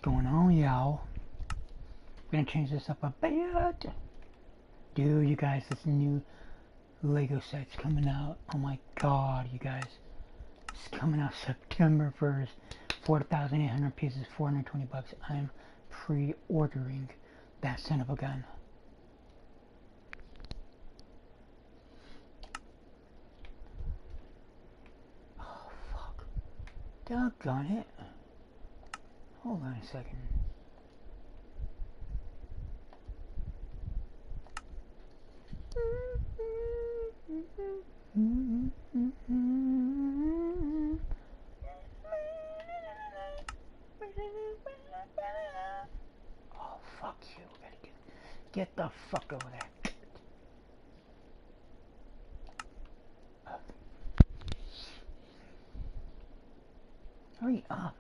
going on, y'all? We're gonna change this up a bit. Dude, you guys, this new Lego set's coming out. Oh my god, you guys. It's coming out September 1st. 4,800 pieces, 420 bucks. I'm pre-ordering that son of a gun. Oh, fuck. Doggone it. Hold on a second. Oh, fuck you. Get the fuck over there. Hurry up.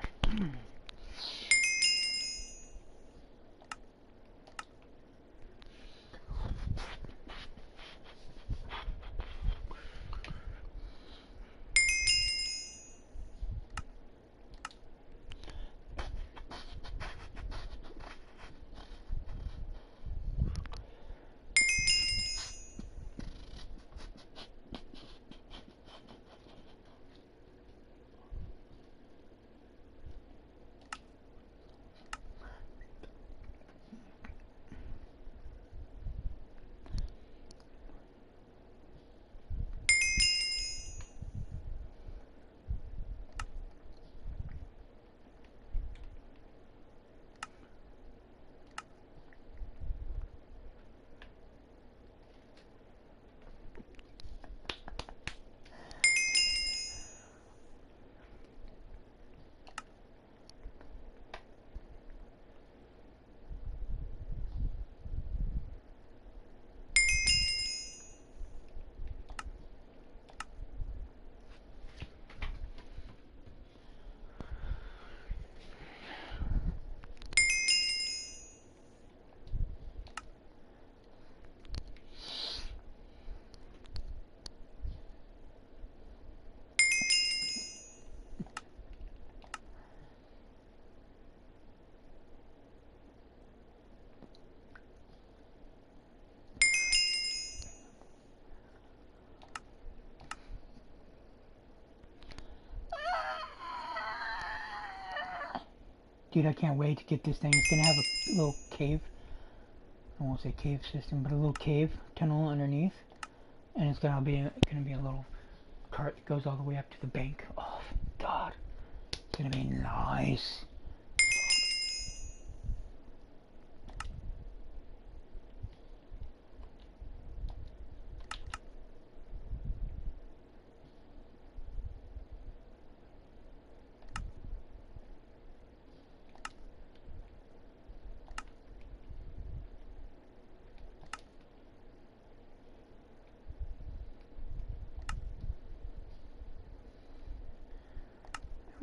Dude, I can't wait to get this thing. It's gonna have a little cave. I won't say cave system, but a little cave tunnel underneath. And it's gonna be a little cart that goes all the way up to the bank. Oh, God. It's gonna be nice.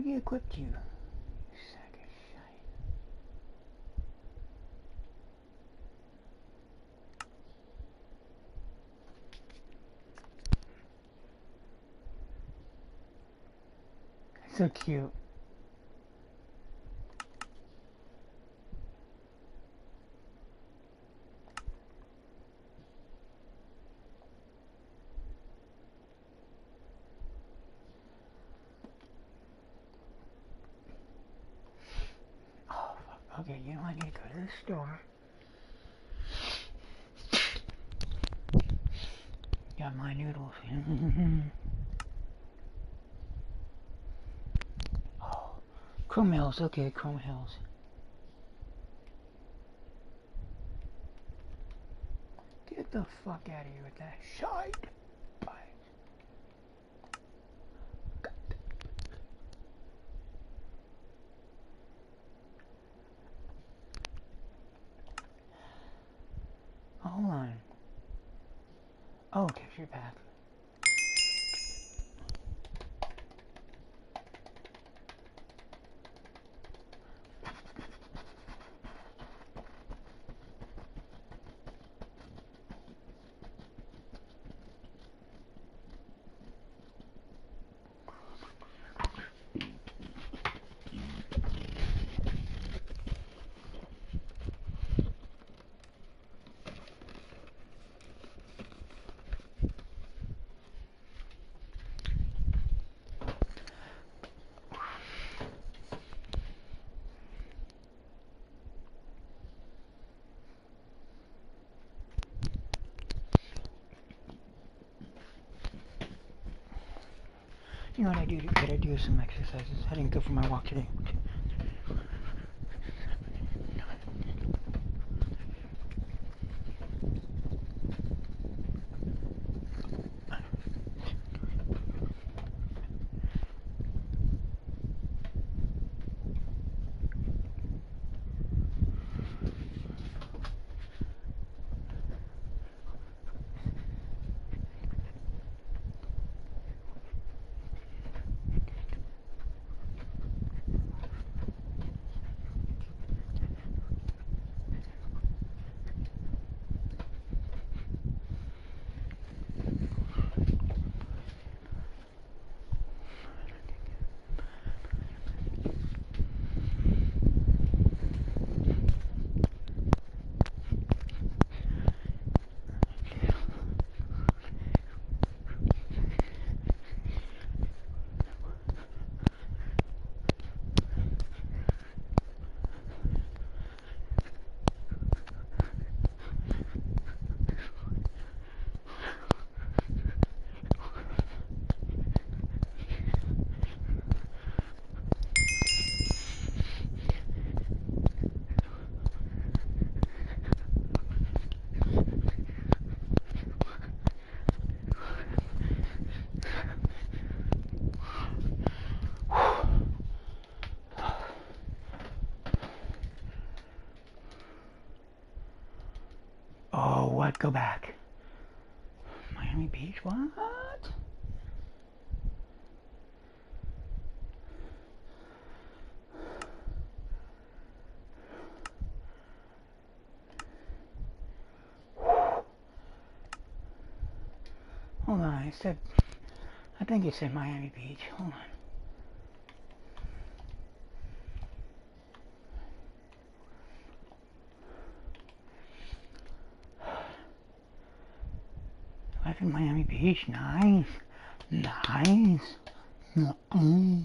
Who equipped you? Sack of shite. So cute. Oh, fuck. Okay, you know I need to go to the store. Got my noodles. Oh, Chrome Hills. Okay, Chrome Hills. Get the fuck out of here with that shite. Bye. Hold on. Oh, okay, you're back. You know what I do? Gotta do some exercises. I didn't go for my walk today. Oh, what? Go back. Miami Beach? What? Hold on, I think it said Miami Beach. Hold on. Life in Miami Beach, nice. Nice. Nice.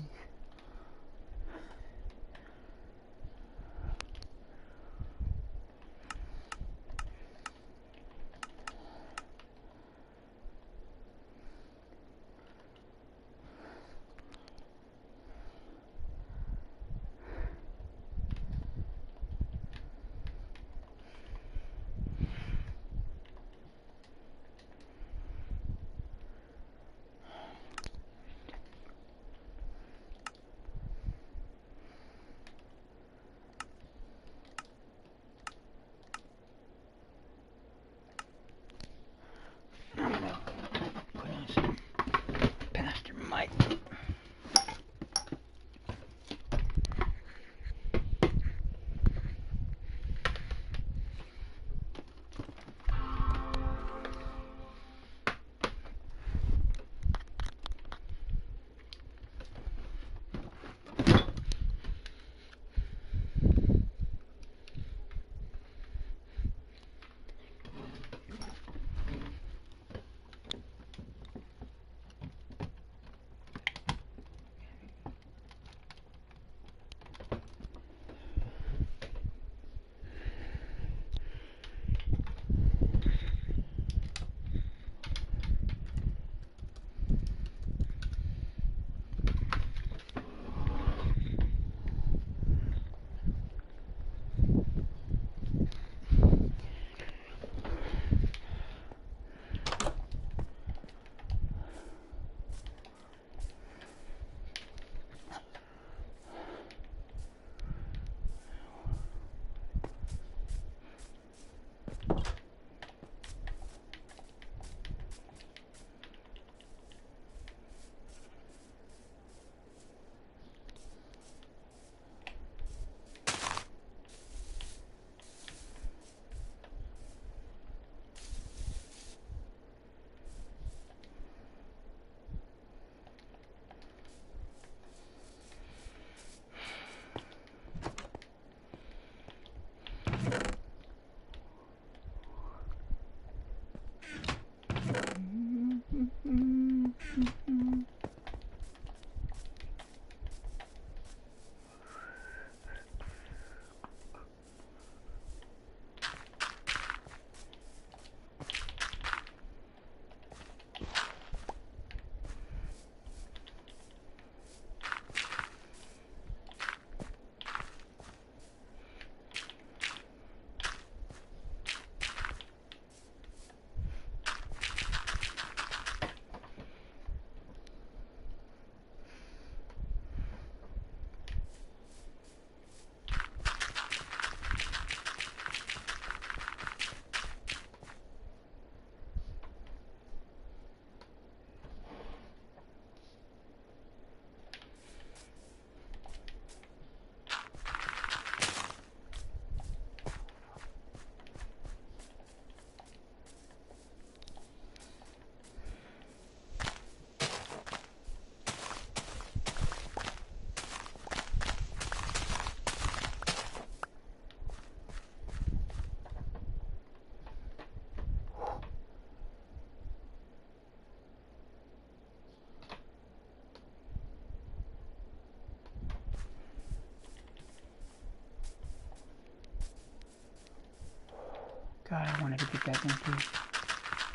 God, I wanted to get that thing too.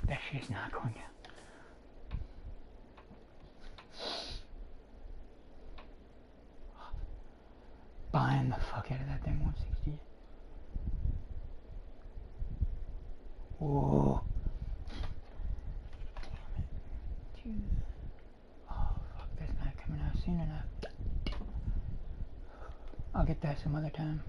That shit's not going down. Buying the fuck out of that thing, 160. Whoa. Damn it. Oh, fuck, that's not coming out soon enough. I'll get that some other time.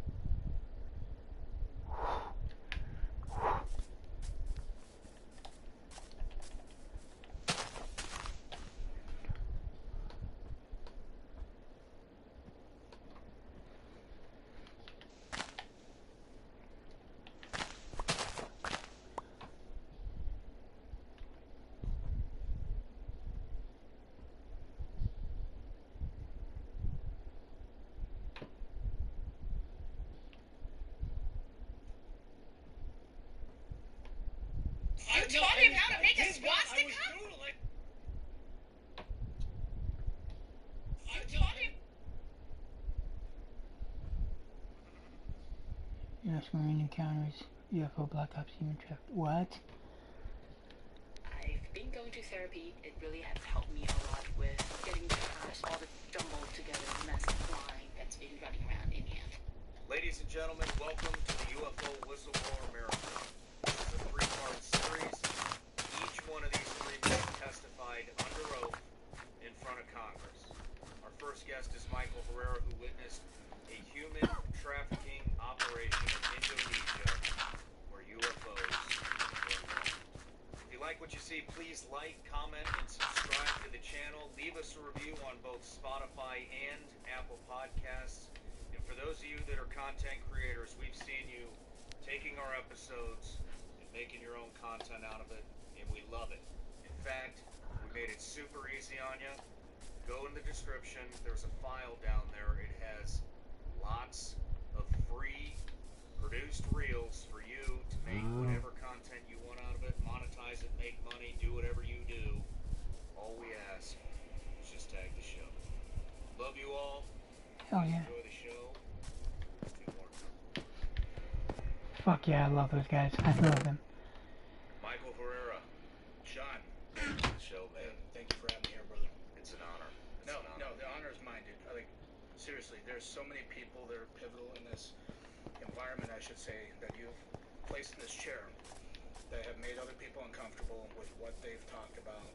You taught him how to make a swastika? You taught him? US Marine encounters UFO Black Ops human traffic. What? I've been going to therapy. It really has helped me a lot with getting past all the jumbled together mess of flying that's been running around in here. Ladies and gentlemen, welcome to the UFO Whistleblower Marathon. This is a three-part series. Each one of these three men testified under oath in front of Congress. Our first guest is Michael Herrera, who witnessed a human trafficking operation in Indonesia where UFOs were involved. If you like what you see, please like, comment, and subscribe to the channel. Leave us a review on both Spotify and Apple Podcasts. And for those of you that are content creators, we've seen you taking our episodes and making your own content out of it, and we love it. In fact, we made it super easy on you. Go in the description. There's a file down there. It has lots of free produced reels for you to make whatever content you want out of it, monetize it, make money, do whatever you do. All we ask is just tag the show. Love you all. Hell yeah. Enjoy the show. Two more. Fuck yeah, I love those guys. I love them. Michael Herrera. Sean, The show, man. thank you for having me here, brother. It's an honor. It's No, an honor. the honor is mine, dude. Seriously, there's so many people that are pivotal in this environment, I should say, that you've placed in this chair that have made other people uncomfortable with what they've talked about.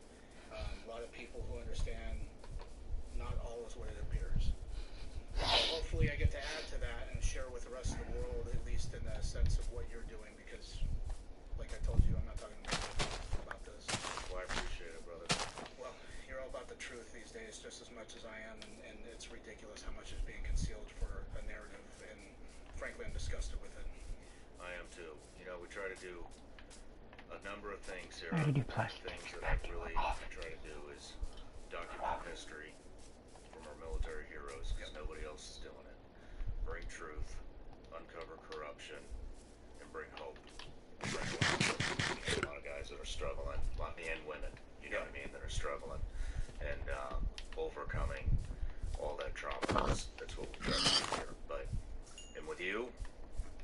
A lot of people who understand not all is what it appears. So hopefully I get to add to that and share with the rest of the world, at least in the sense of what you're doing, because, like I told you, I'm not talking about this. Well, I appreciate it, brother. Well, you're all about the truth these days just as much as I am, and it's ridiculous how much is being concealed for a narrative, and frankly, I'm disgusted with it. I am too. You know, we try to do a number of things here. I gotta do plastic Things that I perspective. really try to do is document history from our military heroes, because nobody else is doing it. Bring truth, uncover corruption, and bring hope. Bring a lot of guys that are struggling, and women, you know what I mean, that are struggling, and overcoming all that trauma. That's what we try to do here. But, and with you,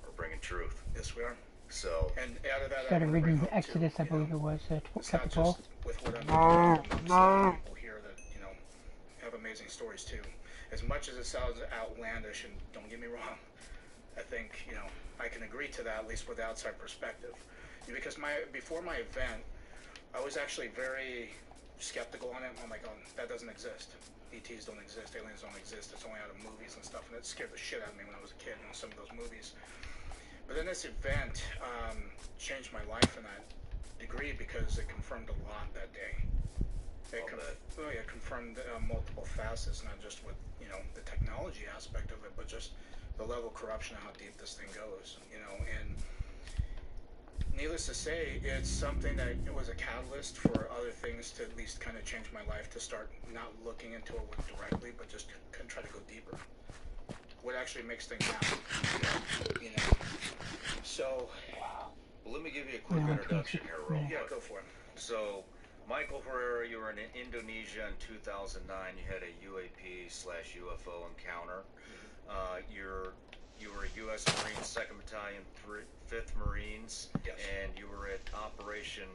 we're bringing truth. Yes, we are. So, And out of that, Started I wanna bring reading hope, Exodus, too, I believe it was, It's chapter not 12. just with what I'm doing, amongst people here that, have amazing stories too. As much as it sounds outlandish, and don't get me wrong, I think, I can agree to that, at least with the outside perspective. Because before my event, I was actually very skeptical on it. I'm like, oh, that doesn't exist. ETs don't exist, aliens don't exist, it's only out of movies and stuff, and it scared the shit out of me when I was a kid in some of those movies. But then this event changed my life in that degree because it confirmed a lot that day. It confirmed multiple facets, not just with the technology aspect of it, but just the level of corruption and how deep this thing goes. And needless to say, it's something that it was a catalyst for other things to at least kind of change my life, to start not looking into it directly, but just kind of try to go deeper. What actually makes things happen, So, well, let me give you a quick introduction here, real quick. yeah, go for it. So, Michael Herrera, you were in Indonesia in 2009. You had a UAP/UFO encounter. you were a U.S. Marine 2nd Battalion, 5th Marines, Yes. and you were at Operation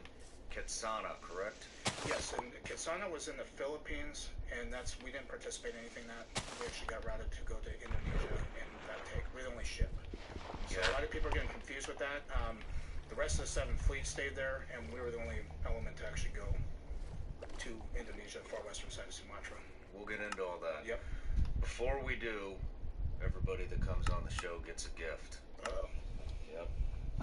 Ketsana, correct? Yes, and Ketsana was in the Philippines, and we didn't participate in anything that. We actually got routed to go to Indonesia in that take. We're the only ship. So a lot of people are getting confused with that. The rest of the 7th Fleet stayed there, and we were the only element to actually go to Indonesia, far western side of Sumatra. We'll get into all that. Yep. Before we do, everybody that comes on the show gets a gift. Uh-oh. Yep.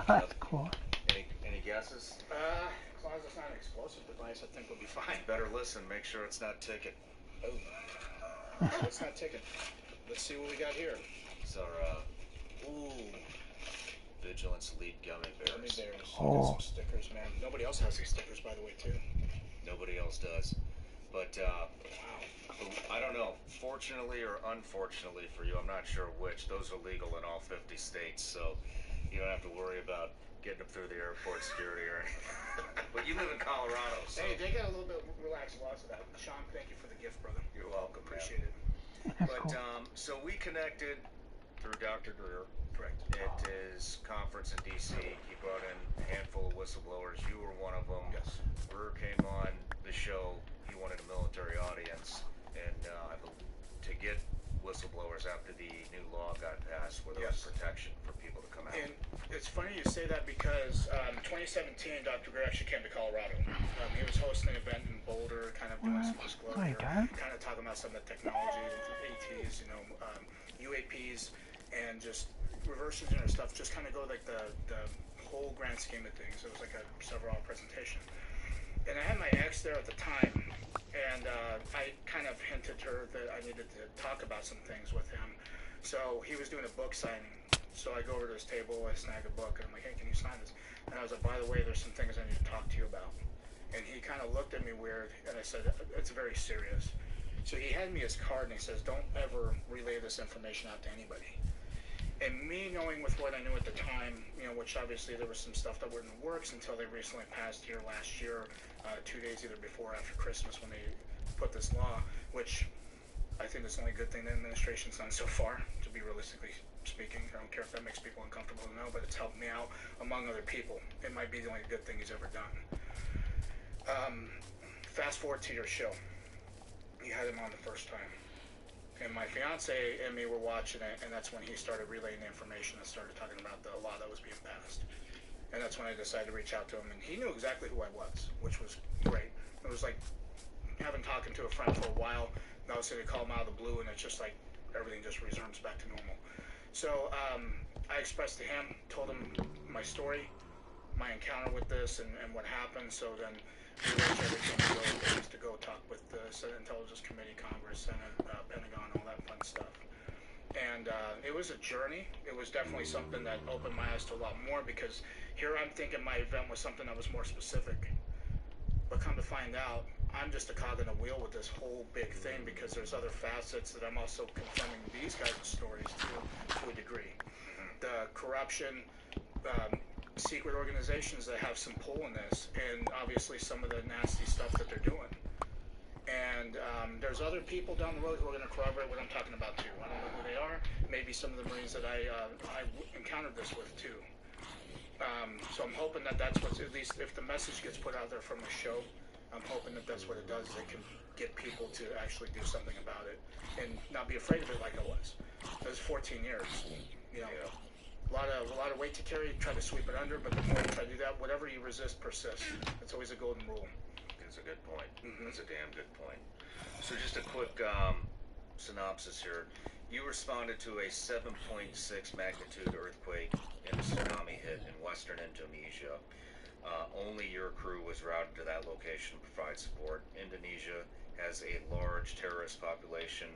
That's cool. Any guesses? As long as it's not an explosive device, I think we'll be fine. Better listen. Make sure it's not ticket. Oh. It's not ticket. Let's see what we got here. It's our Ooh. Vigilance Elite Gummy Bears. Gummy bears. Oh. Got some stickers, man. Nobody else has these stickers, by the way, too. Nobody else does. But Wow. I don't know. Fortunately or unfortunately for you, I'm not sure which. Those are legal in all 50 states, so you don't have to worry about getting up through the airport security or anything. But you live in Colorado, so Hey, they got a little bit relaxed loss of that. Sean, thank you for the gift, brother. you're welcome. man. Appreciate it. That's But cool. so we connected through Dr. Greer Correct. at his conference in D.C. He brought in a handful of whistleblowers. You were one of them. Yes. Greer came on the show. He wanted a military audience, and to get whistleblowers after the new law got passed, where there was Yes. protection for people to come out. And it's funny you say that because 2017, Dr. Greer actually came to Colorado. He was hosting an event in Boulder, kind of doing some disclosure, Like that? kind of talking about some of the technology, ATs, UAPs, and just reverse engineer stuff. Just kind of go like the whole grand scheme of things. It was like a several-hour presentation. And I had my ex there at the time, and I kind of hinted to her that I needed to talk about some things with him. So he was doing a book signing. So I go over to his table, I snag a book, and I'm like, hey, can you sign this? And I was like, by the way, there's some things I need to talk to you about. And he kind of looked at me weird, and I said, it's very serious. So he handed me his card, and he says, don't ever relay this information out to anybody. And me knowing with what I knew at the time, which obviously there was some stuff that were in the works until they recently passed here last year, 2 days either before or after Christmas when they put this law, which I think is the only good thing the administration's done so far, to be realistically speaking. I don't care if that makes people uncomfortable to know, but it's helped me out among other people. It might be the only good thing he's ever done. Fast forward to your show. You had him on the first time. And my fiance and me were watching it, and that's when he started relaying the information and started talking about the law that was being passed. And that's when I decided to reach out to him, and he knew exactly who I was, which was great. It was like having talking to a friend for a while, and obviously they call him out of the blue, and it's just like everything just resumes back to normal. So I expressed to him, told him my story, my encounter with this, and what happened. So then we arranged everything to go talk with the Senate Intelligence Committee, Congress, Senate, Pentagon, all that fun stuff. And it was a journey. It was definitely something that opened my eyes to a lot more, because here I'm thinking my event was something that was more specific. But come to find out, I'm just a cog in the wheel with this whole big thing, because there's other facets that I'm also confirming these guys' stories to a degree. The corruption, secret organizations that have some pull in this, and obviously some of the nasty stuff that they're doing. And there's other people down the road who are going to corroborate what I'm talking about too. I don't know who they are. Maybe some of the Marines that I encountered this with too. So I'm hoping that that's what's, at least if the message gets put out there from the show, I'm hoping that that's what it does. It can get people to actually do something about it and not be afraid of it like I was. It was 14 years, A lot of weight to carry. Try to sweep it under, but the more you try to do that, whatever you resist persists. That's always a golden rule. That's a good point. That's a damn good point. So just a quick synopsis here. You responded to a 7.6 magnitude earthquake and tsunami hit in western Indonesia. Only your crew was routed to that location to provide support. Indonesia has a large terrorist population.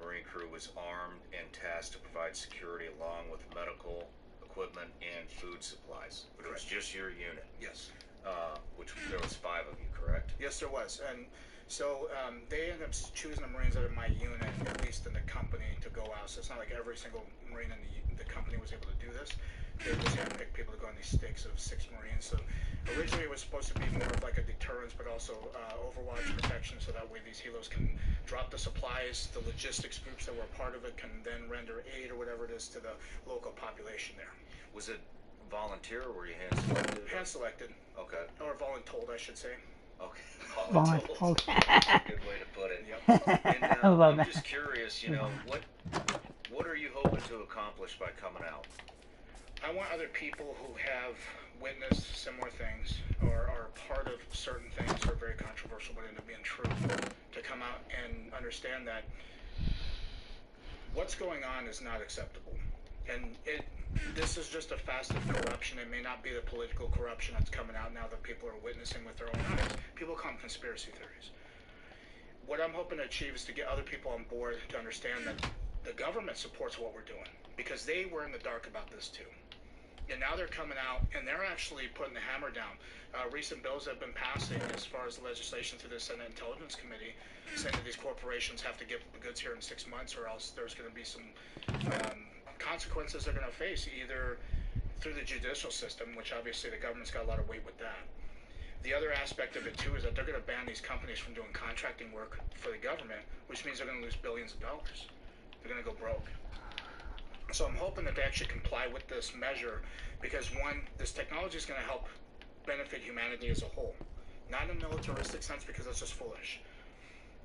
Marine crew was armed and tasked to provide security along with medical equipment and food supplies. But it was just your unit. Yes. Which there was 5 of you, correct? Yes, there was. And so they ended up choosing the Marines out of my unit, at least in the company, to go out. So it's not like every single Marine in the company was able to do this. they just handpick people to go on these sticks of 6 Marines. So originally it was supposed to be more of like a deterrence, but also overwatch protection, so that way these helos can drop the supplies. The logistics groups that were part of it can then render aid or whatever it is to the local population there. Was it volunteer or were you hand selected? Hand selected. Okay. Or voluntold, I should say. Okay. Voluntold. That's a good way to put it. Yep. And I love I'm that. just curious, you know, what are you hoping to accomplish by coming out? I want other people who have witnessed similar things or are part of certain things that are very controversial but end up being true to come out and understand that what's going on is not acceptable. And this is just a facet of corruption. It may not be the political corruption that's coming out now that people are witnessing with their own eyes. People call them conspiracy theories. What I'm hoping to achieve is to get other people on board to understand that the government supports what we're doing, because they were in the dark about this too. And now they're coming out and they're actually putting the hammer down. Recent bills have been passing as far as the legislation through the Senate Intelligence Committee, saying that these corporations have to give the goods here in 6 months, or else there's going to be some consequences they're going to face, either through the judicial system, which obviously the government's got a lot of weight with that. The other aspect of it too is that they're going to ban these companies from doing contracting work for the government, which means they're going to lose billions of dollars. They're going to go broke. So I'm hoping that they actually comply with this measure, because one, this technology is going to help benefit humanity as a whole. Not in a militaristic sense, because that's just foolish.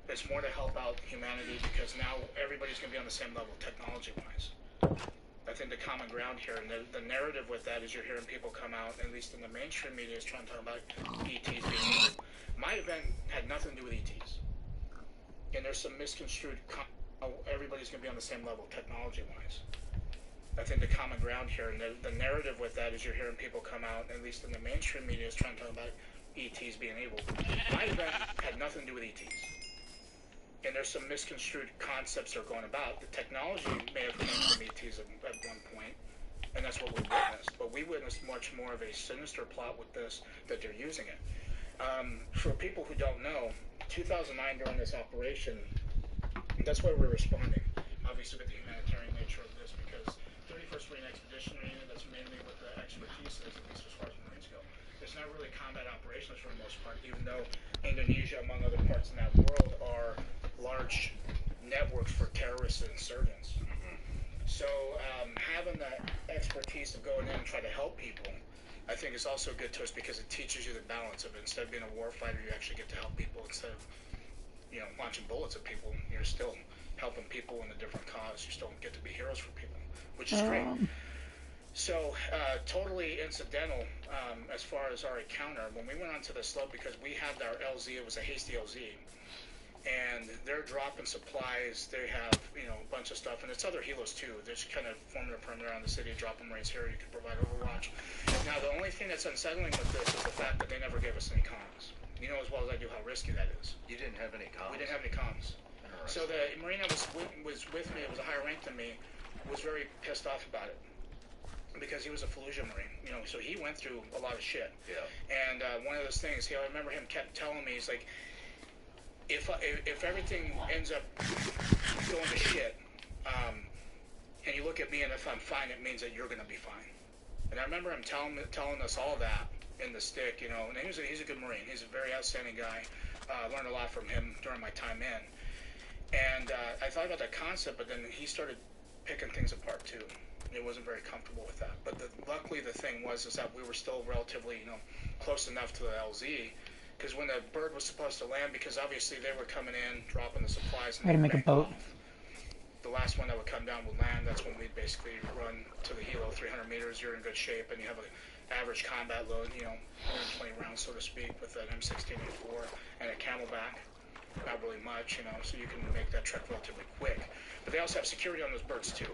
It's more to help out humanity, because now everybody's going to be on the same level technology-wise. I think the common ground here, and the narrative with that is you're hearing people come out, at least in the mainstream media, is trying to talk about ETs being. My event had nothing to do with ETs. And there's some misconstrued, everybody's going to be on the same level technology-wise. I think the common ground here, and the narrative with that is you're hearing people come out, at least in the mainstream media, is trying to talk about ETs being able. My event had nothing to do with ETs. And there's some misconstrued concepts that are going about. The technology may have come from ETs at one point, and that's what we witnessed. But we witnessed much more of a sinister plot with this, that they're using it. For people who don't know, 2009 during this operation, that's why we're responding, obviously with the humanitarian nature of this, because 31st Marine Expeditionary Unit, that's mainly what the expertise is, at least as far as Marines go. It's not really combat operations for the most part, even though Indonesia, among other parts in that world, are large networks for terrorists and insurgents. So having that expertise of going in and try to help people, I think is also good to us, because it teaches you the balance of it. Instead of being a war fighter, you actually get to help people. Instead of, launching bullets at people, you're still helping people in a different cause. You still get to be heroes for people, which is great. So totally incidental as far as our encounter. When we went onto the slope, because we had our LZ, it was a hasty LZ, and they're dropping supplies. They have, a bunch of stuff, and it's other helos too. They're just kind of forming a perimeter around the city, dropping Marines here. You can provide overwatch. Now, the only thing that's unsettling with this is the fact that they never gave us any comms. You know as well as I do how risky that is. You didn't have any comms? We didn't have any comms. So the Marine that was with me, it was a higher rank than me, was very pissed off about it, because he was a Fallujah Marine, so he went through a lot of shit. Yeah. And one of those things, I remember him kept telling me, he's like, if everything ends up going to shit, and you look at me and if I'm fine, it means that you're going to be fine. And I remember him telling us all that in the stick, and he's a good Marine. He's a very outstanding guy. Learned a lot from him during my time in. And I thought about that concept, but then he started picking things apart too. He wasn't very comfortable with that. But luckily the thing is that we were still relatively, close enough to the LZ, because when the bird was supposed to land, because obviously they were coming in, dropping the supplies, and Way to make a boat. The last one that would come down would land. That's when we'd basically run to the helo, 300 meters. You're in good shape, and you have an average combat load, 120 rounds, so to speak, with an M16A4 and a Camelback. Not really much, so you can make that trek relatively quick. But they also have security on those birds too.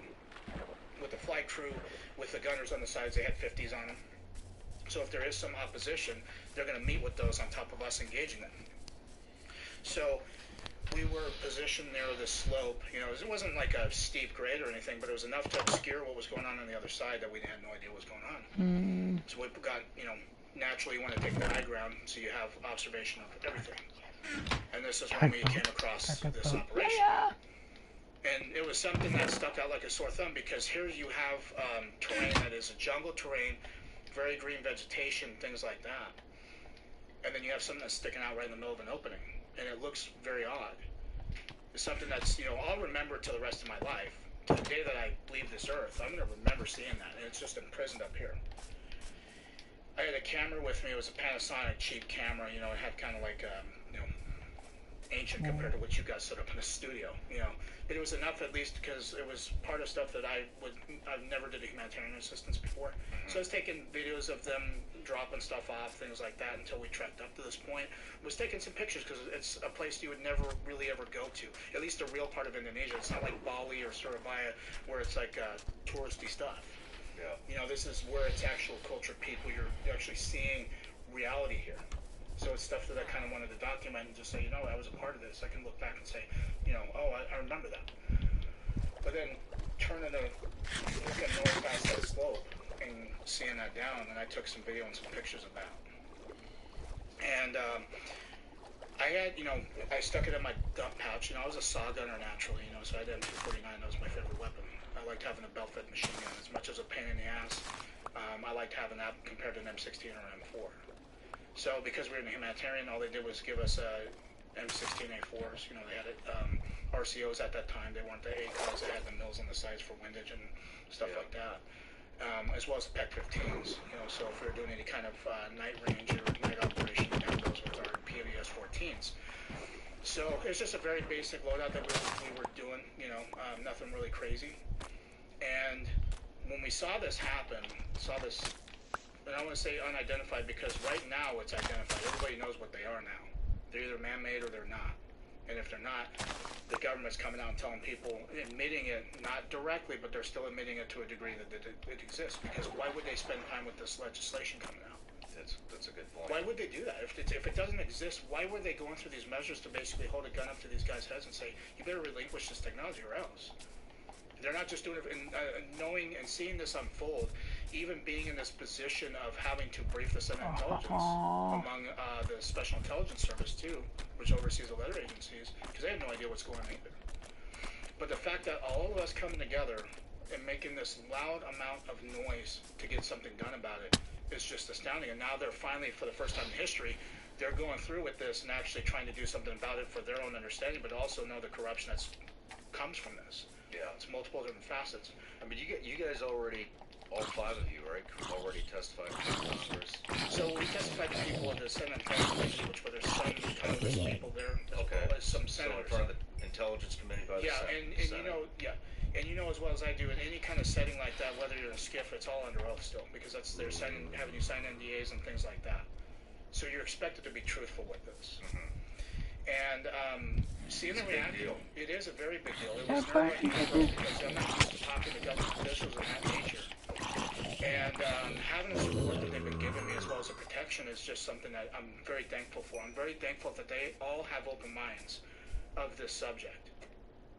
With the flight crew, with the gunners on the sides, they had 50s on them. So if there is some opposition, they're going to meet with those on top of us engaging them. So we were positioned near the slope. It wasn't like a steep grade or anything, but it was enough to obscure what was going on the other side that we had no idea what was going on. So we got, naturally you want to take the high ground so you have observation of everything. And this is when we came across this operation. And it was something that stuck out like a sore thumb, because here you have terrain that is a jungle terrain, very green vegetation, things like that. And then you have something that's sticking out right in the middle of an opening, and it looks very odd. It's something that's, I'll remember to the rest of my life. To the day that I leave this earth, I'm going to remember seeing that, and it's just imprisoned up here. I had a camera with me. It was a Panasonic cheap camera. It had kind of like, ancient compared to what you guys set up in a studio. It was enough, at least, because it was part of stuff that I've never did a humanitarian assistance before. So I was taking videos of them dropping stuff off, things like that, until we trekked up to this point. I was taking some pictures because it's a place you would never really ever go to. At least a real part of Indonesia. It's not like Bali or Surabaya where it's like touristy stuff. Yeah. This is where it's actual cultured people. You're actually seeing reality here. So it's stuff that I kind of wanted to document and just say, I was a part of this. I can look back and say, I remember that. But then turning to looking north past that slope and seeing that down, and I took some video and some pictures of that. And I had, I stuck it in my gun pouch. I was a saw gunner naturally, so I had M249. That was my favorite weapon. I liked having a belt-fed machine gun. As much as a pain in the ass, I liked having that compared to an M16 or an M4. So because we were in the humanitarian, all they did was give us M16A4s. They had RCOs at that time. They weren't the ACOs. They had the mills on the sides for windage and stuff like that, as well as the PEC-15s. So if we were doing any kind of night range or night operation, we had those with our PODS-14s. So it's just a very basic loadout that we were doing. Nothing really crazy. And when we saw this happen, and I want to say unidentified because right now it's identified. Everybody knows what they are now. They're either man-made or they're not. And if they're not, the government's coming out and telling people, admitting it, not directly, but they're still admitting it to a degree that it exists. Because why would they spend time with this legislation coming out? That's a good point. Why would they do that? If it doesn't exist, why were they going through these measures to basically hold a gun up to these guys' heads and say, you better relinquish this technology or else? They're not just doing it, and knowing and seeing this unfold, even being in this position of having to brief the Senate Intelligence among the Special Intelligence Service too, which oversees the letter agencies, because they have no idea what's going on either. But the fact that all of us coming together and making this loud amount of noise to get something done about it is just astounding. And now they're finally, for the first time in history, they're going through with this and actually trying to do something about it for their own understanding, but also know the corruption that comes from this. Yeah. It's multiple different facets. I mean, you guys already, all five of you, right, already testified to Congress. So we testified to people in the Senate Intelligence Committee, which were there's some Congress people there, as Okay. well as some So in senators. front of the Intelligence Committee by the Yeah, Senate. and you know as well as I do, in any kind of setting like that, whether you're in a skiff, it's all under oath still, because they're having you sign NDAs and things like that. So you're expected to be truthful with this. And seeing the reaction, it is a very big deal. It was nerve-wracking because I'm not used to talking to government officials of that nature. And having the support that they've been giving me, as well as the protection, is just something that I'm very thankful for. I'm very thankful that they all have open minds of this subject.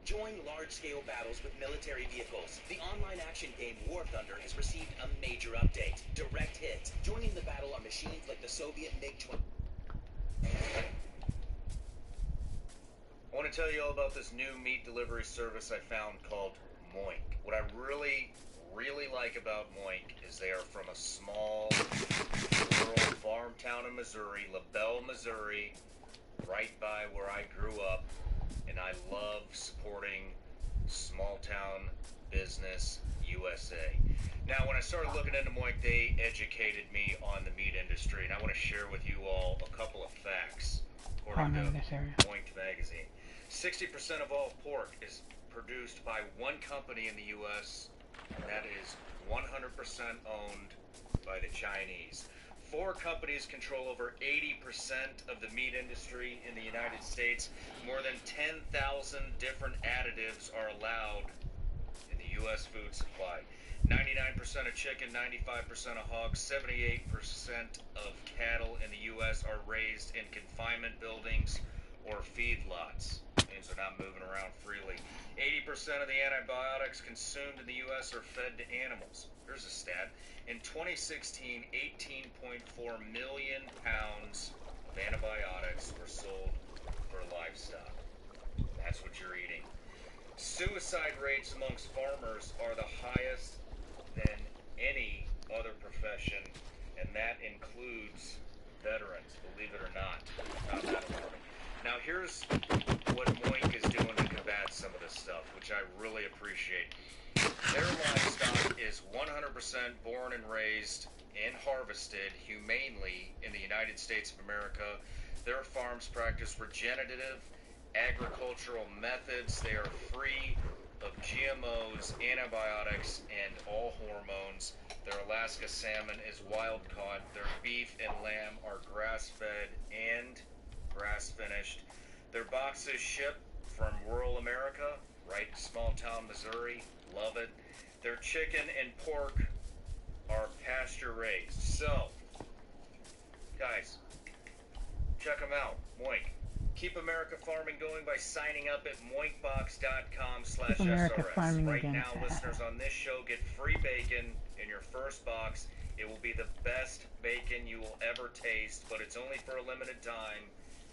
Join large-scale battles with military vehicles. The online action game War Thunder has received a major update. Direct hits. Joining the battle are machines like the Soviet MiG-20. I want to tell you all about this new meat delivery service I found called Moink. What I really like about Moink is they are from a small rural farm town in Missouri, LaBelle, Missouri, right by where I grew up, and I love supporting small town business USA. Now, when I started looking into Moink, they educated me on the meat industry, and I want to share with you all a couple of facts according to Moink magazine. 60% of all pork is produced by one company in the U.S., and that is 100% owned by the Chinese. 4 companies control over 80% of the meat industry in the United States. More than 10,000 different additives are allowed in the U.S. food supply. 99% of chicken, 95% of hogs, 78% of cattle in the U.S. are raised in confinement buildings or feedlots. Means they're not moving around freely. 80% of the antibiotics consumed in the U.S. are fed to animals. Here's a stat. In 2016, 18.4 million pounds of antibiotics were sold for livestock. That's what you're eating. Suicide rates amongst farmers are the highest than any other profession, and that includes veterans, believe it or not. Now, here's what Moink is doing to combat some of this stuff, which I really appreciate. Their livestock is 100% born and raised and harvested humanely in the United States of America. Their farms practice regenerative agricultural methods. They are free of GMOs, antibiotics, and all hormones. Their Alaska salmon is wild caught. Their beef and lamb are grass-fed and grass-finished. Their boxes ship from rural America, right to small-town Missouri. Love it. Their chicken and pork are pasture-raised. So, guys, check them out. Moink. Keep America Farming going by signing up at moinkbox.com/SRS. Right now, listeners on this show get free bacon in your first box. It will be the best bacon you will ever taste, but it's only for a limited time.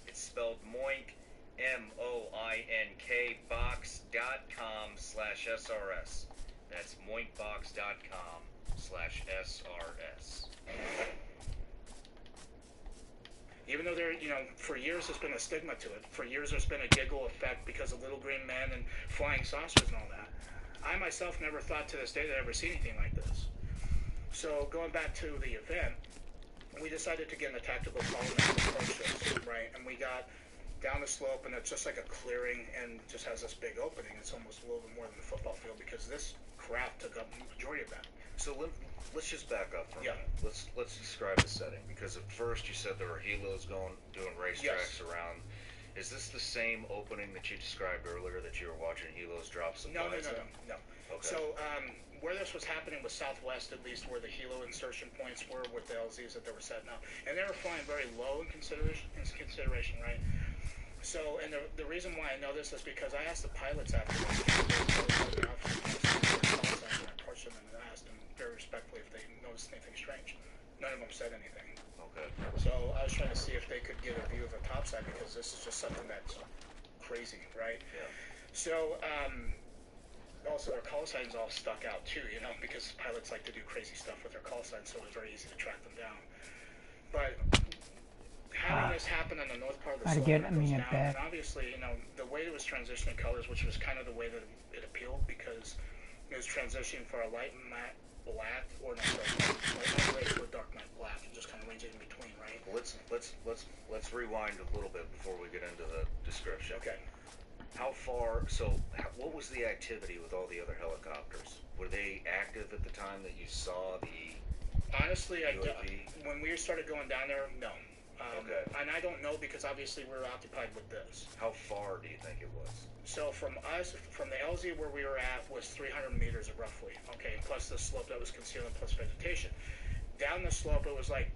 It's spelled Moink, MOINK, box.com/SRS. That's moinkbox.com/SRS. Even though there, for years there's been a stigma to it. For years there's been a giggle effect because of Little Green Men and flying saucers and all that. I myself never thought to this day that I'd ever see anything like this. So going back to the event, we decided to get in a tactical column and approach this, right? And we got down the slope, and it's just like a clearing and just has this big opening. It's almost a little bit more than a football field because this crap took up the majority of that. So let's just back up for a Yeah. minute. Let's describe the setting, because at first you said there were helos doing racetracks Yes. around. Is this the same opening that you described earlier that you were watching helos drop some No. flies in? No. Okay. So where this was happening was southwest, at least where the helo insertion points were with the LZs that they were setting up, and they were flying very low in consideration, right? So, and the reason why I know this is because I asked the pilots after this, I approached them and asked them very respectfully if they noticed anything strange. None of them said anything. Okay. So I was trying to see if they could get a view of the topside, because this is just something that's crazy, right? Yeah. So, also their call signs all stuck out too, because pilots like to do crazy stuff with their call signs, so it was very easy to track them down. But having this happen on the north part of the slope, and obviously, the way it was transitioning colors, which was kind of the way that it appealed, because it was transitioning for a light matte black, or not light gray to a dark matte black, and just kind of ranging in between, right? Let's rewind a little bit before we get into the description. Okay. What was the activity with all the other helicopters? Were they active at the time that you saw the Honestly, UAV? When we started going down there, no. Okay. And I don't know, because obviously we were occupied with this. How far do you think it was? So from the LZ where we were at was 300 meters roughly, okay, plus the slope that was concealing, plus vegetation. Down the slope, it was like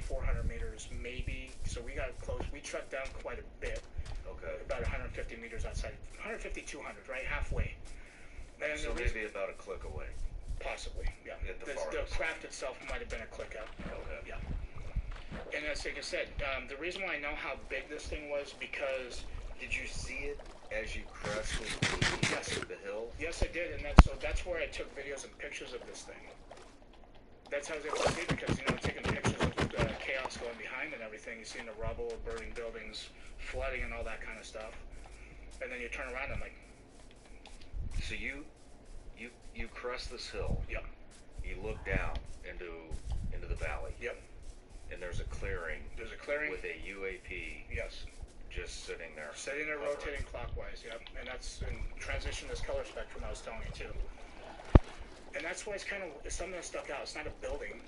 400 meters maybe, so we got close. We trucked down quite a bit. Okay. About 150 meters outside, 150, 200, right, halfway. And So maybe about a click away. Possibly, yeah. At the The farthest. craft itself might have been a click out. Okay. Yeah. And as like I said, the reason why I know how big this thing was, because Did you see it as you crested the hill? yes, I did, and that's where I took videos and pictures of this thing. That's how I was able to see it, because taking pictures of the chaos going behind and everything. You see the rubble, burning buildings, flooding, and all that kind of stuff. And then you turn around and like, So you crest this hill. yep, You look down into the valley. yep. And there's a clearing. There's a clearing. With a UAP Yes. just sitting there. Sitting there, rotating clockwise, yep. And that's in transition, this color spectrum I was telling you too. And that's why it's something that stuck out. It's not a building,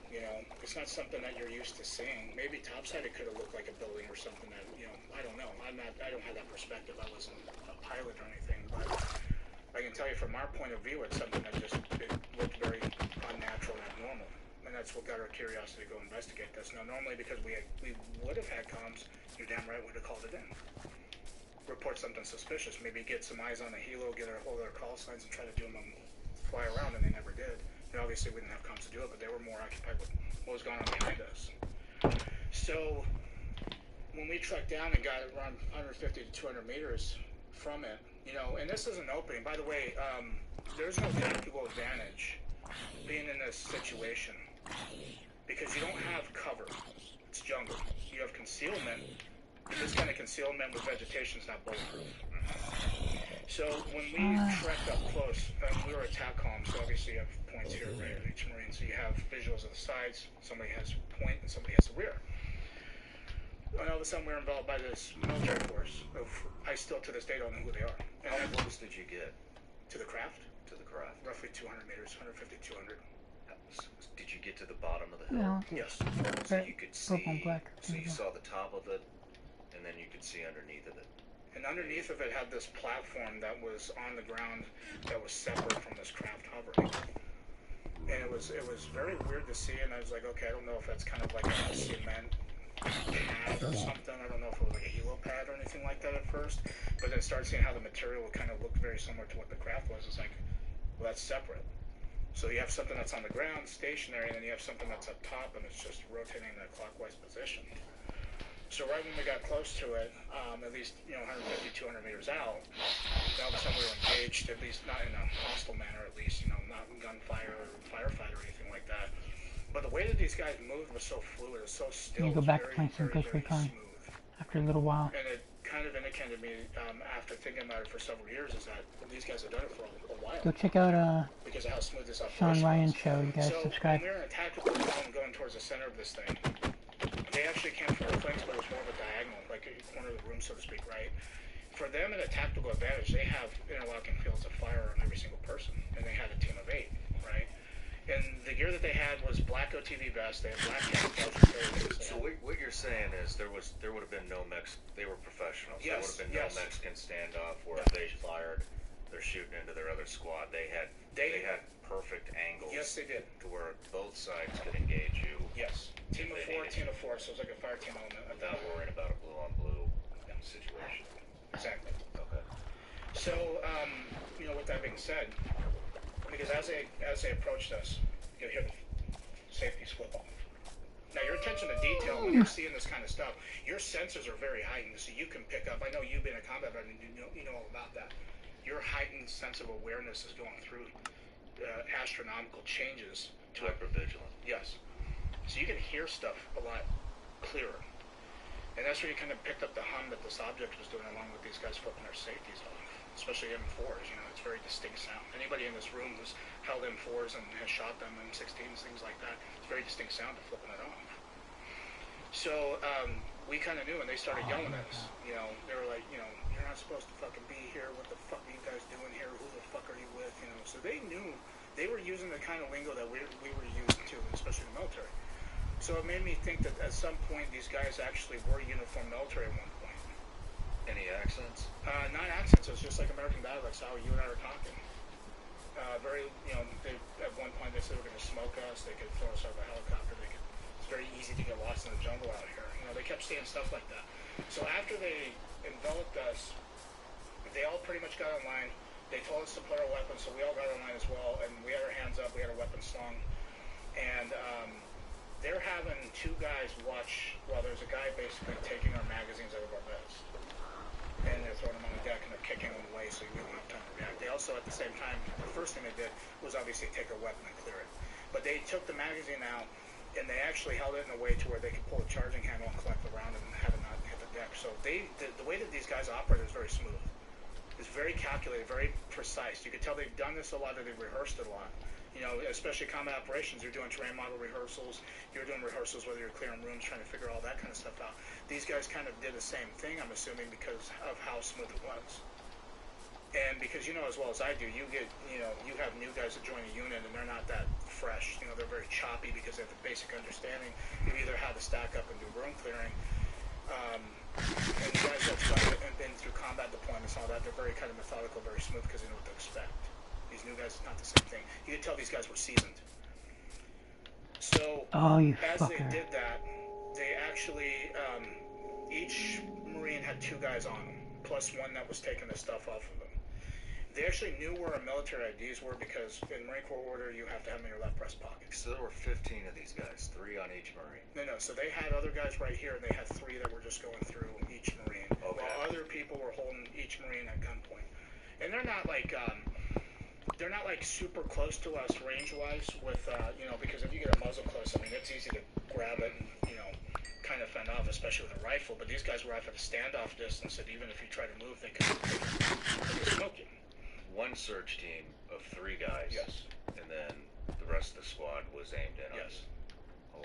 it's not something that you're used to seeing. Maybe topside it could have looked like a building or something that, I don't know. I don't have that perspective. I wasn't a pilot or anything, but I can tell you from our point of view, it's something that it looked very unnatural and abnormal. And that's what got our curiosity to go investigate this. Now, normally, because we would have had comms, you're damn right would have called it in. Report something suspicious. Maybe get some eyes on the helo, get a hold of their call signs, and try to do them fly around, and they never did. And obviously, we didn't have comms to do it, but they were more occupied with what was going on behind us. So, when we trucked down and got around 150 to 200 meters from it, You know, and this is an opening. By the way, there's no tactical advantage being in this situation because you don't have cover. It's jungle. You have concealment. But this kind of concealment with vegetation is not bulletproof. So when we trekked up close, we were attack column, so obviously you have points here, right, at each Marine. So you have visuals of the sides, somebody has point, and somebody has the rear. And all of a sudden we're enveloped by this military force of, I still to this day don't know who they are. And How close did you get to the craft? to the craft? Roughly 200 meters, 150, 200. Did you get to the bottom of the hill? No. Yes. So you could see, Purple and black. so you saw the top of it, and then you could see underneath of it. And underneath of it had this platform that was on the ground that was separate from this craft hovering. And it was very weird to see, and I was like, okay, I don't know if that's kind of like a cement pad or something. I don't know if it was like a helipad or anything like that at first. But then started seeing how the material kind of looked very similar to what the craft was. It's like, well, that's separate. So you have something that's on the ground, stationary, and then you have something that's up top, and it's just rotating in a clockwise position. So right when we got close to it, at least 150, 200 meters out, all of a sudden we were engaged, at least not in a hostile manner, at least not gunfire or firefight or anything like that. But the way that these guys moved was so fluid, it was so still. You go It was back to very, playing some very, Ghost very Recon smooth. after a little while. And it kind of indicated to me, after thinking about it for several years, is that these guys have done it for a while. Go check out Because of how smooth this Sean operation Ryan was. show. You guys So subscribe. when we were in a tactical zone going towards the center of this thing, they actually came from the flanks, but it was more of a diagonal, like a corner of the room, so to speak, right? For them, in a tactical advantage, they have interlocking fields of fire on every single person, and they had a team of 8, right? And the gear that they had was black OTV vest, they had black camouflage. So what you're saying is there would have been no they were professionals. Yes, There would have been yes. no Mexican standoff where Yeah. if they fired, they're shooting into their other squad. They had perfect angles. Yes, they did. To where both sides could engage you Yes. Team of 4, so it was like a fire team element. without worrying about a blue on blue situation. Exactly. Okay. So, with that being said, because as they approached us, you'll hear the safeties flip off. Now, your attention to detail when you're seeing this kind of stuff, your senses are very heightened, so you can pick up. I know you've been a combat veteran, you know all about that. Your heightened sense of awareness is going through astronomical changes to it. Hypervigilant. Yes. So you can hear stuff a lot clearer. And that's where you kind of picked up the hum that this object was doing along with these guys flipping their safeties off. Especially M4s, it's very distinct sound. Anybody in this room who's held M4s and has shot them, M16s, things like that, it's very distinct sound to flipping it off. So we kind of knew, and they started yelling at us. They were like, you're not supposed to fucking be here. What the fuck are you guys doing here? Who the fuck are you with? So they knew they were using the kind of lingo that we were used to, especially in the military. So it made me think that at some point these guys actually were uniformed military at one point. Any accents? Not accents. It was just like American dialects. How you and I were talking. At one point they said they were going to smoke us. They could throw us out of a helicopter. It's very easy to get lost in the jungle out here. They kept saying stuff like that. So after they enveloped us, they all pretty much got online. They told us to put our weapons, so we all got online as well. And we had our hands up. We had our weapons slung. And they're having 2 guys watch while there's a guy basically taking our magazines out of our beds. And they're throwing them on the deck and they're kicking them away so you don't have time to react. They also, at the same time, the first thing they did was obviously take our weapon and clear it. But they took the magazine out and they actually held it in a way to where they could pull a charging handle and collect the round and have it not hit the deck. So the way that these guys operate is very smooth. It's very calculated, very precise. You could tell they've done this a lot, that they've rehearsed it a lot. Especially combat operations, you're doing terrain model rehearsals, you're doing rehearsals whether you're clearing rooms, trying to figure all that kind of stuff out. These guys kind of did the same thing, I'm assuming, because of how smooth it was. And because as well as I do, you have new guys that join a unit and they're not that fresh. They're very choppy because they have the basic understanding of either how to stack up and do room clearing. And the guys that's been through combat deployments and all that, they're very kind of methodical, very smooth because they know what to expect. These new guys, it's not the same thing. You could tell these guys were seasoned. So, as they did that, they actually, each Marine had 2 guys on them, plus one that was taking the stuff off of them. They actually knew where our military IDs were because in Marine Corps order, you have to have them in your left breast pocket. So there were 15 of these guys, 3 on each Marine. No. So they had other guys right here, and they had 3 that were just going through each Marine. Okay. While other people were holding each Marine at gunpoint. And they're not like super close to us range-wise with, because if you get a muzzle close, I mean, it's easy to grab it and, kind of fend off, especially with a rifle. But these guys were off at a standoff distance, and even if you try to move, they could smoke you. One search team of 3 guys. Yes. And then the rest of the squad was aimed in. Yes. Oh,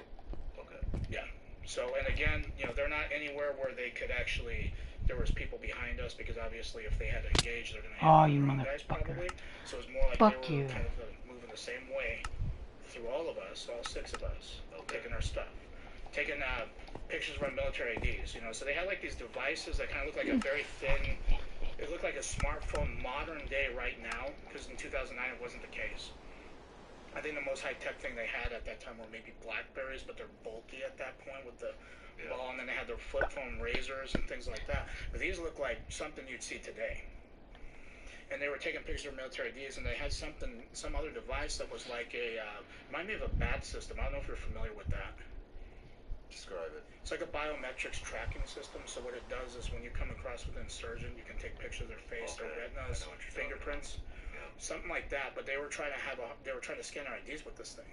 okay. Yeah. So, and again, they're not anywhere where they could actually. There was people behind us because obviously, if they had to engage, they're going to Oh, hit you the wrong guys motherfucker. probably. So it was more like Fuck they were you. kind of moving the same way through all of us, all 6 of us, taking our stuff, taking pictures of our military IDs. So they had like these devices that kind of looked like a very thin. It looked like a smartphone modern day right now, because in 2009 it wasn't the case. I think the most high-tech thing they had at that time were maybe Blackberries, but they're bulky at that point with the ball, and then they had their flip phone razors and things like that. But these look like something you'd see today. And they were taking pictures of military IDs, and they had some other device that was like reminded me of a BAT system. I don't know if you're familiar with that. Describe it. It's like a biometrics tracking system. So what it does is when you come across with an insurgent, you can take pictures of their face, their retinas, fingerprints, something like that. But they were trying to scan our IDs with this thing,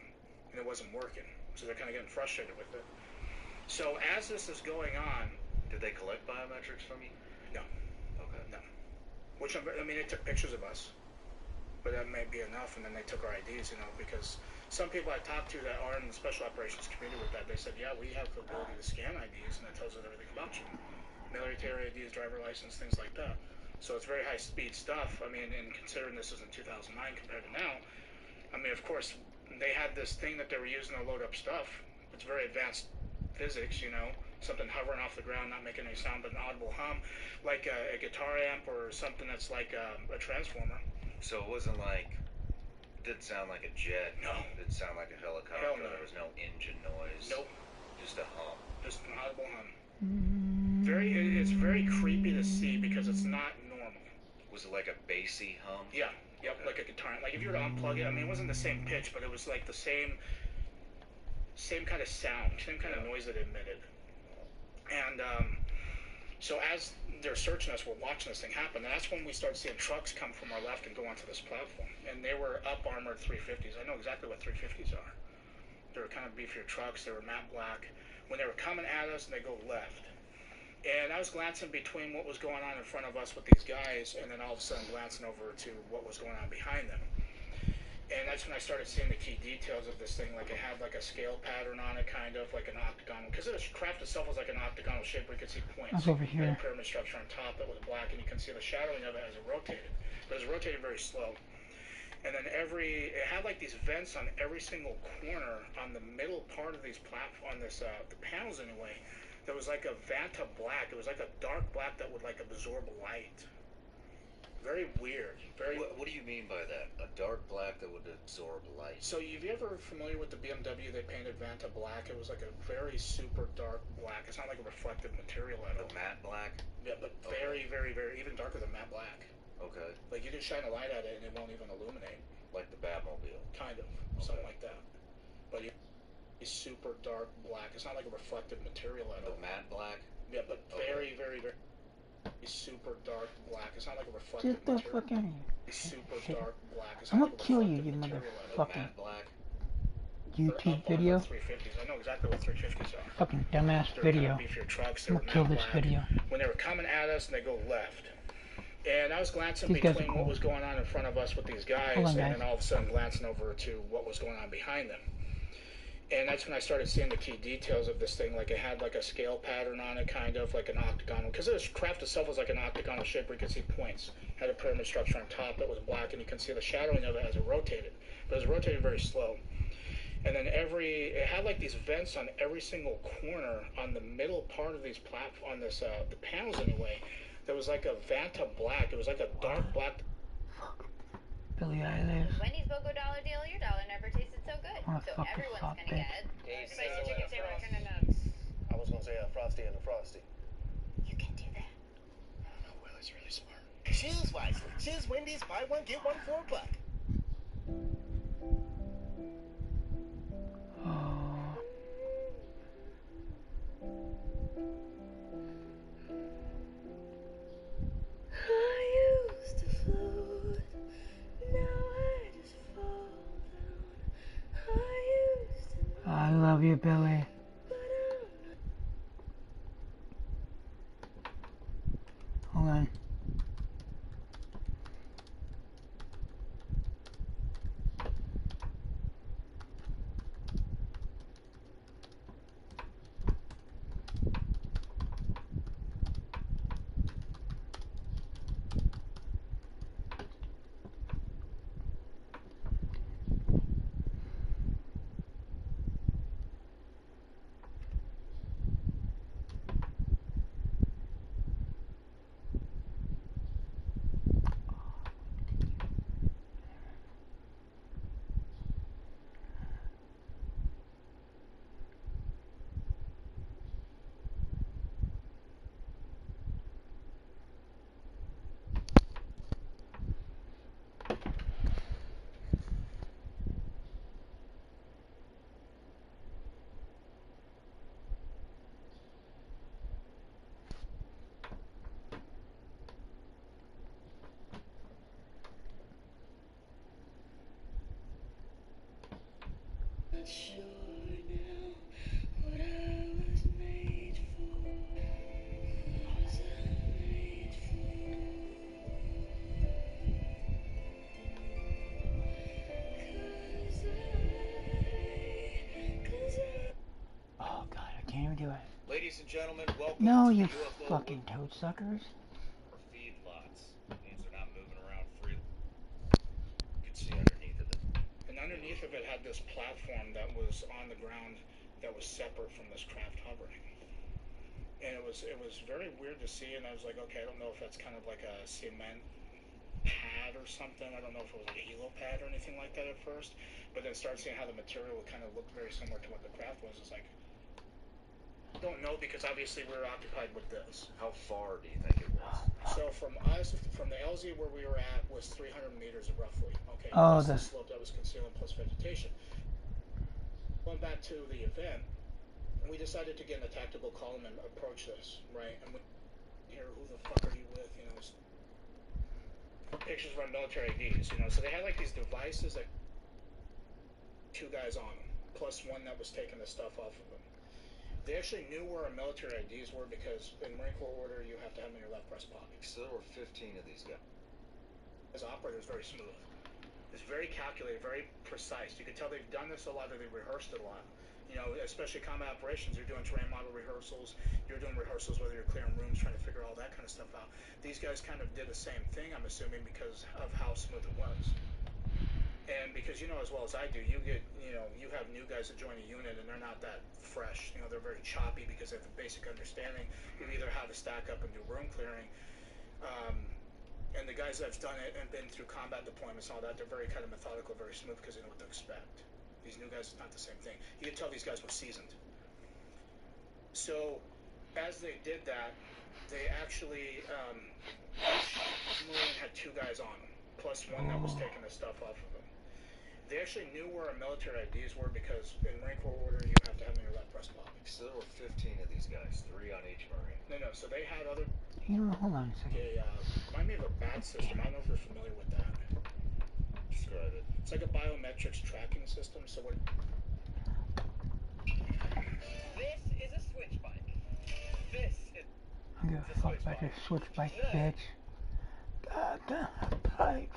and it wasn't working. So they're kind of getting frustrated with it. So as this is going on, Did they collect biometrics from you? No. Okay. No. Which they took pictures of us, but that may be enough. And then they took our IDs, because some people I talked to that are in the special operations community with that, they said, yeah, we have the ability to scan IDs, and it tells us everything about you. Military IDs, driver license, things like that. So it's very high-speed stuff. And considering this is in 2009 compared to now, of course, they had this thing that they were using to load up stuff. It's very advanced physics, something hovering off the ground, not making any sound, but an audible hum, like a guitar amp or something that's like a transformer. So it wasn't like. It didn't sound like a jet. No. It didn't sound like a helicopter. Hell no. There was no engine noise. Nope. Just a hum. Just an audible hum. It's very creepy to see because it's not normal. Was it like a bassy hum? Yeah. Yep. Like a guitar. Like if you were to unplug it, it wasn't the same pitch, but it was like the same kind of sound, same kind of noise that it emitted. And so as they're searching us, we're watching this thing happen, and that's when we start seeing trucks come from our left and go onto this platform. And they were up-armored 350s. I know exactly what 350s are. They were kind of beefier trucks. They were matte black. When they were coming at us, and they go left. And I was glancing between what was going on in front of us with these guys, and then all of a sudden glancing over to what was going on behind them. And that's when I started seeing the key details of this thing. Like it had like a scale pattern on it, kind of like an octagonal. Because the craft itself was like an octagonal shape where you could see points. That's over here. And a pyramid structure on top that was black, and you can see the shadowing of it as it rotated. But it was rotating very slow. And then it had like these vents on every single corner on the middle part of these the panels anyway. There was like a Vanta black. It was like a dark black that would like absorb light. Very weird. What do you mean by that? A dark black that would absorb light? So, you ever familiar with the BMW they painted Vanta black? It was like a very super dark black. It's not like a reflective material at all. A matte black? Yeah, but very, very, very, even darker than matte black. Okay. Like you can shine a light at it and it won't even illuminate. Like the Batmobile? Kind of. Something like that. But it's super dark black. It's not like a reflective material at all. The matte black? Yeah, but very, very, very super dark black. It's not like a reflective Get the material. fuck out of here. Super dark black. It's I'm not gonna like a kill you, reflective you material at all. The motherfucking matte black? YouTube They're video. up-armored 350s. I know exactly what 350s are. Fucking dumbass They're video. kind of beefier trucks. They I'm were gonna kill matte this black. video. When they were coming at us, and they go left. And I was glancing These guys are between cool. what was going on in front of us with these guys, Hold on, and guys. then all of a sudden glancing over to what was going on behind them. And that's when I started seeing the key details of this thing. Like it had like a scale pattern on it, kind of like an octagonal. Because the craft itself was like an octagonal shape where you could see points. It had a pyramid structure on top that was black, and you can see the shadowing of it as it rotated. But it was rotating very slow. And then it had like these vents on every single corner on the middle part of these the panels anyway. There was like a Vanta black. It was like a dark black. Billie Eilish. Wendy's BOGO dollar deal, your dollar never tasted so good. Wanna So fuck this everyone's hot gonna bitch. get Spicy chicken chicken sandwich sandwich. and nuts. I was gonna say a frosty and a frosty. You can do that. No, Willie's really smart. Choose wisely. Choose Wendy's. Buy one, get one for $1. Oh. I used to float love you, Billy. Hold on. Oh god, I can't even do it. Ladies and gentlemen, welcome No, to you the UFO fucking toad suckers. feedlots. Means they're not moving around freely. You can see underneath of it. And underneath of it had this platform that was on the ground that was separate from this craft hovering. And it was very weird to see, and I was like, okay, I don't know if that's kind of like a cement pad or something. I don't know if it was like a helo pad or anything like that at first, but then started seeing how the material kind of looked very similar to what the craft was. It's like, don't know, because obviously we were occupied with this. How far do you think it was? So from us, from the LZ where we were at was 300 meters roughly. Okay, Oh, plus the the slope that was concealing plus vegetation. Going back to the event, we decided to get in a tactical column and approach this, right? And we hear, who the fuck are you with? You know, pictures of our military IDs, you know. So they had like these devices that two guys on them, plus one that was taking the stuff off of them. They actually knew where our military IDs were because in Marine Corps order, you have to have them in your left breast pocket. So there were 15 of these guys. As operator, is very smooth. It's very calculated, very precise. You can tell they've done this a lot, or they've rehearsed it a lot. You know, especially combat operations, you're doing terrain model rehearsals, you're doing rehearsals whether you're clearing rooms, trying to figure all that kind of stuff out. These guys kind of did the same thing, I'm assuming, because of how smooth it was. And because you know as well as I do, you have new guys that join a unit and they're not that fresh. You know, they're very choppy because they have the basic understanding of either how to stack up and do room clearing. And the guys that have done it and been through combat deployments and all that, they're very kind of methodical, very smooth because they know what to expect. These new guys, it's not the same thing. You can tell these guys were seasoned. So, as they did that, they actually, each Marine had two guys on them, plus one that was taking the stuff off of them. They actually knew where our military IDs were because in Marine Corps order, you have to have them in your left breast pocket. So there were 15 of these guys, 3 on each Marine. No, so they had other... You know, hold on a second. Remind me of a BAT system. I don't know if you're familiar with that. Describe it. It's like a biometrics tracking system. So what? This is a switch bike. This is I'm gonna fuck back to switch bike, bitch. God damn bike.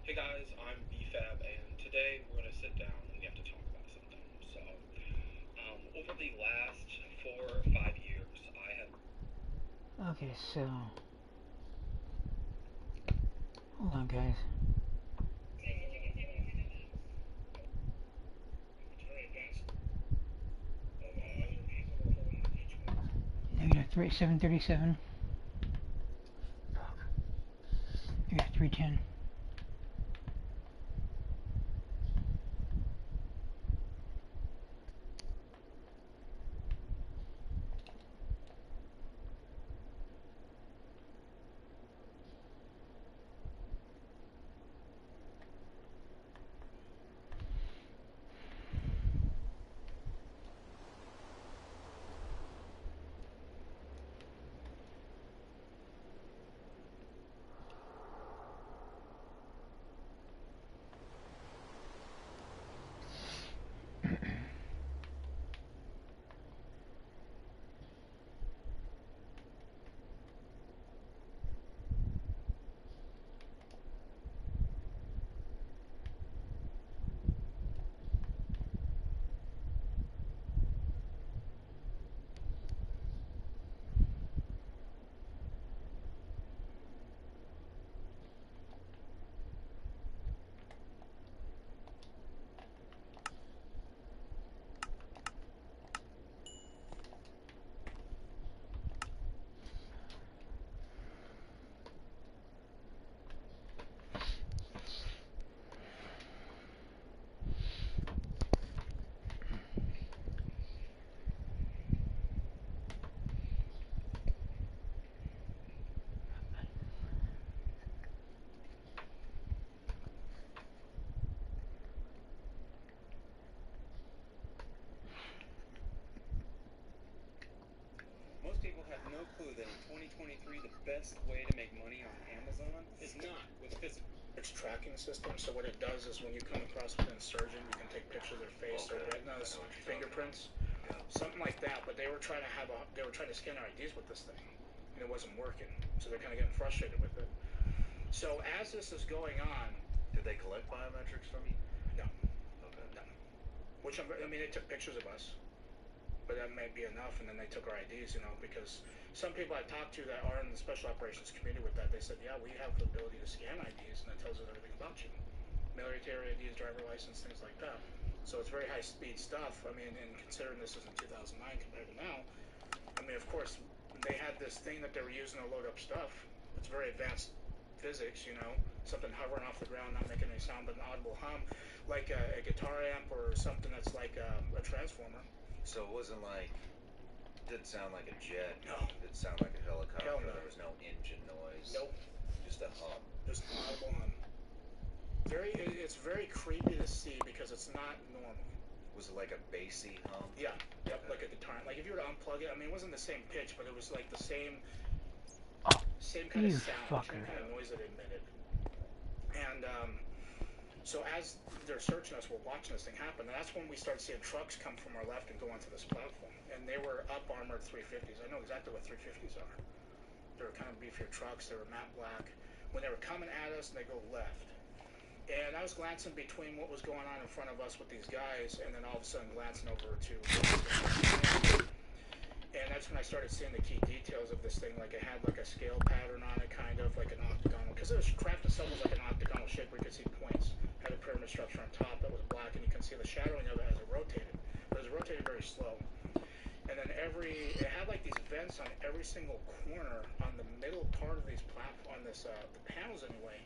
Hey guys, I'm BFAB, and today we're going to sit down and we have to talk about something. So, over the last 4 or 5 years, I have... Okay, so... Hold on, guys. Negative 737. Negative 310. no clue that in 2023 the best way to make money on Amazon is not with physical. Its tracking system. So what it does is when you come across an insurgent, you can take pictures of their face, their retinas, fingerprints, something like that. But they were trying to scan our IDs with this thing, and it wasn't working. So they're kind of getting frustrated with it. So as this is going on, Did they collect biometrics from you? no, Okay. no. Which I mean, they took pictures of us, but that may be enough. And then they took our IDs, because some people I talked to that are in the special operations community with that, they said, yeah, we have the ability to scan IDs, and that tells us everything about you. Military IDs, driver license, things like that. So it's very high-speed stuff. I mean, and considering this is in 2009 compared to now, I mean, of course, they had this thing that they were using to load up stuff. It's very advanced physics, something hovering off the ground, not making any sound, but an audible hum, like a guitar amp or something that's like a transformer. So it wasn't like, didn't sound like a jet. No. It sounded like a helicopter. Hell no. There was no engine noise. Nope. Just a hum. Just an audible hum. It's very creepy to see because it's not normal. Was it like a bassy hum? Yeah. Yep. Like a guitar. Like if you were to unplug it, I mean, it wasn't the same pitch, but it was like the same kind of sound, same kind of noise that it emitted. And so as they're searching us, we're watching this thing happen, and that's when we start seeing trucks come from our left and go onto this platform. And they were up armored 350s. I know exactly what 350s are. They were kind of beefier trucks. They were matte black. When they were coming at us, they go left. And I was glancing between what was going on in front of us with these guys, and then all of a sudden glancing over to. And that's when I started seeing the key details of this thing. Like it had like a scale pattern on it, kind of like an octagonal, because it was crafted somewhat like an octagonal shape where you could see points. It had a pyramid structure on top that was black, and you can see the shadowing of it as it rotated. But it was rotating very slow. And then it had like these vents on every single corner on the middle part of these the panels anyway.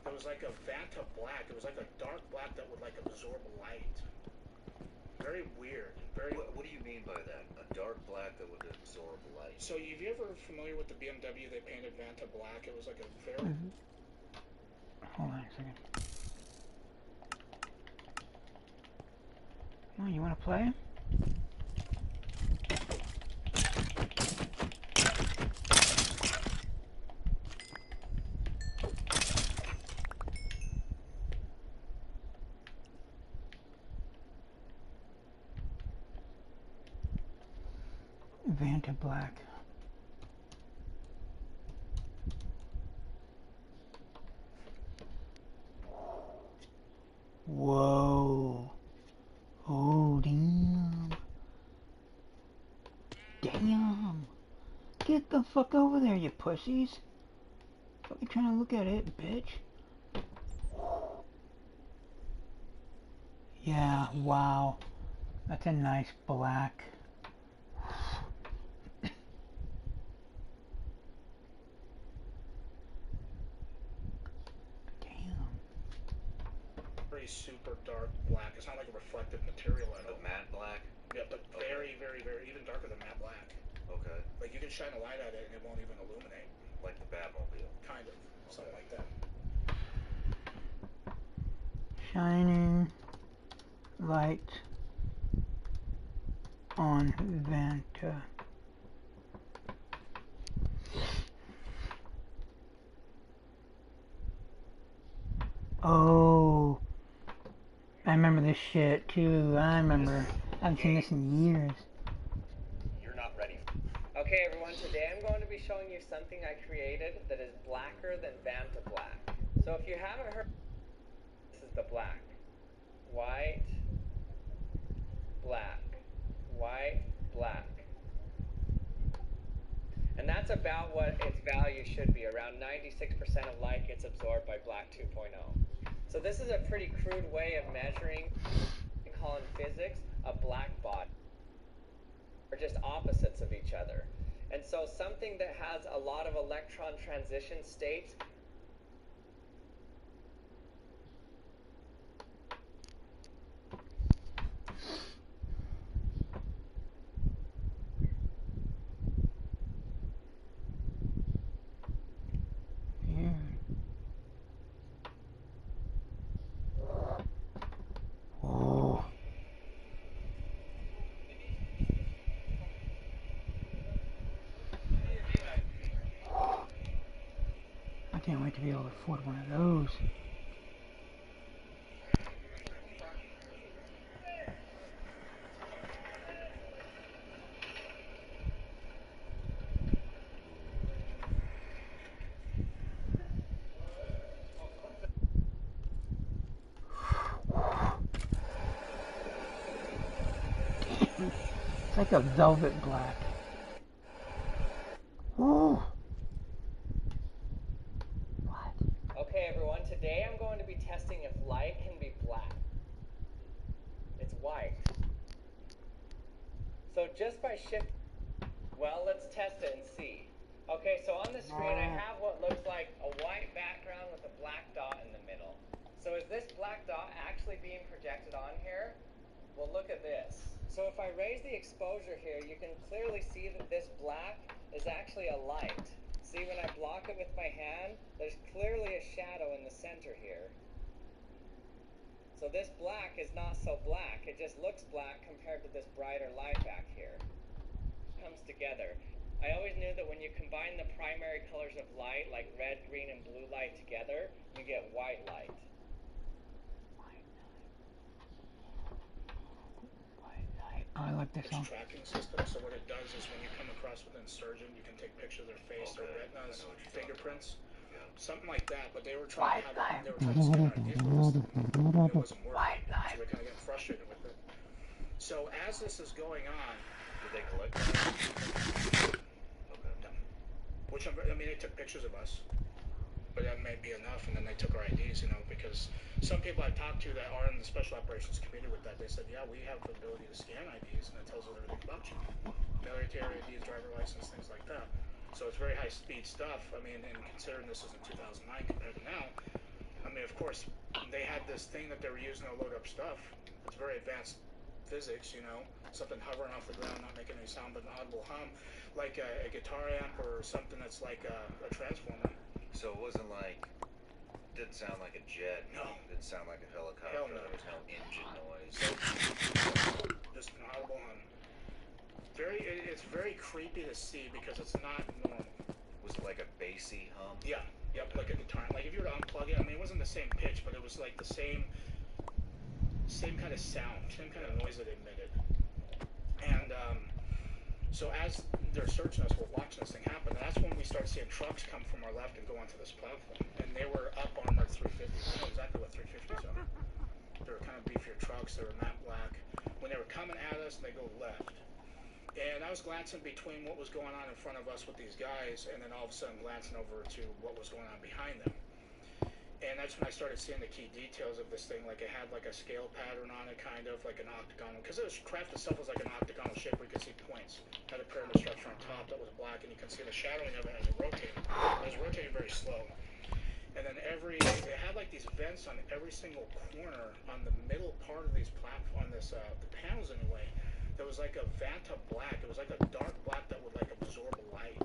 There was like a Vanta black. It was like a dark black that would like absorb light. Very weird. What do you mean by that? A dark black that would absorb light? So, you ever familiar with the BMW? They painted Vanta black. It was like a very. Hold on a second. Come on, you want to play? Vanta black. Whoa. Oh, damn. Damn. Get the fuck over there, you pussies. Fuck you trying to look at it, bitch. Yeah, wow. That's a nice black. Super dark black. It's not like a reflective material at all. But matte black? Yeah, but very, very, very, even darker than matte black. Okay. Like you can shine a light at it and it won't even illuminate. Like the Batmobile? Kind of. Something like that. Shining light on Vanta. Oh, I remember this shit too. I remember. I haven't seen this in years. You're not ready. Okay, everyone. Today I'm going to be showing you something I created that is blacker than Vanta black. So if you haven't heard, this is the black, white, black, white, black. And that's about what its value should be. Around 96% of light gets absorbed by black 2.0. So this is a pretty crude way of measuring, we call in physics, a black body. They're just opposites of each other. And so something that has a lot of electron transition states can't wait to be able to afford one of those. It's like a velvet black. Oh. What? Okay, everyone, today I'm going to be testing if light can be black. It's white. So just by well, let's test it and see. Okay, so on the screen I have what looks like a white background with a black dot in the middle. So is this black dot actually being projected on here? Well, look at this. So if I raise the exposure here, you can clearly see that this black is actually a light. See, when I block it with my hand, there's clearly a shadow in the center here. So this black is not so black. It just looks black compared to this brighter light back here. It comes together. I always knew that when you combine the primary colors of light, like red, green, and blue light together, you get white light. I like this song. It's tracking system, so what it does is when you come across with an insurgent, you can take pictures of their face, their retinas, fingerprints, something like that. But they were trying to have, they were trying to scan IDs with this thing, and it wasn't working. So they're kind of getting frustrated with it. So as this is going on, Did they collect that? no. Which I mean, they took pictures of us, but that may be enough. And then they took our IDs, you know, because some people I've talked to that are in the special operations community with that, they said, yeah, we have the ability to scan IDs, and it tells us everything about you. Military IDs, driver license, things like that. So it's very high-speed stuff. I mean, and considering this was in 2009 compared to now, I mean, of course, they had this thing that they were using to load up stuff. It's very advanced physics, you know, something hovering off the ground, not making any sound, but an audible hum, like a guitar amp or something that's like a transformer. So it wasn't like, didn't sound like a jet. No. Didn't sound like a helicopter. Hell no. There was no engine noise. Just an audible hum. It's very creepy to see because it's not normal. Was it like a bassy hum? Yeah, yep, like a guitar. Like if you were to unplug it, I mean, it wasn't the same pitch, but it was like the same kind of sound, same kind of noise that it emitted. And so as they're searching us, we're watching this thing happen. And that's when we start seeing trucks come from our left and go onto this platform. And they were up armored 350s. I know exactly what 350s are. They were kind of beefier trucks. They were matte black. When they were coming at us, they go left. And I was glancing between what was going on in front of us with these guys, and then all of a sudden glancing over to what was going on behind them. And that's when I started seeing the key details of this thing. Like it had like a scale pattern on it, kind of like an octagonal, because the craft itself was like an octagonal shape where you could see points. It had a pyramid structure on top that was black, and you can see the shadowing of it as it rotated. It was rotating very slow. And then it had like these vents on every single corner on the middle part of these platforms, on this the panels anyway. There was like a Vanta black. It was like a dark black that would like absorb light.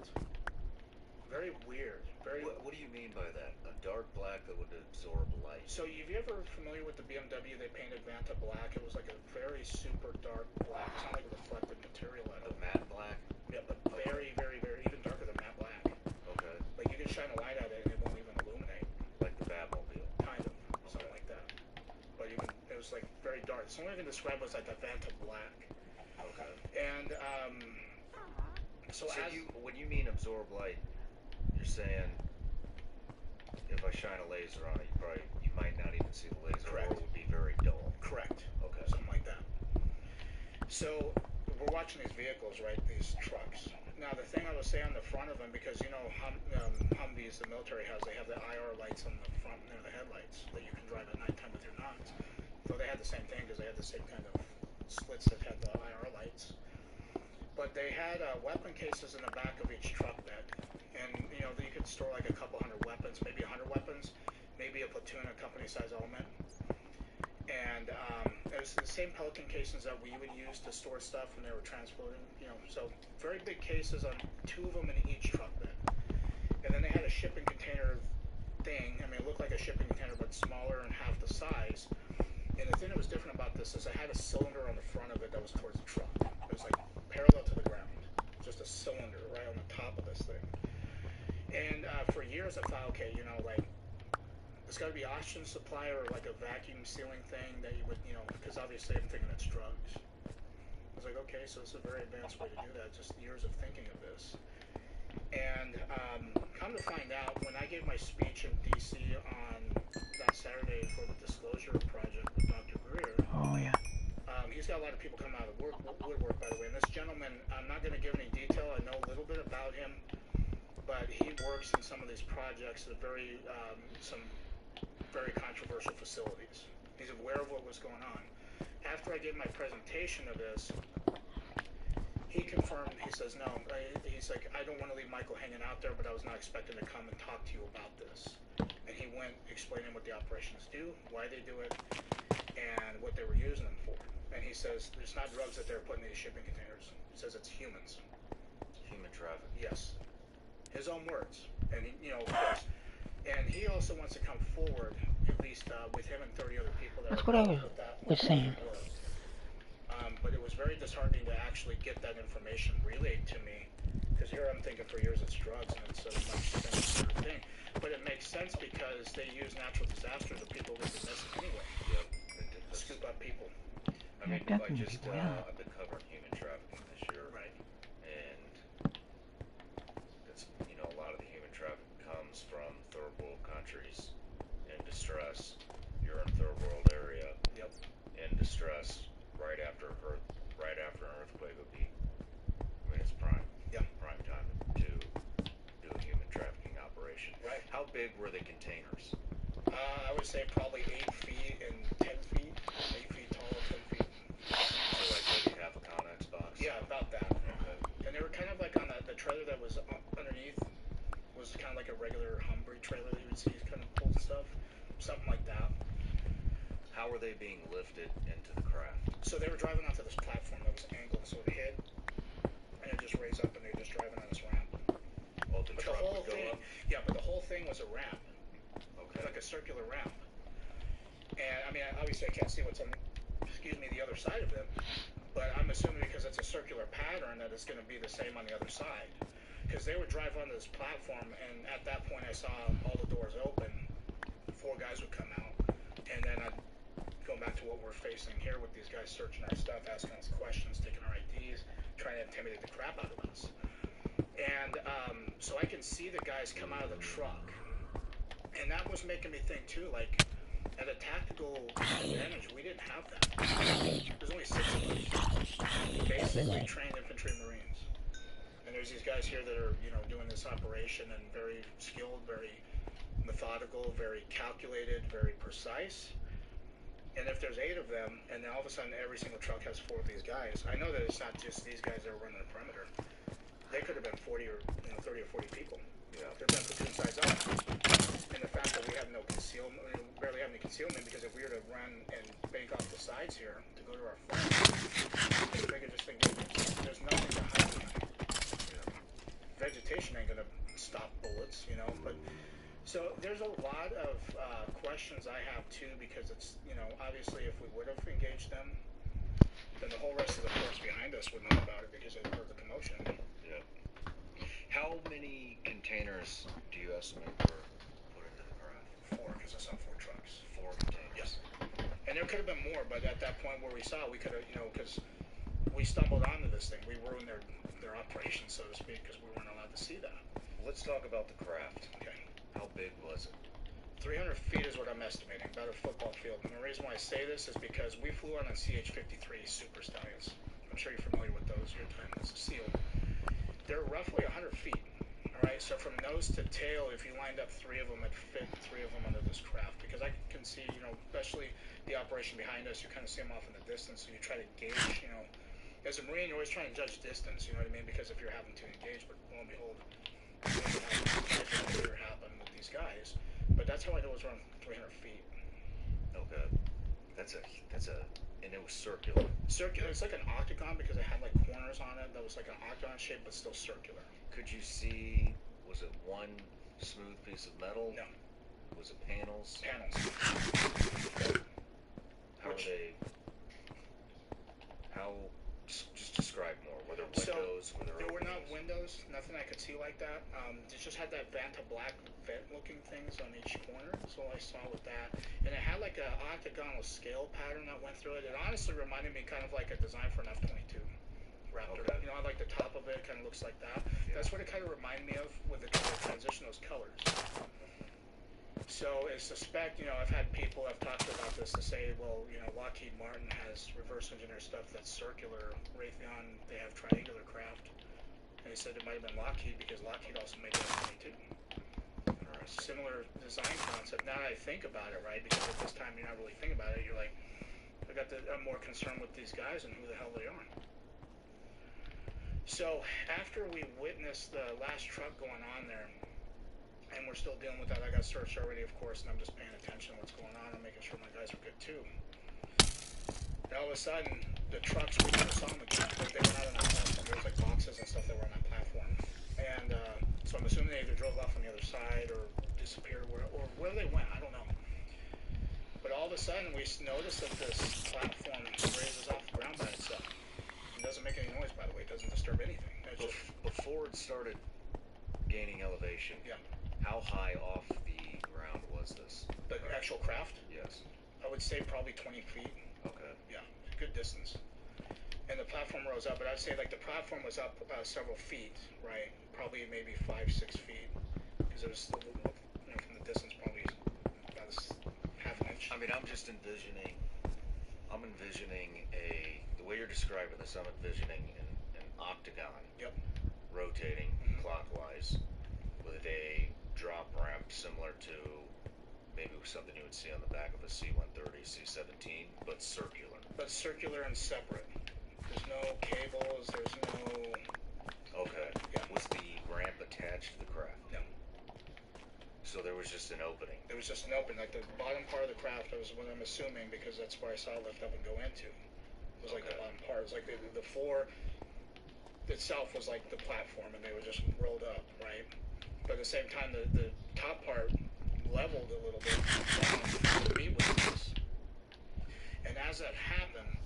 Very weird. What do you mean by that? A dark black that would absorb light? So, if you're ever familiar with the BMW, they painted Vanta black. It was like a very super dark black. It's not like a reflective material at all. A matte black? Yeah, but very, very, very, even darker than matte black. Okay. Like you can shine a light at it and it won't even illuminate. Like the Batmobile? Kind of. Something like that. But even, it was like very dark. So, the only thing to describe was like a Vanta black. Okay. And, so when you mean absorb light, you're saying if I shine a laser on it, you might not even see the laser. Correct. Or it would be very dull. Correct. Okay. Something like that. So we're watching these vehicles, right? These trucks. Now the thing I was saying on the front of them, because you know Humvees, the military has, they have the IR lights on the front near the headlights that you can drive at nighttime with your nods. So they had the same thing because they had the same kind of slits that had the IR lights. But they had weapon cases in the back of each truck bed. And, you know, you could store like a couple hundred weapons, maybe 100 weapons, maybe a platoon, a company-size element. And it was the same Pelican cases that we would use to store stuff when they were transporting, you know. So very big cases on 2 of them in each truck bed. And then they had a shipping container thing. I mean, it looked like a shipping container, but smaller and half the size. And the thing that was different about this is it had a cylinder on the front of it that was towards the truck. It was like parallel to the ground, just a cylinder right on the top of this thing. And for years first I thought, okay, you know, like, it's got to be oxygen supply or like a vacuum sealing thing that you would, you know, because obviously I'm thinking it's drugs. I was like, okay, so it's a very advanced way to do that, just years of thinking of this. And come to find out, when I gave my speech in D.C. on that Saturday for the Disclosure Project with Dr. Greer, Oh, yeah. he's got a lot of people coming out of woodwork, by the way. And this gentleman, I'm not going to give any detail. I know a little bit about him, but he works in some of these projects at some very controversial facilities. He's aware of what was going on. After I gave my presentation of this, he confirmed, he says, no, he's like, I don't want to leave Michael hanging out there, but I was not expecting to come and talk to you about this. And he went explaining what the operations do, why they do it, and what they were using them for. And he says, there's not drugs that they're putting in these shipping containers. He says it's humans. Human trafficking. Yes. His own words. And, he, you know, of course. And he also wants to come forward, at least with him and 30 other people that That's are what I involved with that. was saying. But it was very disheartening to actually get that information relayed to me, because here I'm thinking for years it's drugs and it's a much same sort of thing. But it makes sense because they use natural disasters that people would be missing anyway. Yep. Scoop up people. I mean, Yeah, I definitely just, people, yeah. I've been covering human trafficking this year. Right. And it's, you know, a lot of the human trafficking comes from third world countries in distress. You're in a third world area. Yep. In distress right after an earthquake would be, I mean, it's prime time to do a human trafficking operation. Right. How big were the containers? I would say probably 8 feet and 10 feet. 8 feet tall, 10 feet. So like maybe half a Connex box? Yeah, about that. Okay. And they were kind of like on the trailer that was underneath was kind of like a regular Humvee trailer that you would see kind of pull stuff. Something like that. How were they being lifted into the craft? So they were driving onto this platform that was angled, so it hit, and it just raised up, and they were just driving on this ramp. Oh, the But the truck whole would go thing, up? yeah, but the whole thing was a ramp. Okay. Like a circular ramp. And I mean, obviously I can't see what's on, the other side of it, but I'm assuming because it's a circular pattern that it's going to be the same on the other side. Because they would drive onto this platform, and at that point I saw all the doors open, 4 guys would come out, and then I'd go back to what we're facing here with these guys searching our stuff, asking us questions, taking our IDs, trying to intimidate the crap out of us. And so I can see the guys come out of the truck, and that was making me think too, like, at a tactical advantage, we didn't have that. There's only 6 of us, basically trained infantry Marines. And there's these guys here that are, you know, doing this operation and very skilled, very methodical, very calculated, very precise. And if there's 8 of them, and then all of a sudden every single truck has 4 of these guys, I know that it's not just these guys that are running the perimeter. They could have been 40 or 30 or 40 people. Yeah. They've been platoon size up. And the fact that we have no concealment, we barely have any concealment, because if we were to run and bank off the sides here to go to our front, they could just think there's nothing to hide behind. Vegetation ain't gonna stop bullets, you know. But so there's a lot of questions I have too, because it's, you know, obviously if we would have engaged them, then the whole rest of the force behind us would know about it because they'd heard the commotion. Yeah. How many containers do you estimate were put into the craft? 4, because I saw 4 trucks. 4 containers. Yes. And there could have been more, but at that point where we saw, we could have, you know, because we stumbled onto this thing. We ruined their operation, so to speak, because we weren't allowed to see that. Let's talk about the craft. Okay. How big was it? 300 feet is what I'm estimating, about a football field. And the reason why I say this is because we flew on CH-53 Super Stallions. I'm sure you're familiar with those. Your time as a SEAL. They're roughly 100 feet. All right. So from nose to tail, if you lined up 3 of them, it'd fit 3 of them under this craft. Because I can see, you know, especially the operation behind us, you kind of see them off in the distance, so you try to gauge, you know. As a Marine, you're always trying to judge distance, you know what I mean? Because if you're having to engage, but lo and behold, you happen with these guys. But that's how I know it was around 300 feet. Okay. That's a, and it was circular. Circular. It's like an octagon because it had like corners on it. That was like an octagon shape, but still circular. Could you see? Was it one smooth piece of metal? No. Was it panels? Panels. How were they? How? Just describe more. Were there windows? So, there were not windows. colors. Nothing I could see like that. It just had that Vanta black vent looking things on each corner. That's all I saw with that. And it had like a octagonal scale pattern that went through it. It honestly reminded me kind of like a design for an F-22 Raptor. Okay. You know, I like the top of it kind of looks like that. Yeah. That's what it kind of reminded me of with the transition of those colors. So I suspect, you know, I've had people I've talked to about this to say, well, you know, Lockheed Martin has reverse engineer stuff that's circular. Raytheon, they have triangular craft. And they said it might have been Lockheed because Lockheed also made the F-22. Similar design concept. Now that I think about it, right, because at this time you're not really thinking about it, you're like, I'm more concerned with these guys and who the hell they are. So after we witnessed the last truck going on there, and we're still dealing with that. I got searched already, of course, and I'm just paying attention to what's going on. I'm making sure my guys are good too. And all of a sudden, the trucks, we never saw them again. Like, they went out on that platform. There was like boxes and stuff that were on that platform. And so I'm assuming they either drove off on the other side or disappeared, or where they went. I don't know. But all of a sudden, we noticed that this platform raises off the ground by itself. It doesn't make any noise, by the way. It doesn't disturb anything. Before it started gaining elevation, yeah. How high off the ground was this? The actual craft? Yes. I would say probably 20 feet. Okay. Yeah, good distance. And the platform rose up, but I'd say like the platform was up several feet, right? Probably maybe 5-6 feet, because it was still, you know, from the distance probably about half an inch. I mean, I'm envisioning the way you're describing this, I'm envisioning an octagon. Yep. Rotating clockwise with a drop ramp similar to maybe something you would see on the back of a C-130, C-17, but circular. But circular and separate. There's no cables, there's no... Okay. Yeah. Was the ramp attached to the craft? No. So there was just an opening? There was just an opening. Like the bottom part of the craft, that was what I'm assuming, because that's where I saw it lift up and go into. It was like the bottom part. It was like the floor itself was like the platform, and they were just rolled up, right? But at the same time, the top part leveled a little bit to meet with this. And as that happened,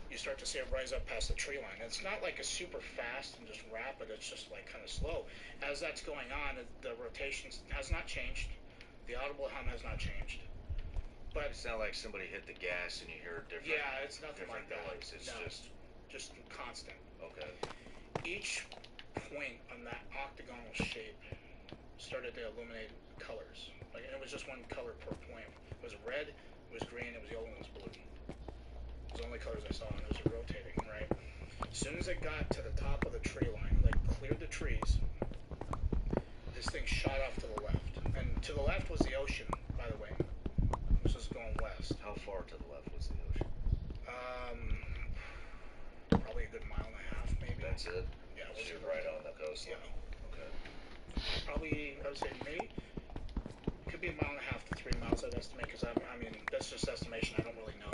you start to see it rise up past the tree line. It's not like a super fast and just rapid, it's just like kind of slow. As that's going on, the rotation has not changed. The audible hum has not changed. But it's not like somebody hit the gas and you hear a different... Yeah, it's nothing like that. Noise. It's just constant. Okay. Each point on that octagonal shape started to illuminate colors. Like, and it was just one color per point. It was red, it was green, it was yellow, and it was blue. It was the only colors I saw, and it was rotating, right? As soon as it got to the top of the tree line, like cleared the trees, this thing shot off to the left. And to the left was the ocean, by the way. This was going west. How far to the left was the ocean? Probably a good mile and a half, maybe. That's it? Yeah. So you're right on the coastline? Yeah. Okay. Probably, I would say maybe, could be a mile and a half to 3 miles, I'd estimate, because I mean, that's just estimation, I don't really know.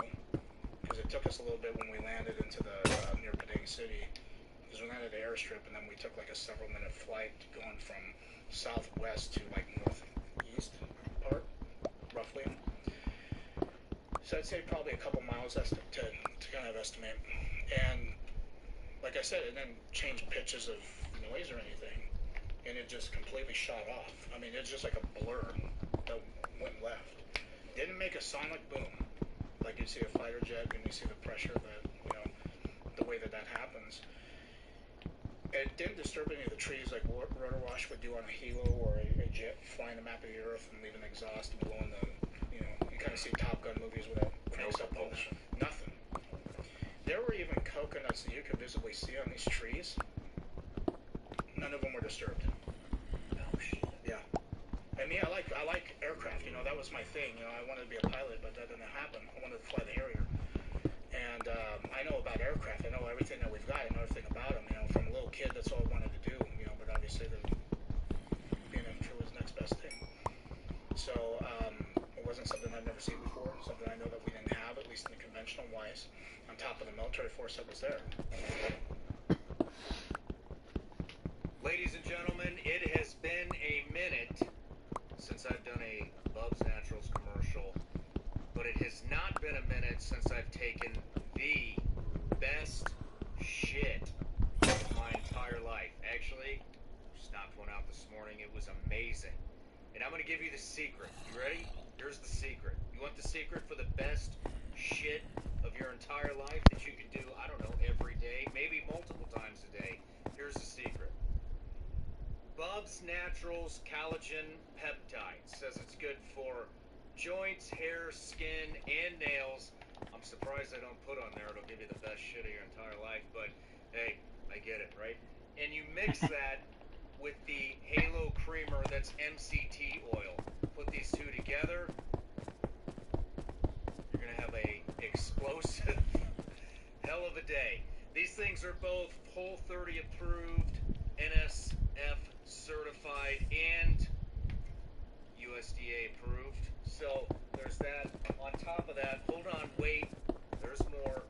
Because it took us a little bit when we landed into the, near Padang City, because we landed at the airstrip, and then we took like a several-minute flight going from southwest to like northeast part, roughly. So I'd say probably a couple miles to kind of estimate. And like I said, it didn't change pitches of noise or anything, and it just completely shot off. I mean, it's just like a blur that went left. Didn't make a sonic boom like you see a fighter jet and you see the pressure that, you know, the way that happens. It didn't disturb any of the trees like rotor wash would do on a helo or a jet flying the map of the earth and leaving exhaust and blowing the, you know, you kind of see Top Gun movies without cranks up on that. Nothing. There were even coconuts that you could visibly see on these trees. None of them were disturbed. Oh shit. Yeah. And me, I like aircraft. You know, that was my thing. You know, I wanted to be a pilot, but that didn't happen. I wanted to fly the Harrier. And I know about aircraft. I know everything that we've got. I know everything about them. You know, from a little kid, that's all I wanted to do. You know, but obviously, being a crew was the next best thing. So it wasn't something I've never seen before. Something I know that we didn't have, at least in the conventional wise. On top of the military force that was there. Ladies and gentlemen, it has been a minute since I've done a Bub's Naturals commercial, but it has not been a minute since I've taken the best shit of my entire life. Actually, popped one out this morning. It was amazing. And I'm going to give you the secret. You ready? Here's the secret. You want the secret for the best shit of your entire life that you can do, I don't know, every day, maybe multiple times a day? Here's the secret. Bubs Naturals Collagen Peptide says it's good for joints, hair, skin, and nails. I'm surprised they don't put on there it'll give you the best shit of your entire life, but hey, I get it, right? And you mix that with the Halo Creamer that's MCT oil. Put these two together, you're gonna have a explosive hell of a day. These things are both Whole30 approved, NSF certified, and USDA approved. So there's that. On top of that, hold on, wait, there's more.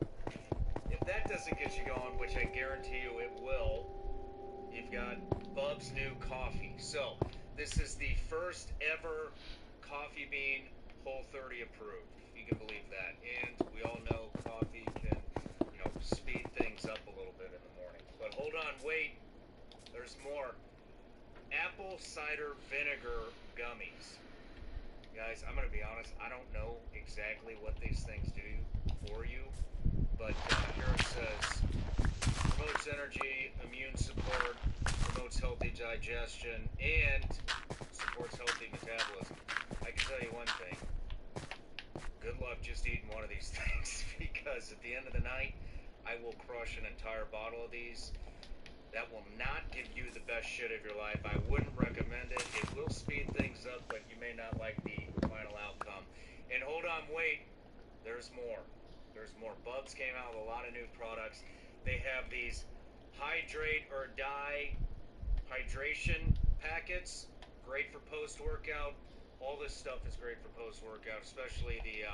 If that doesn't get you going, which I guarantee you it will, you've got Bub's new coffee. So this is the first ever coffee bean Whole30 approved, if you can believe that. And we all know coffee can, speed things up a little bit in the morning. But hold on, wait, there's more. Apple cider vinegar gummies. Guys, I'm going to be honest, I don't know exactly what these things do for you, but here it says, promotes energy, immune support, promotes healthy digestion, and supports healthy metabolism. I can tell you one thing, good luck just eating one of these things, because at the end of the night, I will crush an entire bottle of these. That will not give you the best shit of your life. I wouldn't recommend it. It will speed things up, but you may not like the final outcome. And hold on, wait. There's more. There's more. Bubs came out with a lot of new products. They have these hydrate or die hydration packets. Great for post-workout. All this stuff is great for post-workout, especially the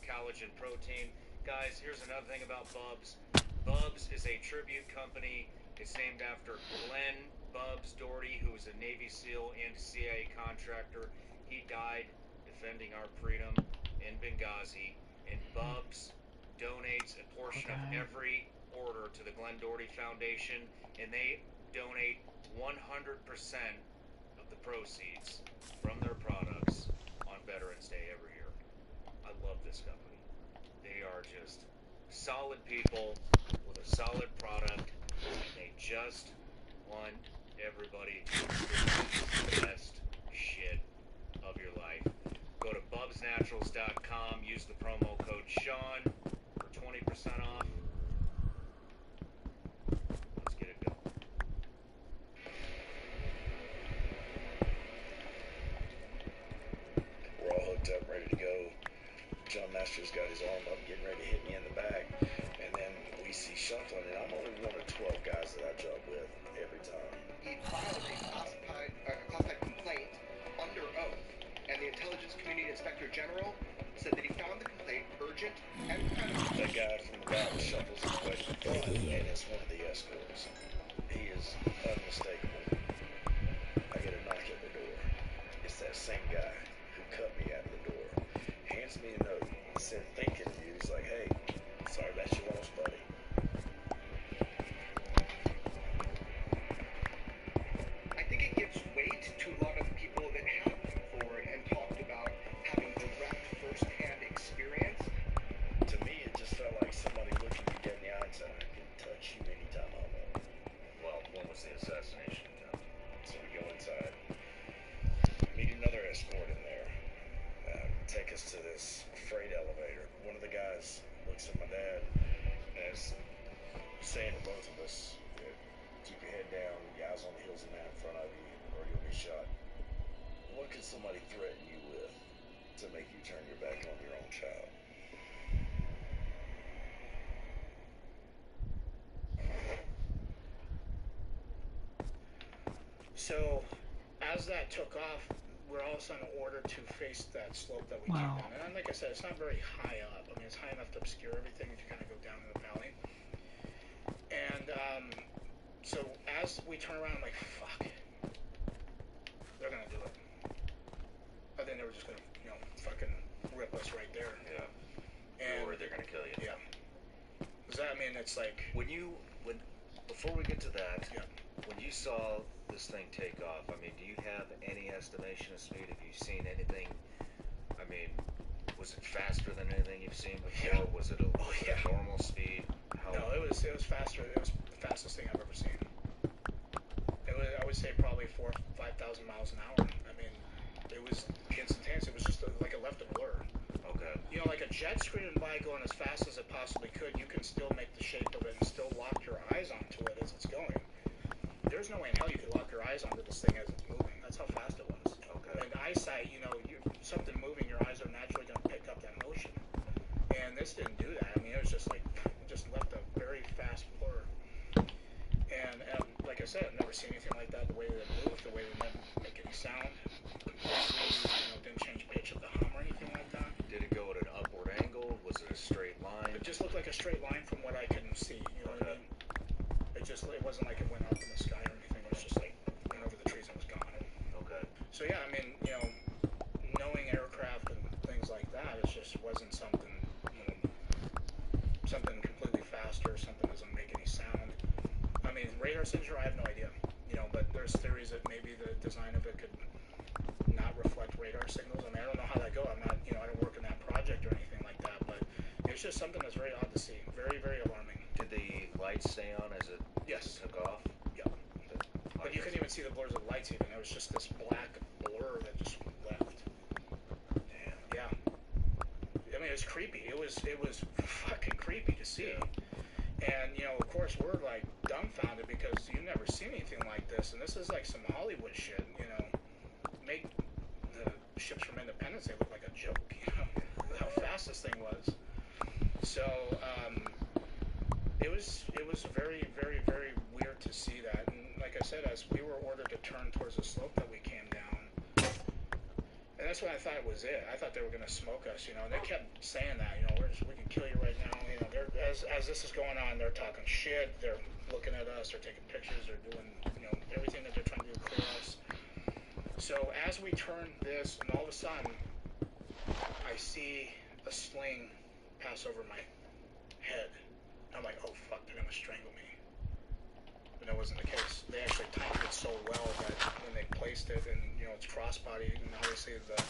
collagen protein. Guys, here's another thing about Bubs. Bubs is a tribute company. It's named after Glenn Bubs Doherty, who was a Navy SEAL and CIA contractor. He died defending our freedom in Benghazi. And Bubs donates a portion of every order to the Glenn Doherty Foundation, and they donate 100% of the proceeds from their products on Veterans Day every year. I love this company. They are just solid people with a solid product. They just want everybody to do the best shit of your life. Go to bubsnaturals.com, use the promo code Sean for 20% off. Let's get it going. We're all hooked up, ready to go. John Master's got his arm up, getting ready to hit me in the back. And then we see shuffling, and I'm only one of 12 guys that I job with every time. He filed a classified complaint under oath, and the Intelligence Community Inspector General said that he found the complaint urgent and credible. That guy from the back shuffles his way to the front, and it's one of the escorts. He is unmistakable. I get a knock at the door. It's that same guy who cut me out of the door. Hands me a note. Said thinking of you. He's like, hey, sorry about your loss, buddy. I think it gives weight to a lot of people that have come forward and talked about having direct first-hand experience. To me, it just felt like somebody looking you dead in the eye and said, I can touch you anytime I want. Well, when was the assassination attempt? So we go inside. Meet another escort in there. Take us to this freight elevator. One of the guys looks at my dad and is saying to both of us, keep your head down, your eyes on the hills and that in front of you, or you'll be shot. What could somebody threaten you with to make you turn your back on your own child? So, as that took off, we're all of a sudden ordered to face that slope that we came down. And like I said, it's not very high up. I mean, it's high enough to obscure everything if you kind of go down in the valley. And so as we turn around, I'm like, fuck. They're going to do it. I think they were just going to, fucking rip us right there. Yeah. And Or they're going to kill you. Yeah. Does that mean it's like... Before we get to that, when you saw this thing take off, I mean, do you have any estimation of speed? Have you seen anything? I mean, was it faster than anything you've seen before? Yeah. Was it a normal speed? No, it was faster. It was the fastest thing I've ever seen. It was, I would say, probably 4,000 or 5,000 miles an hour. I mean, it was instantaneous. It was just like it left a blur. Okay. You know, like a jet screaming by going as fast as it possibly could, you can still make the shape of it and still lock your eyes onto it as it's going. There's no way in hell you could lock your eyes onto this thing as it's moving. That's how fast it was. Okay. And eyesight, you know, something moving, your eyes are naturally going to pick up that motion. And this didn't do that. I mean, it was just like, it just left a very fast blur. And like I said, I've never seen anything like that. The way that it moved, the way it didn't make any sound, didn't change pitch of the hum or anything like that. Did it go at an upward angle? Was it a straight line? It just looked like a straight line from what I can see. You know what I mean? It wasn't like it went up in the sky or anything. It was just like went over the trees and was gone. Okay. So yeah, I mean, you know, knowing aircraft and things like that, it just wasn't something, you know, something completely faster, something doesn't make any sound. I mean, radar signature, I have no idea, you know, but there's theories that maybe the design of it could not reflect radar signals. I mean, I don't know how that go. I'm not, you know, I don't work on that project or anything like that, but it's just something that's very odd to see. Very, very alarming. Did the lights stay on as it took off? Yeah. But you couldn't even see the blurs of lights even. It was just this black blur that just left. Damn. Yeah. I mean, it was creepy. It was fucking creepy to see. And, you know, of course, we're like dumbfounded because you've never seen anything like this. And this is like some Hollywood shit, you know. Make the ships from Independence Day look like a joke, you know, with how fast this thing was. So, it was very, very, very weird to see that. And like I said, as we were ordered to turn towards the slope that we came down, and that's when I thought it was it. I thought they were going to smoke us, you know, and they kept saying that, you know, we can kill you right now. You know, as this is going on, they're talking shit, they're looking at us, they're taking pictures, they're doing, you know, everything that they're trying to do to clear us. So as we turn this, and all of a sudden, I see a sling pass over my head. I'm like, oh fuck, they're gonna strangle me. But that wasn't the case. They actually timed it so well that when they placed it, and you know, it's crossbody, and obviously the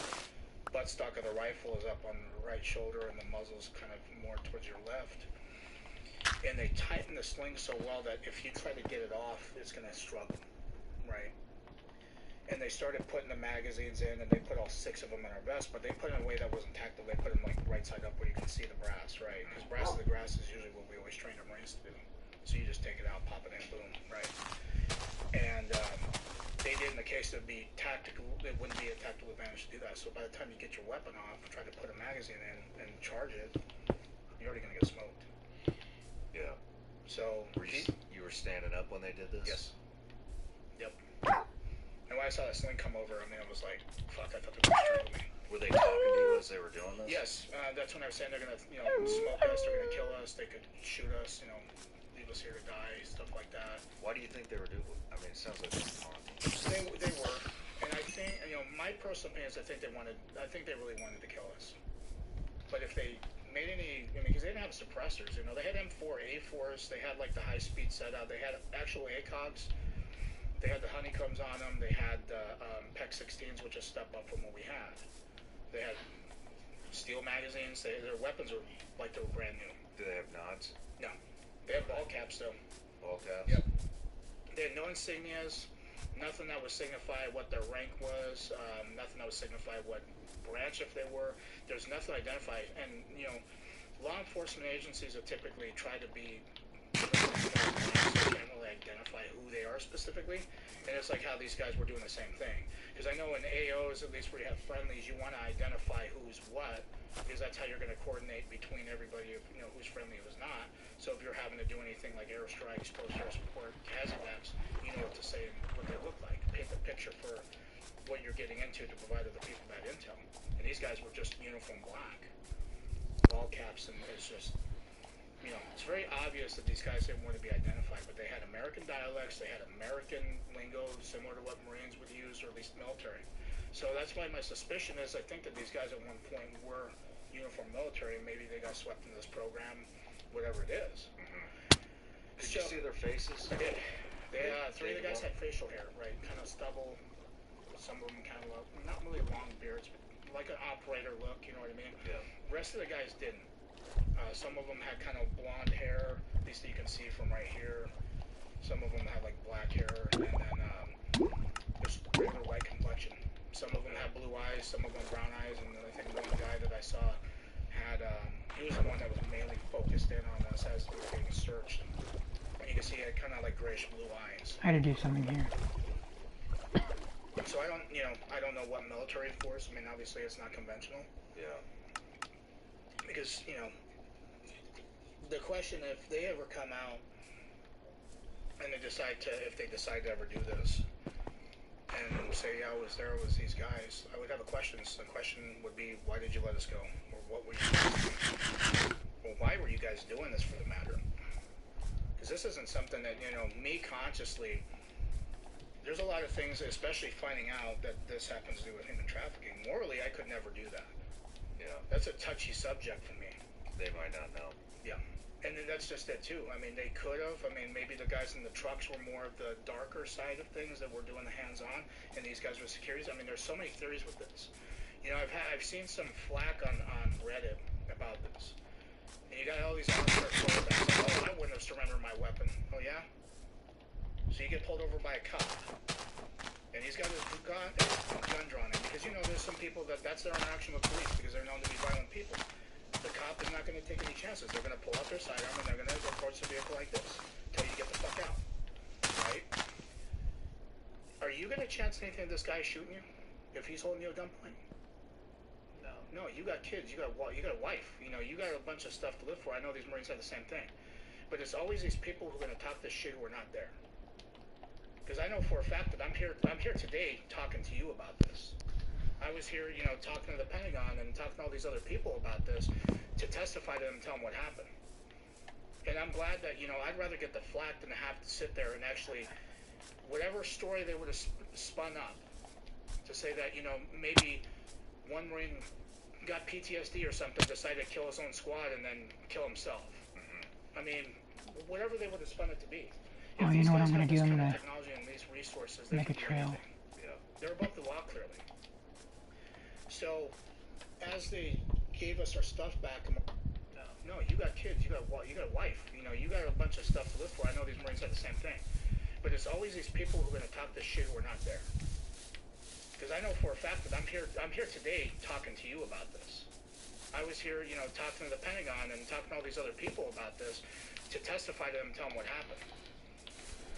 buttstock of the rifle is up on the right shoulder, and the muzzle's kind of more towards your left. And they tightened the sling so well that if you try to get it off, it's gonna struggle, right? And they started putting the magazines in, and they put all 6 of them in our vest, but they put it in a way that wasn't tactile. They put them like right side up where you can see the brass, right? Because brass to the grass is usually what we always train our Marines to do. So you just take it out, pop it in, boom, right? And they did in the case it would be tactical. It wouldn't be a tactical advantage to do that. So by the time you get your weapon off, try to put a magazine in and charge it, you're already gonna get smoked. Yeah. So you were standing up when they did this? Yes. Yep. And when I saw that sling come over, I mean, I was like, fuck, I thought they were going to strangle me. Were they talking to you as they were doing this? Yes, that's when I was saying they're going to, you know, smoke us, they're going to kill us, they could shoot us, you know, leave us here to die, stuff like that. Why do you think they were doing it? I mean, it sounds like it's taunting. They were. And I think, you know, my personal opinion is I think they really wanted to kill us. But if they made any, I mean, because they didn't have suppressors, you know, they had M4 A4s, they had like the high speed setup, they had actual ACOGs. They had the honeycombs on them. They had the PEC 16s, which is a step up from what we had. They had steel magazines. Their weapons were like they were brand new. Do they have nods? No. They had ball caps, though. Ball caps? Yep. They had no insignias, nothing that would signify what their rank was, nothing that would signify what branch if they were. There's nothing to identify. And, you know, law enforcement agencies have typically tried to be can't really identify who they are specifically, and it's like how these guys were doing the same thing. Because I know in AOs, at least where you have friendlies, you want to identify who's what, because that's how you're going to coordinate between everybody, you know, who's friendly and who's not. So if you're having to do anything like airstrikes, post-air support, CASEVACs, you know what to say and what they look like. Paint the picture for what you're getting into to provide other people that intel. And these guys were just uniform black, ball caps, and it's just, you know, it's very obvious that these guys didn't want to be identified, but they had American dialects, they had American lingo similar to what Marines would use, or at least military. So that's why my suspicion is I think that these guys at one point were uniform military, and maybe they got swept into this program, whatever it is. Did you see their faces? I did. They three of the guys had facial hair, right? Kind of stubble. Some of them kind of not really long beards, but like an operator look, you know what I mean? Yeah. The rest of the guys didn't. Some of them had kind of blonde hair, at least you can see from right here. Some of them had like black hair, and then just regular white complexion. Some of them had blue eyes, some of them brown eyes, and I think one guy that I saw had, he was the one that was mainly focused in on us as we were getting searched. And you can see he had kind of like grayish blue eyes. I had to do something here. So I don't know what military force. I mean, obviously it's not conventional. Yeah. Because, the question, if they ever come out and they decide to ever do this and say, yeah, I was there with these guys, I would have a question. So the question would be, why did you let us go? Or what were you guys doing? Well, why were you guys doing this for the matter? Because this isn't something that, me consciously, there's a lot of things, especially finding out that this happens to do with human trafficking. Morally, I could never do that. Yeah. That's a touchy subject for me. They might not know. Yeah. And that's just it, too. I mean, they could have. I mean, maybe the guys in the trucks were more of the darker side of things that were doing the hands-on, and these guys were securities. I mean, there's so many theories with this. I've seen some flack on Reddit about this. And you got all these armchair quarterbacks like, oh, I wouldn't have surrendered my weapon. Oh, yeah? So you get pulled over by a cop, and he's got his gun drawn in, because there's some people that's their interaction with police, because they're known to be violent people. The cop is not going to take any chances. They're going to pull out their sidearm and they're going to approach the vehicle like this until you get the fuck out, right? Are you going to chance anything of this guy shooting you if he's holding you at gunpoint? No, you got kids, you got a wife, you got a bunch of stuff to live for. I know these Marines have the same thing, but it's always these people who are going to talk this shit who are not there. Because I know for a fact that I'm here today talking to you about this. I was here, talking to the Pentagon and talking to all these other people about this to testify to them and tell them what happened. And I'm glad that, I'd rather get the flack than to have to sit there and actually, whatever story they would have spun up to say that, maybe one Marine got PTSD or something, decided to kill his own squad and then kill himself. I mean, whatever they would have spun it to be. Oh, you know what I'm going to do? I'm going to make a trail. Yeah. They're above the law, clearly. So, as they gave us our stuff back, no, you got kids, you got a wife, you got a bunch of stuff to live for. I know these Marines have the same thing. But it's always these people who are going to talk this shit who are not there. Because I know for a fact that I'm here today talking to you about this. I was here, talking to the Pentagon and talking to all these other people about this to testify to them and tell them what happened.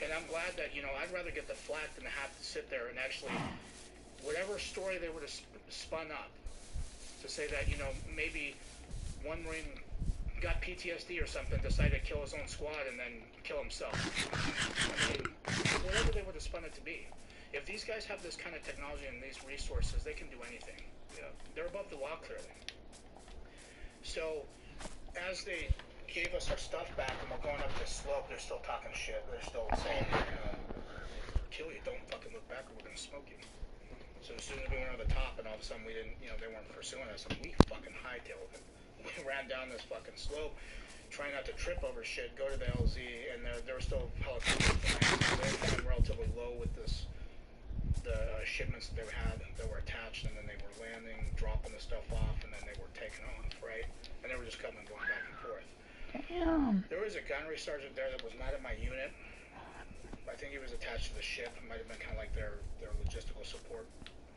And I'm glad that, I'd rather get the flack than to have to sit there and actually, whatever story they would have spun up to say that, maybe one Marine got PTSD or something, decided to kill his own squad and then kill himself. I mean, whatever they would have spun it to be. If these guys have this kind of technology and these resources, they can do anything. Yeah. They're above the law, clearly. So, as they gave us our stuff back and we're going up this slope, they're still talking shit. They're still saying, kill you, don't fucking look back or we're going to smoke you. So as soon as we went over the top and all of a sudden we didn't, they weren't pursuing us, and we fucking hightailed it. We ran down this fucking slope, trying not to trip over shit, go to the LZ, and there were still helicopters flying. They were flying relatively low with the shipments that they had that were attached, and then they were landing, dropping the stuff off, and then they were taking off, right? And they were just coming and going back and forth. Damn. There was a gunnery sergeant there that was not in my unit. I think he was attached to the ship. It might have been kind of like their logistical support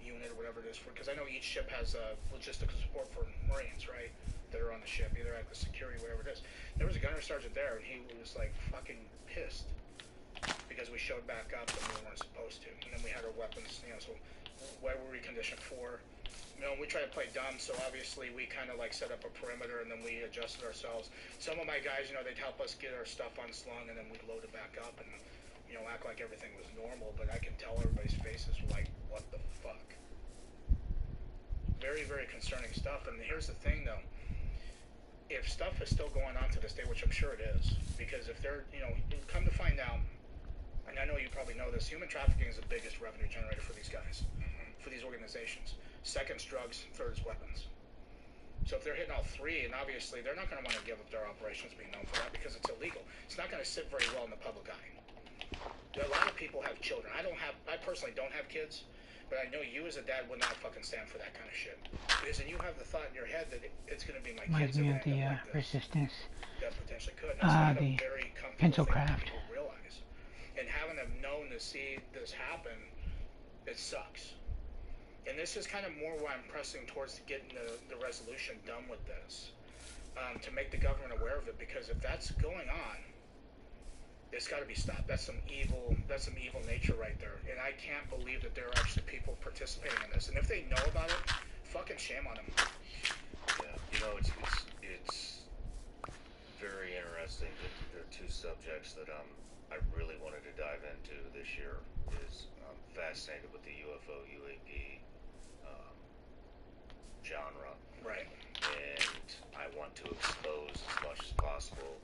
unit or whatever it is, because I know each ship has logistical support for Marines, right, that are on the ship, either at the security, whatever it is. There was a gunnery sergeant there, and he was like fucking pissed because we showed back up and we weren't supposed to, and then we had our weapons, so why were we conditioned for? We tried to play dumb, so obviously we kind of like set up a perimeter and then we adjusted ourselves. Some of my guys, they'd help us get our stuff unslung and then we'd load it back up and act like everything was normal, but I can tell everybody's faces were like, what the fuck? Very, very concerning stuff. And here's the thing, though. If stuff is still going on to this day, which I'm sure it is, because if they're, come to find out, and I know you probably know this, human trafficking is the biggest revenue generator for these guys, for these organizations. Second's drugs, third is weapons. So if they're hitting all three, and obviously they're not going to want to give up their operations being known for that because it's illegal. It's not going to sit very well in the public eye. A lot of people have children. I personally don't have kids, but I know you as a dad would not fucking stand for that kind of shit. Because then you have the thought in your head that it's going to be my kids that are Reminds me of going to the end up like this. Resistance, That potentially could. And that's not a the very comfortable pencil thing craft. for people to realize. And having them known to see this happen, it sucks. And this is kind of more why I'm pressing towards getting the resolution done with this, to make the government aware of it. Because if that's going on, it's got to be stopped. That's some evil nature right there. And I can't believe that there are actually people participating in this. And if they know about it, fucking shame on them. Yeah, you know, it's very interesting. There are two subjects that I really wanted to dive into this year. Is I'm fascinated with the UFO UAP genre, Right. and I want to expose as much as possible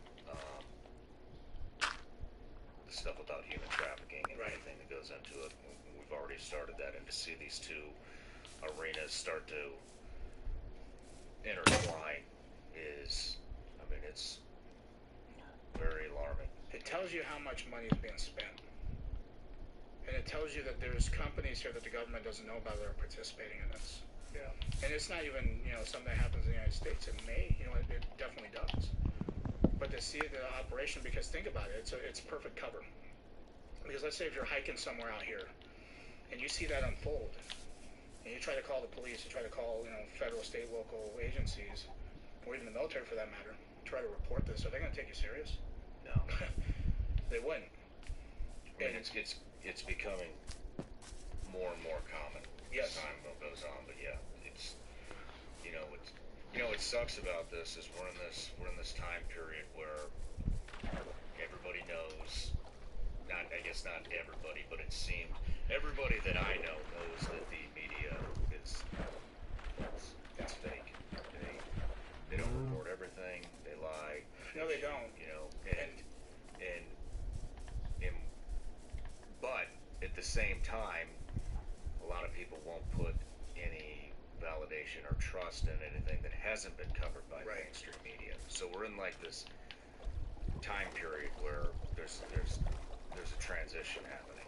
the stuff about human trafficking and Right. everything that goes into it. We've already started that, and to see these two arenas start to intertwine is, I mean, it's very alarming. It tells you how much money is being spent. And it tells you that there's companies here that the government doesn't know about that are participating in this. Yeah. And it's not even, something that happens in the United States. It may, it definitely does. But to see the operation, because think about it, it's perfect cover. Because let's say if you're hiking somewhere out here, and you see that unfold, and you try to call the police, you try to call, federal, state, local agencies, or even the military for that matter, try to report this, are they going to take you serious? No. They wouldn't. I mean, it's becoming more and more common Yes. as time goes on. But yeah, it's what sucks about this is we're in this time period where everybody knows. I guess not everybody, but it seemed everybody that I know knows that the media is it's fake. They don't report everything. They lie. No, they don't. But at the same time, a lot of people won't put any validation or trust in anything that hasn't been covered by Right. mainstream media. So we're in like this time period where there's a transition happening.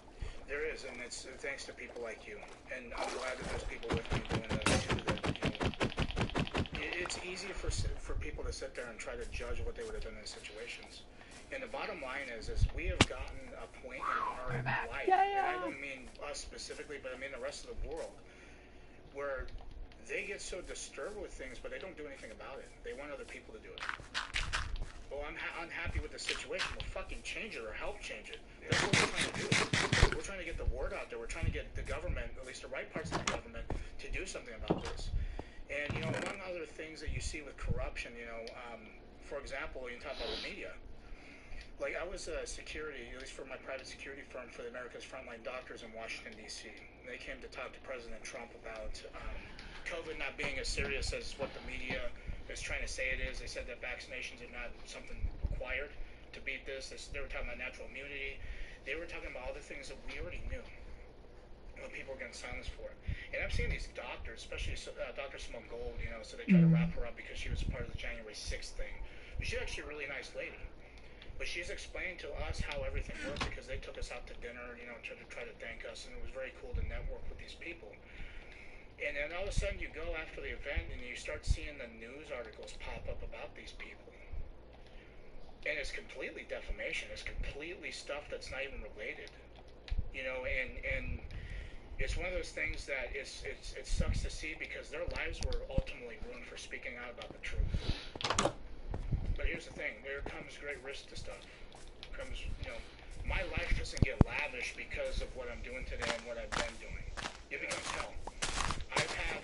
There is, and it's thanks to people like you. And I'm glad that there's people with me doing that too. It's easy for people to sit there and try to judge what they would have done in these situations. And the bottom line is we have gotten a point in our life, and I don't mean us specifically, but I mean the rest of the world, where they get so disturbed with things, but they don't do anything about it. They want other people to do it. Well, I'm unhappy with the situation. Well, fucking change it or help change it. That's what we're trying to do. We're trying to get the word out there. We're trying to get the government, at least the right parts of the government, to do something about this. And, among other things that you see with corruption, for example, you talk about the media. Like, I was security, at least for my private security firm for the America's Frontline Doctors in Washington, D.C. They came to talk to President Trump about COVID not being as serious as what the media is trying to say it is. They said that vaccinations are not something required to beat this. They were talking about natural immunity. They were talking about all the things that we already knew, what people were getting silenced for. And I'm seeing these doctors, especially Dr. Simone Gold, so they try to wrap her up because she was part of the January 6th thing. But she's actually a really nice lady. But she's explained to us how everything worked because they took us out to dinner, to try to thank us, and it was very cool to network with these people. And then all of a sudden you go after the event and you start seeing the news articles pop up about these people. And it's completely defamation. It's completely stuff that's not even related. And it's one of those things that it sucks to see because their lives were ultimately ruined for speaking out about the truth. But here's the thing, there comes great risk to stuff. My life doesn't get lavish because of what I'm doing today and what I've been doing. It becomes hell. I've had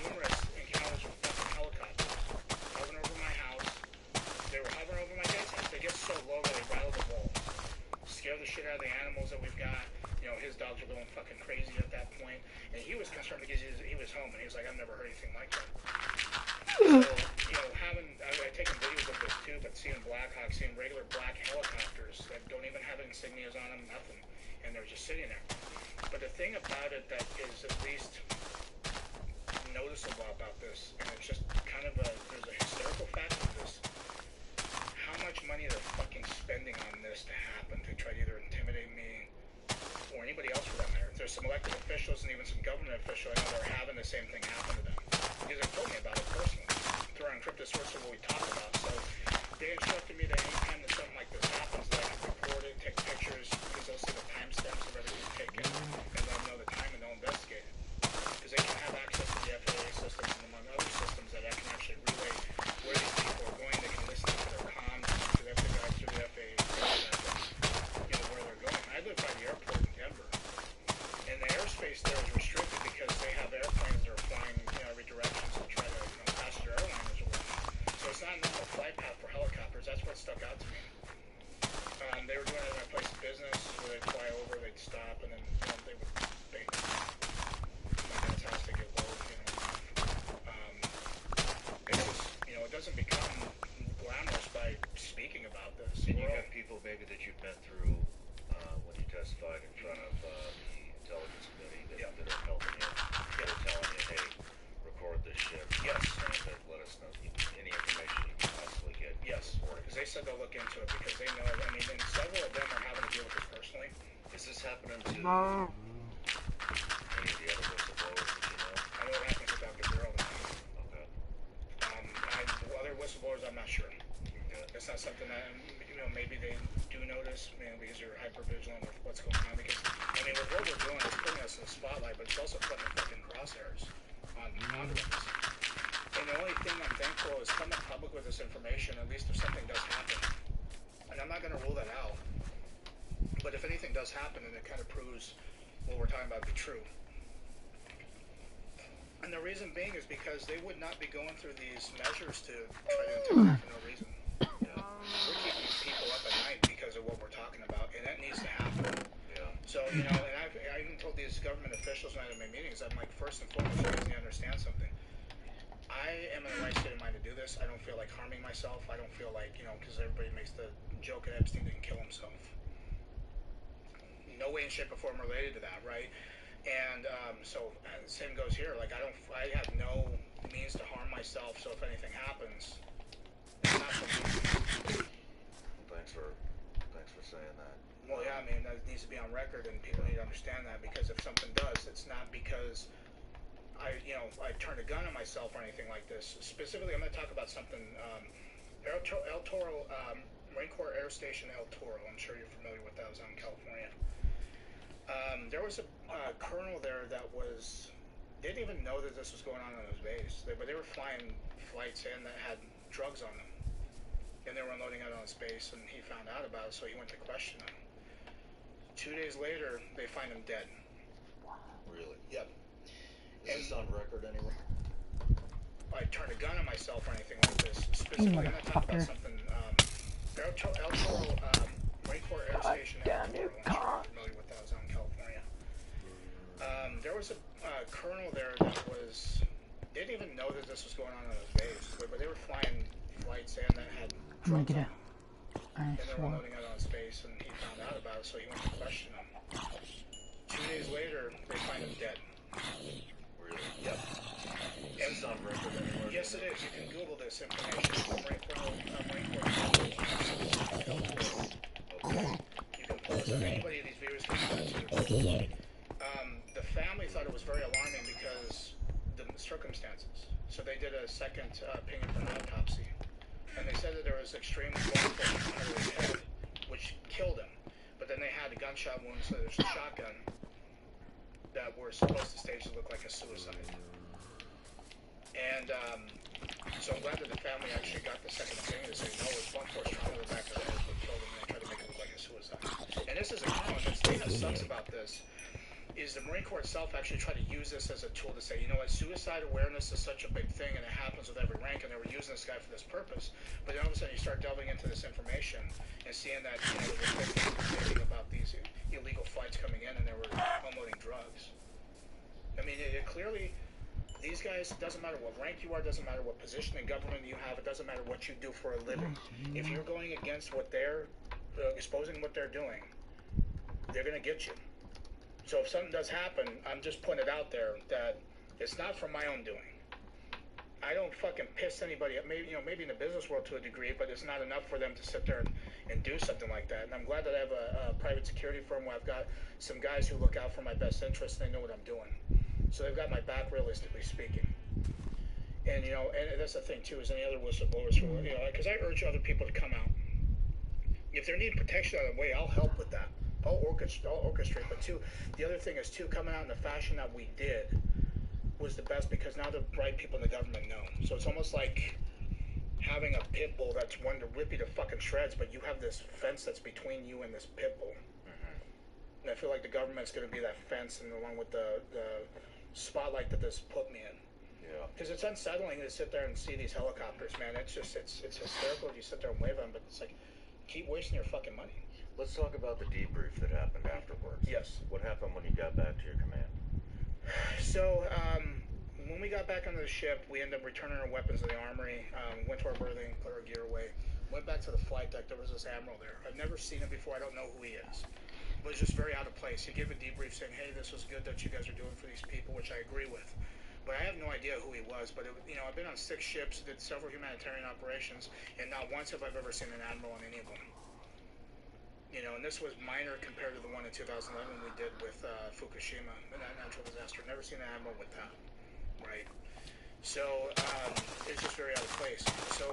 numerous encounters with fucking helicopters hovering over my house. They were hovering over my dad's house. They get so low that they rattle the walls. Scare the shit out of the animals that we've got. His dogs were going fucking crazy at that point. And he was concerned because he was home and he was like, I've never heard anything like that. So, I've taken videos of this too, but seeing Blackhawks, seeing regular black helicopters that don't even have insignias on them, nothing, and they're just sitting there. But the thing about it that is at least noticeable about this, and it's just kind of there's a hysterical factor to this, how much money they're fucking spending on this to happen, to try to either intimidate me, officials and even some government officials, I know they're having the same thing happen to them. Because they told me about it personally. Through our encrypted source of what we talk about. So they instructed me that anytime that something like this happens, that I can record it, take pictures, because they'll see the timestamps of everything taken, and they'll know the time and they'll investigate it. Because they can have access to the FAA systems and among other systems that I can actually relay where these people are going. They can listen to their comms, to the FBI, through the FAA, you know, where they're going. I live by the airport in Denver, and the airspace there is restricted because they have airplanes that are flying, you know, every direction to try to, you know, passenger airliners or whatnot. So it's not a normal flight path for helicopters. That's what stuck out to me. They were doing it in my place of business, where they'd fly over, they'd stop, and then, you know, they would bait my dad's house to get low, you know. It's just, you know, it doesn't become glamorous by speaking about this. And you have people maybe that you've met through when you testified in front of the intelligence committee that are helping you. They're telling you, hey, record this shit. Yes. And let us know any information you can possibly get. Yes, because they said they'll look into it because they know, I mean, and several of them are having to deal with this personally. Is this happening to any of the other whistleblowers that you know? I know it happens with Dr. Girl. Okay. Other whistleblowers, I'm not sure. Okay. It's not something that, you know, maybe they do notice, you know, because you're hyper vigilant with what's going on. Because, I mean, with what we're doing, it's putting us in the spotlight, but it's also putting the fucking crosshairs on us. And the only thing I'm thankful is coming public with this information, at least if something does happen. And I'm not going to rule that out. But if anything does happen, and it kind of proves what we're talking about to be true. And the reason being is because they would not be going through these measures to try to intimidate for no reason. We're keeping people up at night because of what we're talking about, and that needs to happen. Yeah. So, you know, and I even told these government officials when I had my meetings, I'm like, first and foremost, you guys need to understand something. I am in the right state of mind to do this. I don't feel like harming myself. I don't feel like, you know, because everybody makes the joke that Epstein didn't kill himself. No way in shape or form related to that, right? And same goes here. Like, I have no means to harm myself. So if anything happens, it's not for me. Thanks for saying that. Well, yeah, I mean, that needs to be on record, and people need to understand that, because if something does, it's not because I turned a gun on myself or anything like this. Specifically, I'm going to talk about something, El Toro, Marine Corps Air Station El Toro. I'm sure you're familiar with that. It was out in California. There was a colonel there that didn't even know that this was going on his base, but they were flying flights in that had drugs on them. And they were unloading it on his base, and he found out about it, so he went to question them. 2 days later, they find him dead. Really? Yep. Is this on record anywhere? I turned a gun on myself or anything like this. Specifically, I'm going to talk about something. El Toro, Marine Corps Air Station El Toro. I'm sure you're familiar with that. It was out in California. There was a colonel there that didn't even know that this was going on his base, but they were flying flights in that had drugs on them. And they were unloading it on his base, and he found out about it, so he went to question them. 2 days later, they find him dead. Really? Yep. Is this on record anywhere? Yes, it is. You can Google this information. Marine Corps. You can post it. Anybody of these viewers can do it. The family thought it was very alarming because the circumstances. So they did a second opinion for an autopsy. And they said that there was extreme force under his head, which killed him. But then they had a gunshot wound, so there's a shotgun that were supposed to stage to look like a suicide. And so I'm glad that the family actually got the second opinion to say, no, it was blunt force trauma to the back of the head that killed him, and they tried to make it look like a suicide. And this is a common, the thing that sucks about this is the Marine Corps itself actually tried to use this as a tool to say, you know what, suicide awareness is such a big thing, and it happens with every rank, and they were using this guy for this purpose. But then all of a sudden you start delving into this information and seeing that, you know, there were thinking about these illegal flights coming in, and they were unloading drugs. I mean, it clearly, these guys, it doesn't matter what rank you are, it doesn't matter what position in government you have, it doesn't matter what you do for a living. If you're going against what they're, exposing what they're doing, they're going to get you. So if something does happen, I'm just putting it out there that it's not from my own doing. I don't fucking piss anybody up. Maybe, you know, maybe in the business world to a degree, but it's not enough for them to sit there and do something like that. And I'm glad that I have a private security firm where I've got some guys who look out for my best interests and they know what I'm doing. So they've got my back, realistically speaking. And, you know, and that's the thing, too, is any other whistleblowers who, you know, because I urge other people to come out. If they're needing protection out of the way, I'll help with that. I'll orchestrate. But, too, the other thing is, too, coming out in the fashion that we did was the best because now the right people in the government know. So it's almost like having a pit bull that's one to rip you to fucking shreds, but you have this fence that's between you and this pit bull. And I feel like the government's going to be that fence, and along with the spotlight that this put me in. Yeah. Because it's unsettling to sit there and see these helicopters, man. It's just, it's hysterical if you sit there and wave them, but it's like, keep wasting your fucking money. Let's talk about the debrief that happened afterwards. Yes. What happened when you got back to your command? So, when we got back onto the ship, we ended up returning our weapons to the armory, went to our berthing, put our gear away, went back to the flight deck. There was this admiral there. I've never seen him before. I don't know who he is. It was just very out of place. He gave a debrief saying, hey, this was good that you guys are doing for these people, which I agree with. But I have no idea who he was. But, you know, I've been on 6 ships, did several humanitarian operations, and not once have I ever seen an admiral on any of them. You know, and this was minor compared to the one in 2011 we did with Fukushima, and that natural disaster. Never seen an admiral with that, right? So it's just very out of place. So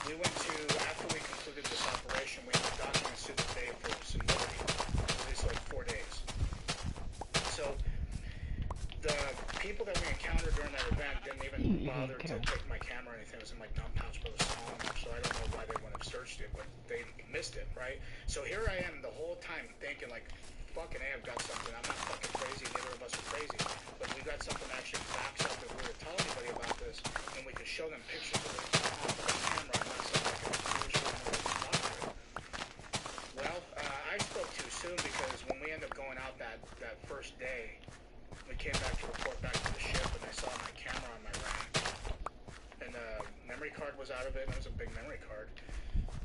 we went to, after we concluded this operation, we had documents to the bay for civility, at least like 4 days. So the people that we encountered during that event didn't even bother to take my camera or anything. It was in my dump pouch, but it was small enough, so I don't know why they wouldn't have searched it, but they missed it, right? So here I am the whole time thinking like, fucking A, I've got something. I'm not fucking crazy. Neither of us are crazy. But we got something that actually backs up if we were to tell anybody about this, and we could show them pictures of it on the camera and not something like a foolish one or a doctor. Well, I spoke too soon because when we ended up going out that first day, we came back to report back to the ship, and I saw my camera on my rack. And the memory card was out of it, and it was a big memory card.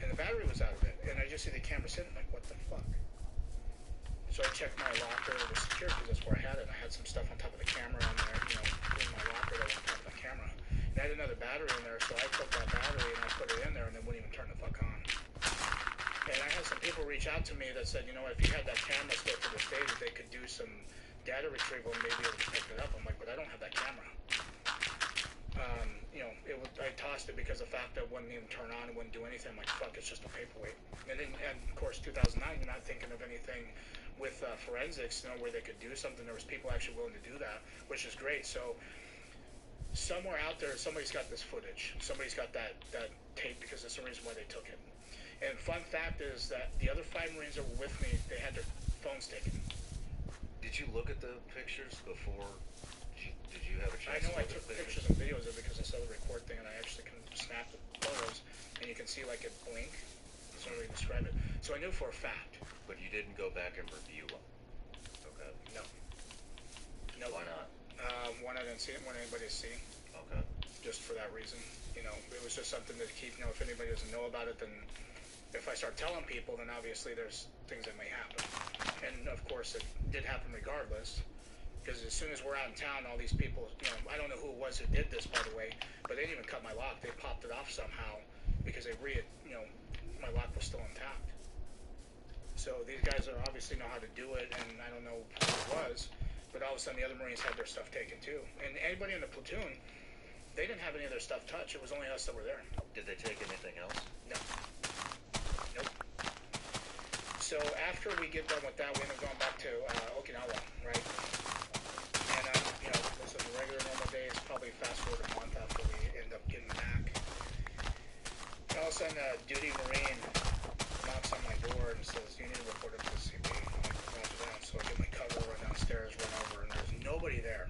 And the battery was out of it. And I just see the camera sitting, like, what the fuck? So I checked my locker, it was secure because that's where I had it. And I had some stuff on top of the camera in there, you know, in my locker that was on top of the camera. And I had another battery in there, so I took that battery and I put it in there, and it wouldn't even turn the fuck on. And I had some people reach out to me that said, you know, if you had that camera still to this day, that they could do some data retrieval and maybe able to pick it up. I'm like, but I don't have that camera. You know, I tossed it because the fact that it wouldn't even turn on, it wouldn't do anything. I'm like, fuck, it's just a paperweight. And then, and of course, 2009, you're not thinking of anything with forensics, you know, where they could do something. There was people actually willing to do that, which is great. So somewhere out there, somebody's got this footage. Somebody's got that tape because that's the reason why they took it. And fun fact is that the other 5 Marines that were with me, they had their phones taken. Did you look at the pictures before? Did you have a chance? I know I took pictures and videos of it because I saw the record thing, and I actually can snap the photos, and you can see like it blink. That's how I describe it. So I knew for a fact. But you didn't go back and review them. Okay. No. No. Why not? One, I didn't see it. Want anybody to see. Okay. Just for that reason, you know, it was just something to keep. You know, if anybody doesn't know about it, then if I start telling people, then obviously there's things that may happen. And of course, it did happen regardless. Because as soon as we're out in town, all these people, you know, I don't know who it was who did this, by the way, but they didn't even cut my lock. They popped it off somehow because they you know, my lock was still intact. So these guys are obviously know how to do it, and I don't know who it was, but all of a sudden the other Marines had their stuff taken too. And anybody in the platoon, they didn't have any of their stuff touched. It was only us that were there. Did they take anything else? No. Nope. So after we get done with that, we end up going back to Okinawa, right? And, you know, this is a regular normal day. It's probably fast forward a month after we end up getting back. And all of a sudden, a duty Marine knocks on my door and says, you need to report it to the CP. I'm like, roger that. So I get my cover, run downstairs, run over, and there's nobody there.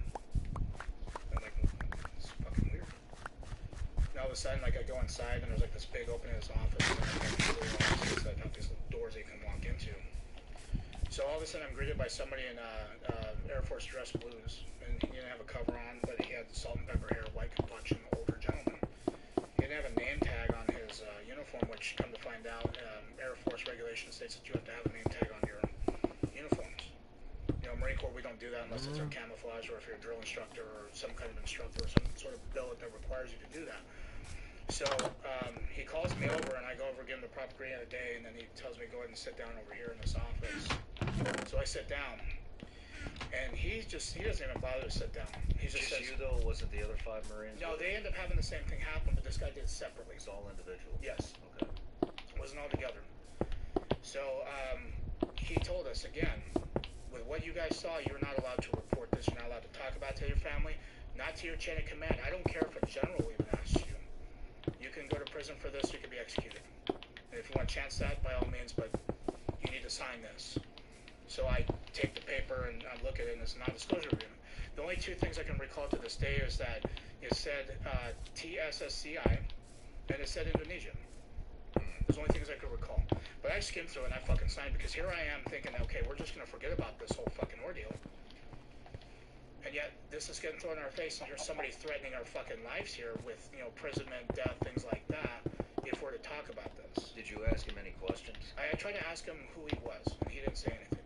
I'm like, it's fucking weird. And all of a sudden, like, I go inside, and there's like this big opening in his office, and I have these little doors that you can walk into. So all of a sudden, I'm greeted by somebody in Air Force dress blues, and he didn't have a cover on, but he had salt and pepper hair, white complexion, older gentleman. He didn't have a name tag on his uniform, which, come to find out, Air Force regulation states that you have to have a name tag on your uniforms. You know, Marine Corps, we don't do that unless it's our camouflage, or if you're a drill instructor or some kind of instructor or some sort of billet that requires you to do that. So he calls me over, and I go over, give him the proper greeting of the day, and then he tells me go ahead and sit down over here in this office. So I sit down, and he doesn't even bother to sit down. He just says, you though, wasn't the other 5 Marines? No, they end up having the same thing happen, but this guy did it separately. It's all individual. Yes. Okay. It wasn't all together. So he told us again, with what you guys saw, you're not allowed to report this. You're not allowed to talk about it to your family, not to your chain of command. I don't care if a general even asks you. You can go to prison for this. You can be executed. And if you want to chance that, by all means, but you need to sign this. So I take the paper and I look at it, and it's a non-disclosure agreement. The only 2 things I can recall to this day is that it said TSSCI and it said Indonesia. Those are the only things I could recall. But I skimmed through it and I fucking signed, because here I am thinking, okay, we're just going to forget about this whole fucking ordeal. And yet, this is getting thrown in our face, and here's somebody threatening our fucking lives here with, imprisonment, death, things like that, if we're to talk about this. Did you ask him any questions? I tried to ask him who he was, and he didn't say anything.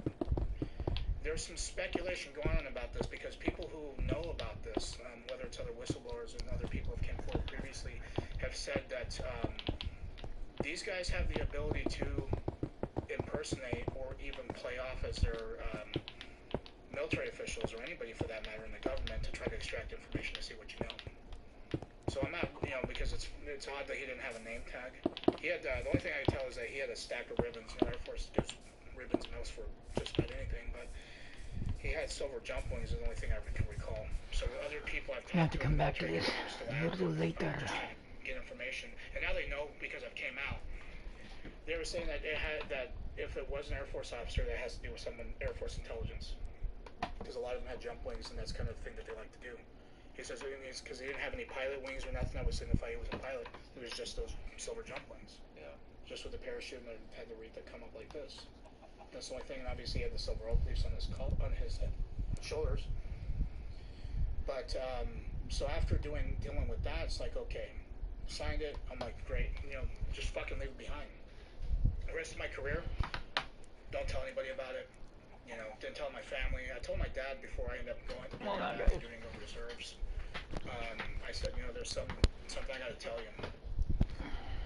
There's some speculation going on about this, because people who know about this, whether it's other whistleblowers and other people who came forward previously, have said that these guys have the ability to impersonate or even play off as their military officials, or anybody for that matter in the government, to try to extract information to see what you know. So I'm not, because it's odd that he didn't have a name tag. He had, the only thing I can tell is that he had a stack of ribbons. Air Force gives ribbons and medals for just about anything, but he had silver jump wings is the only thing I can recall. So other people I've I have to come back to this a little later. Get information, and now they know because I've came out. They were saying that if it was an Air Force officer, that has to do with someone Air Force intelligence, because a lot of them had jump wings, and that's kind of the thing that they like to do. He says it's because he didn't have any pilot wings or nothing that would signify he was a pilot. It was just those silver jump wings. Yeah. Just with the parachute, and had the wreath that come up like this. That's the only thing. And obviously, he had the silver oak leaves on his shoulders. But so after dealing with that, it's like, okay, signed it. I'm like, great, just fucking leave it behind. The rest of my career, don't tell anybody about it. Didn't tell my family. I told my dad before I ended up going doing the reserves. I said, there's something I got to tell you.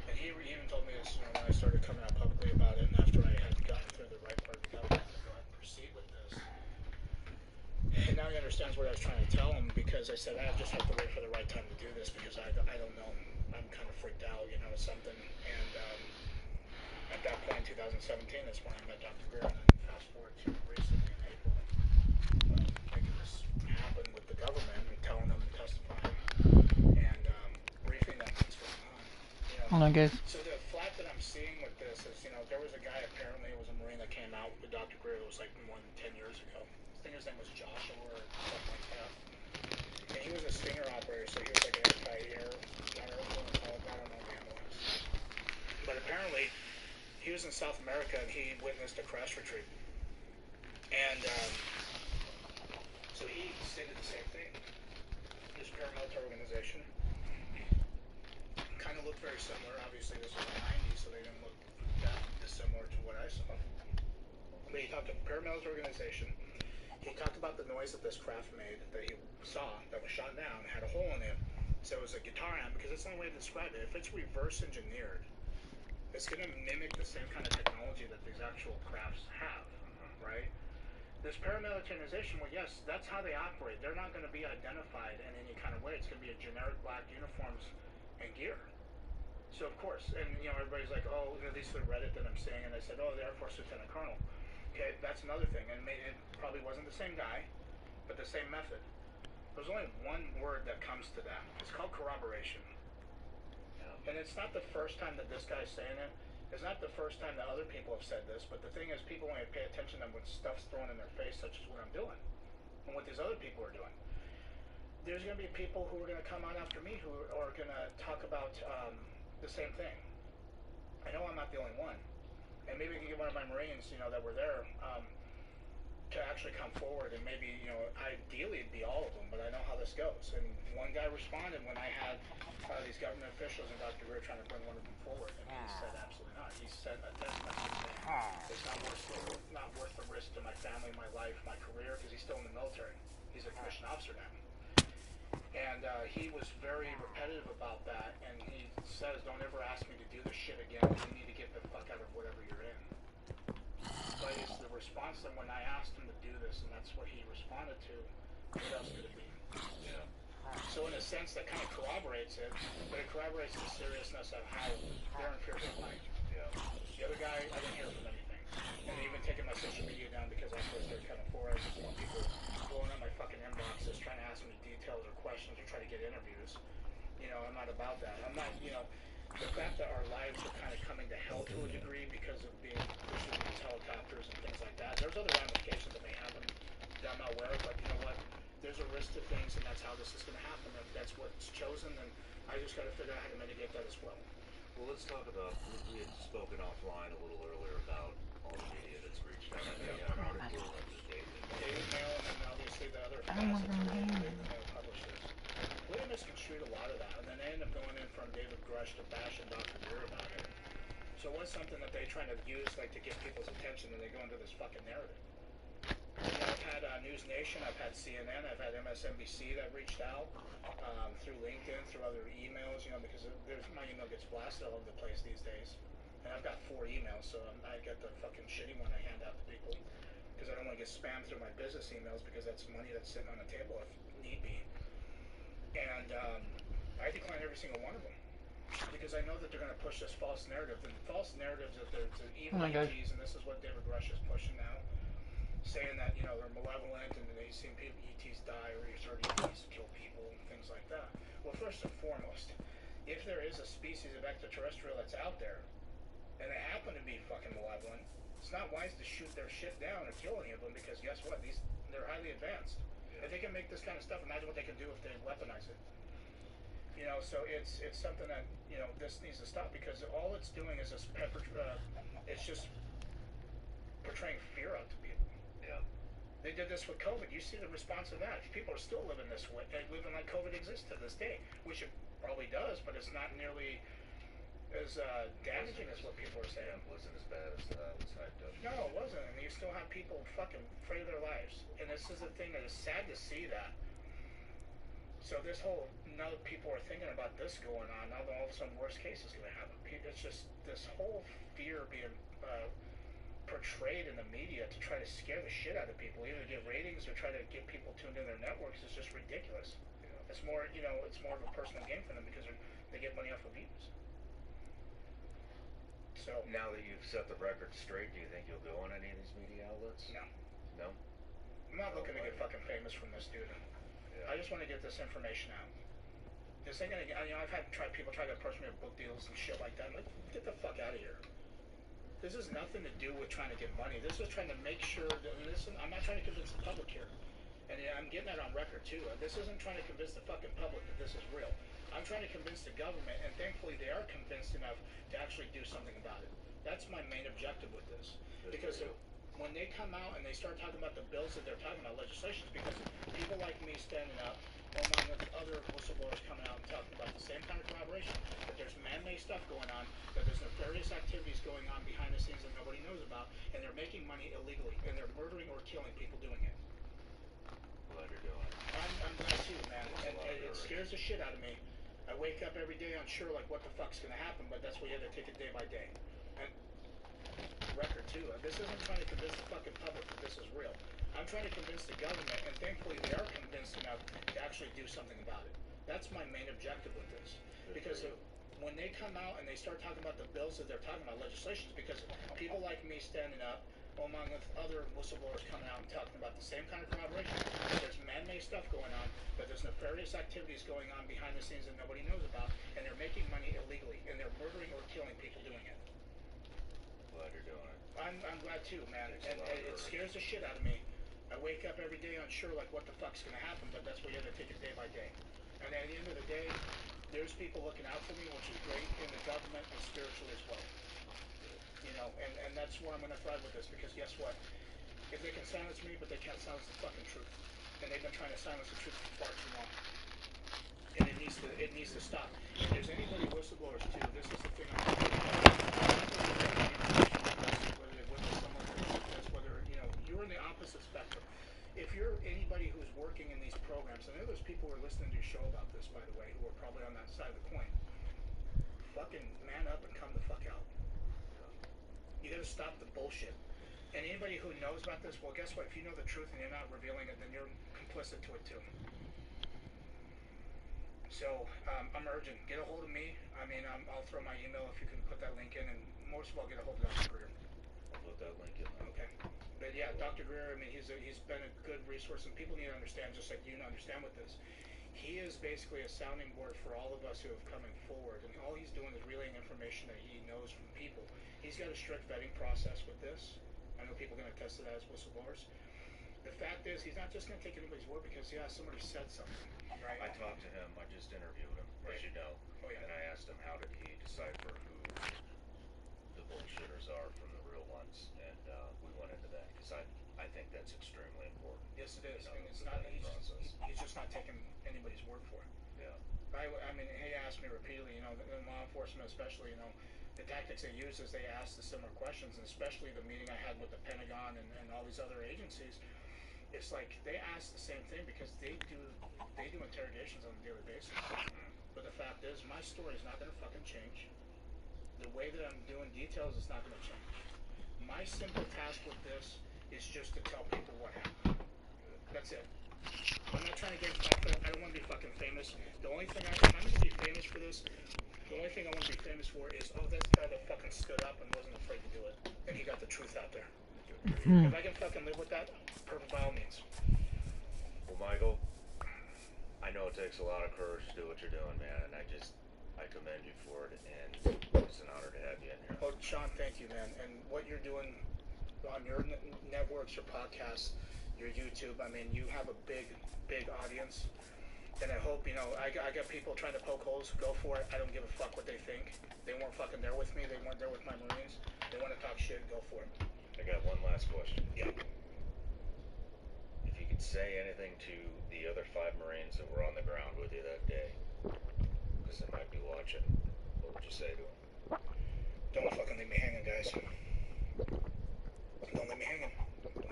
And he even told me this, when I started coming out publicly about it, and after I had gotten through the right part of the government to go ahead and proceed with this. And now he understands what I was trying to tell him, because I said, I just have to wait for the right time to do this, because I don't know. I'm kind of freaked out, something. And at that point in 2017, that's when I met Dr. Greer, and then fast forward to recently in April, making this happen with the government and telling them and testifying and briefing them what's going on. Hold on, guys. So the flat that I'm seeing with this is, there was a guy, apparently it was a Marine that came out with Dr. Greer. It was like more than 10 years ago. I think his name was Joshua or something like that. And he was a Stinger operator, so he was like an anti-air gunner, I don't know what the hell it was. But apparently, he was in South America and he witnessed a crash retreat. And so he stated the same thing. This paramilitary organization kind of looked very similar. Obviously, this was the 90s, so they didn't look that dissimilar to what I saw. But he talked about paramilitary organization. He talked about the noise that this craft made that he saw that was shot down, had a hole in it. So it was a guitar amp, because that's the only way to describe it. If it's reverse engineered, it's going to mimic the same kind of technology that these actual crafts have, right? This paramilitarization, well, yes, that's how they operate. They're not going to be identified in any kind of way. It's going to be a generic black uniforms and gear. So, of course, and, everybody's like, oh, these are the Reddit that I'm seeing, and I said, oh, the Air Force Lieutenant Colonel. Okay, that's another thing, and it probably wasn't the same guy, but the same method. There's only one word that comes to that. It's called corroboration. And it's not the first time that this guy's saying it. It's not the first time that other people have said this, but the thing is, people only pay attention to when stuff's thrown in their face, such as what I'm doing, and what these other people are doing. There's going to be people who are going to come on after me who are going to talk about the same thing. I know I'm not the only one. And maybe we can get one of my Marines, that were there, to actually come forward, and maybe, ideally it'd be all of them, but I know how this goes. And one guy responded when I had these government officials and Dr. Greer trying to bring one of them forward, and he said absolutely not. He said a death message it's not worth the risk to my family, my life, my career, because he's still in the military. He's a commissioned officer now. And he was very repetitive about that, and he says, don't ever ask me to do this shit again. You need to get the fuck out of whatever you're in. But it's the response that when I asked him to do this, and that's what he responded to, what else could it be? Yeah. So in a sense, that kind of corroborates it, but it corroborates the seriousness of how they're in fear of their life. Yeah. The other guy, I didn't hear from anything. And even taking my social media down because I was there kind of for it. I just want people blowing up my fucking inboxes, trying to ask me details or questions or try to get interviews. You know, I'm not about that. I'm not, you know, the fact that our lives are kind of coming to hell to a degree because of being pushed with these helicopters and things like that. There's other ramifications that may happen that I'm not aware of, but you know what? There's a risk to things, and that's how this is going to happen. If that's what's chosen, then I just got to figure out how to mitigate that as well. Well, let's talk about, we had spoken offline a little earlier about all the media that's reached out. I know you had an article that was Daily Mail, and then obviously the other facets of the Daily Mail published it. William misconstrued a lot of that, and then they ended up going in from David Grush to bash and Dr. Greer about it. So it was something that they trying to use like to get people's attention, and they go into this fucking narrative. You know, I've had News Nation, I've had CNN, I've had MSNBC that reached out through LinkedIn, through other emails, you know, because my email gets blasted all over the place these days. And I've got 4 emails, so I get the fucking shitty one I hand out to people because I don't want to get spammed through my business emails because that's money that's sitting on the table if need be. And I decline every single one of them because I know that they're going to push this false narrative. The false narratives that there's evil ETs, and this is what David Grush is pushing now, saying that, you know, they're malevolent and they've seen people, ETs die, or he's heard ETs kill people and things like that. Well, first and foremost, if there is a species of extraterrestrial that's out there, and they happen to be fucking malevolent, it's not wise to shoot their shit down or kill any of them because guess what? They're highly advanced. If they can make this kind of stuff, imagine what they can do if they weaponize it. You know, so it's something that, you know, this needs to stop because all it's doing is it's just portraying fear out to people. Yeah. They did this with COVID. You see the response of that. People are still living this way, living like COVID exists to this day, which it probably does, but it's not nearly as damaging as what people are saying. It wasn't as bad as was hyped up. No, it wasn't. I mean, you still have people fucking afraid of their lives. And this is the thing that is sad to see that. So this whole, now that people are thinking about this going on, now that all of a sudden worst case is going to happen. It's just this whole fear being portrayed in the media to try to scare the shit out of people, either to get ratings or try to get people tuned in their networks is just ridiculous. Yeah. It's more, you know, it's more of a personal game for them because they get money off of views. So now that you've set the record straight, do you think you'll go on any of these media outlets? No. No? I'm not looking to get fucking famous from this, dude. Yeah. I just want to get this information out. This ain't gonna, you know, I've had people try to approach me with book deals and shit like that. I'm like, get the fuck out of here. This has nothing to do with trying to get money. This is trying to make sure that, listen, I'm not trying to convince the public here. And I'm getting that on record too. This isn't trying to convince the fucking public that this is real. I'm trying to convince the government, and thankfully they are convinced enough to actually do something about it. That's my main objective with this. Because when they come out and they start talking about the bills that they're talking about, legislations, because people like me standing up, along with other whistleblowers coming out and talking about the same kind of collaboration, that there's man-made stuff going on, that there's nefarious activities going on behind the scenes that nobody knows about, and they're making money illegally, and they're murdering or killing people doing it. Glad you're doing it. I'm glad too, man. And it scares the shit out of me. I wake up every day unsure like what the fuck's gonna happen, but that's why you have to take it day by day. And record too. This isn't trying to convince the fucking public that this is real. I'm trying to convince the government, and thankfully they are convinced enough to actually do something about it. That's my main objective with this. Because when they come out and they start talking about the bills that they're talking about, legislations, because people like me standing up, along with other whistleblowers coming out and talking about the same kind of collaboration, that there's man-made stuff going on, that there's nefarious activities going on behind the scenes that nobody knows about, and they're making money illegally, and they're murdering or killing people doing it. Glad you're doing it. I'm glad too, man. And it scares the shit out of me. I wake up every day unsure like what the fuck's gonna happen, but that's why you have to take it day by day. And at the end of the day, there's people looking out for me, which is great, in the government and spiritually as well. You know, and that's where I'm gonna thrive with this, because guess what? If they can silence me, but they can't silence the fucking truth. And they've been trying to silence the truth for far too long. And it needs to stop. If there's anybody whistleblowers too, this is the thing I'm whether they witness someone or this, whether, you know, you're in the opposite spectrum. if you're anybody who's working in these programs, I know there's people who are listening to your show about this, by the way, who are probably on that side of the coin. Fucking man up and come the fuck out. You gotta stop the bullshit. And anybody who knows about this, well, guess what? If you know the truth and you're not revealing it, then you're complicit to it too. So I'm urgent. Get a hold of me. I mean, I'll throw my email if you can put that link in, and most of all, get a hold of Dr. Greer. I'll put that link in. Okay. But yeah, Dr. Greer, I mean, he's been a good resource, and people need to understand, just like you understand with this. He is basically a sounding board for all of us who have coming forward, and all he's doing is relaying information that he knows from people. He's got a strict vetting process with this. I know people are going to test it as whistleblowers. The fact is, he's not just going to take anybody's word because, yeah, somebody said something. Right? I talked to him. I just interviewed him, as you know. Oh, yeah. And I asked him how did he decipher who the bullshitters are from the real ones, and we went into that because I think that's extremely important. Yes, it is. You know, And it's the not. vetting process. He's just not taking anybody's word for it. Yeah. I mean, he asked me repeatedly, you know, in law enforcement especially, you know, the tactics they use is they ask the similar questions, and especially the meeting I had with the Pentagon and all these other agencies. It's like they ask the same thing because they do interrogations on a daily basis. But the fact is, my story is not going to fucking change. The way that I'm doing details is not going to change. My simple task with this is just to tell people what happened. That's it. I'm not trying to get back. I don't want to be fucking famous. The only thing if I'm going to be famous for this, the only thing I want to be famous for is, oh, this guy that fucking stood up and wasn't afraid to do it, and he got the truth out there. If I can fucking live with that, perfect by all means. Well, Michael, I know it takes a lot of courage to do what you're doing, man, and I commend you for it, and it's an honor to have you in here. Oh, Sean, thank you, man. And what you're doing on your networks, your podcasts, your YouTube, I mean, you have a big audience. And I hope, you know, I got people trying to poke holes. Go for it. I don't give a fuck what they think. They weren't fucking there with me. They weren't there with my Marines. They want to talk shit. Go for it. I got one last question. Yeah. If you could say anything to the other 5 Marines that were on the ground with you that day, because they might be watching, what would you say to them? Don't fucking leave me hanging, guys. Don't leave me hanging.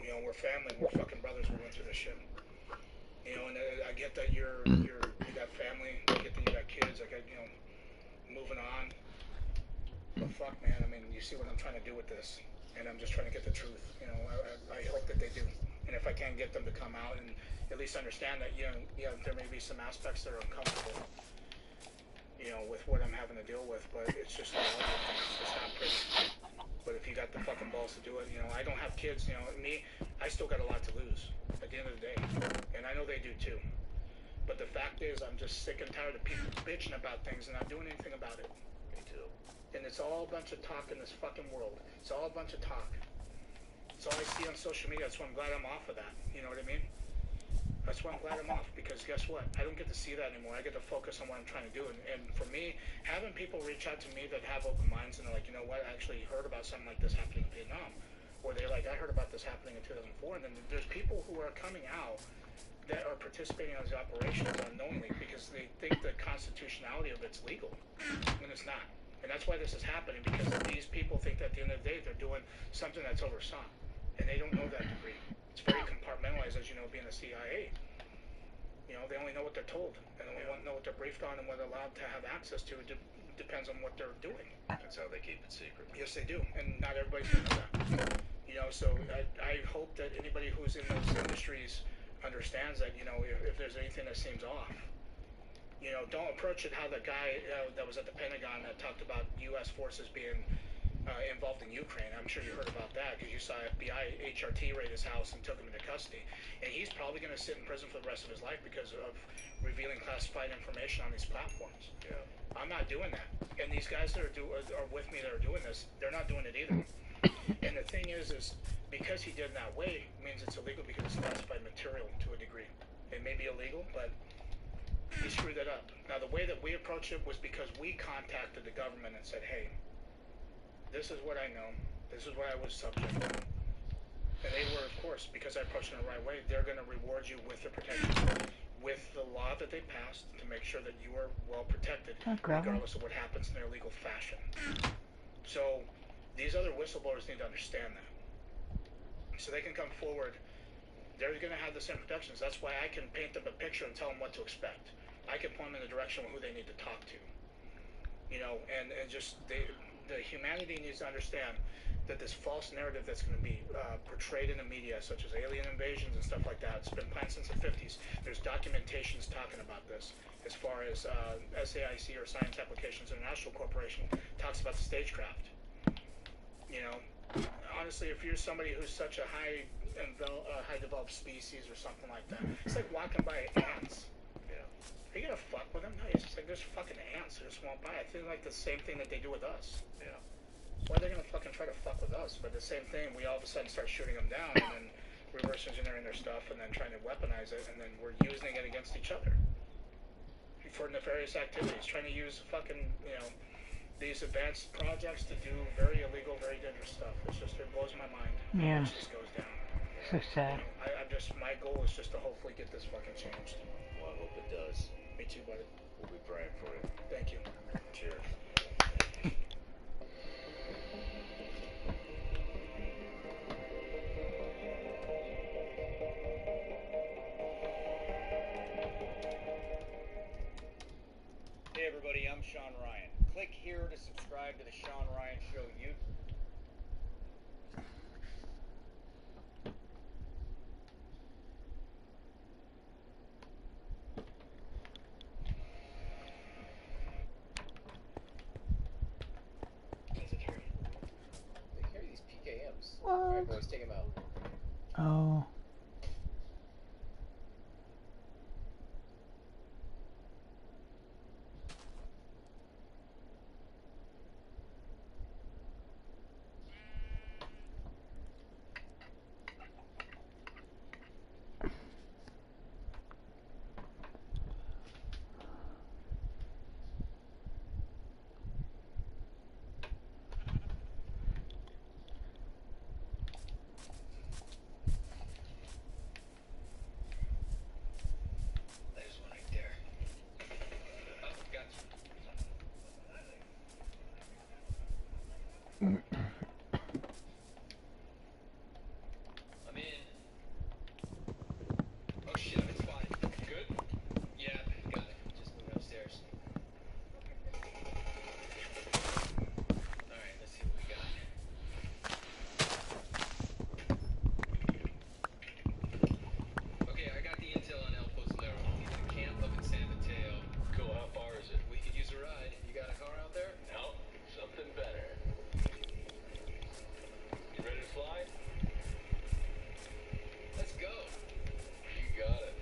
You know, we're family. We're fucking brothers. We went through this shit. You know, and I get that you got family. I get that you got kids. I got, you know, moving on. But fuck, man. I mean, you see what I'm trying to do with this, and I'm just trying to get the truth. You know, I hope that they do. And if I can get them to come out and at least understand that, you know, there may be some aspects that are uncomfortable, you know, with what I'm having to deal with, but it's just not it's not pretty. But if you got the fucking balls to do it, you know, I don't have kids, you know, me, I still got a lot to lose at the end of the day. And I know they do too. But the fact is, I'm just sick and tired of people bitching about things and not doing anything about it. Me too. And it's all a bunch of talk in this fucking world. It's all a bunch of talk. It's all I see on social media. That's why I'm glad I'm off of that. You know what I mean? That's why I'm glad I'm off, because guess what? I don't get to see that anymore. I get to focus on what I'm trying to do. And for me, having people reach out to me that have open minds and they're like, you know what, I actually heard about something like this happening in Vietnam. Or they're like, I heard about this happening in 2004. And then there's people who are coming out that are participating in these operations unknowingly because they think the constitutionality of it's legal. When it's not. And that's why this is happening, because these people think that at the end of the day they're doing something that's oversaw. And they don't know that degree. It's very compartmentalized, as you know, being the CIA. You know, they only know what they're told, and they only know what they're briefed on and what they're allowed to have access to. It depends on what they're doing. That's how they keep it secret. Yes, they do, and not everybody's going to know that. You know, so I hope that anybody who's in those industries understands that, you know, if there's anything that seems off, you know, don't approach it how the guy that was at the Pentagon that talked about U.S. forces being involved in Ukraine. I'm sure you heard about that because you saw FBI HRT raid his house and took him into custody. And he's probably going to sit in prison for the rest of his life because of revealing classified information on these platforms. Yeah. I'm not doing that. And these guys that are with me that are doing this, they're not doing it either. And the thing is because he did it that way means it's illegal because it's classified material to a degree. It may be illegal, but he screwed it up. Now, the way that we approached it was because we contacted the government and said, hey, this is what I know. This is what I was subject to. And they were, of course, because I approached it in the right way, they're going to reward you with the protection, with the law that they passed to make sure that you are well protected, regardless of what happens in their legal fashion. So these other whistleblowers need to understand that. So they can come forward they're going to have the same protections. That's why I can paint them a picture and tell them what to expect. I can point them in the direction of who they need to talk to. You know, and just the humanity needs to understand that this false narrative that's going to be portrayed in the media, such as alien invasions and stuff like that, it's been planned since the 50s. There's documentations talking about this. As far as SAIC, or Science Applications International Corporation, talks about the stagecraft. You know, honestly, if you're somebody who's such a high developed species or something like that, it's like walking by ants. Yeah. Are you gonna fuck with them? No, it's just like there's fucking ants who just won't by. I feel like the same thing that they do with us. Yeah. Why are they gonna fucking try to fuck with us? But the same thing, we all of a sudden start shooting them down and then reverse engineering their stuff and then trying to weaponize it, and then we're using it against each other for nefarious activities, trying to use fucking, you know, these advanced projects to do very illegal, very dangerous stuff. It's just, it blows my mind. Yeah. It just goes down. So sad. My goal is just to hopefully get this fucking changed. Well, I hope it does. Me too, buddy. We'll be praying for you. Thank you. Cheers. Hey everybody, I'm Sean Ryan. Click here to subscribe to the Sean Ryan Show YouTube. They carry these PKMs. What? Alright boys, take them out. Oh. There's one right there. Oh, gotcha. I'm in. Oh shit, I've been spotted. Good? Yeah, got it. Just moving upstairs. Alright, let's see what we got. Okay, I got the intel on El Pozolero. He's in camp up in San Mateo. Cool, how far is it? We could use a ride. You got a car out there? No, something better. You ready to fly? Let's go. You got it.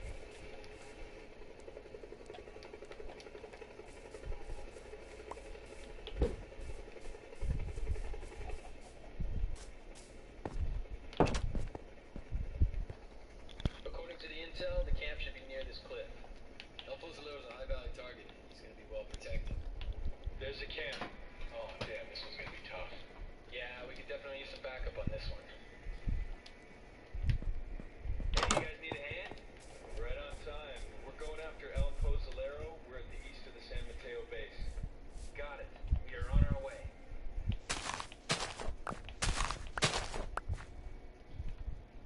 According to the intel, the camp should be near this cliff. El Pozolero is a high-value target. He's going to be well protected. There's a camp. Oh, damn, this one's gonna be tough. Yeah, we could definitely use some backup on this one. Hey, you guys need a hand? Right on time. We're going after El Pozolero. We're at the east of the San Mateo base. Got it. We are on our way.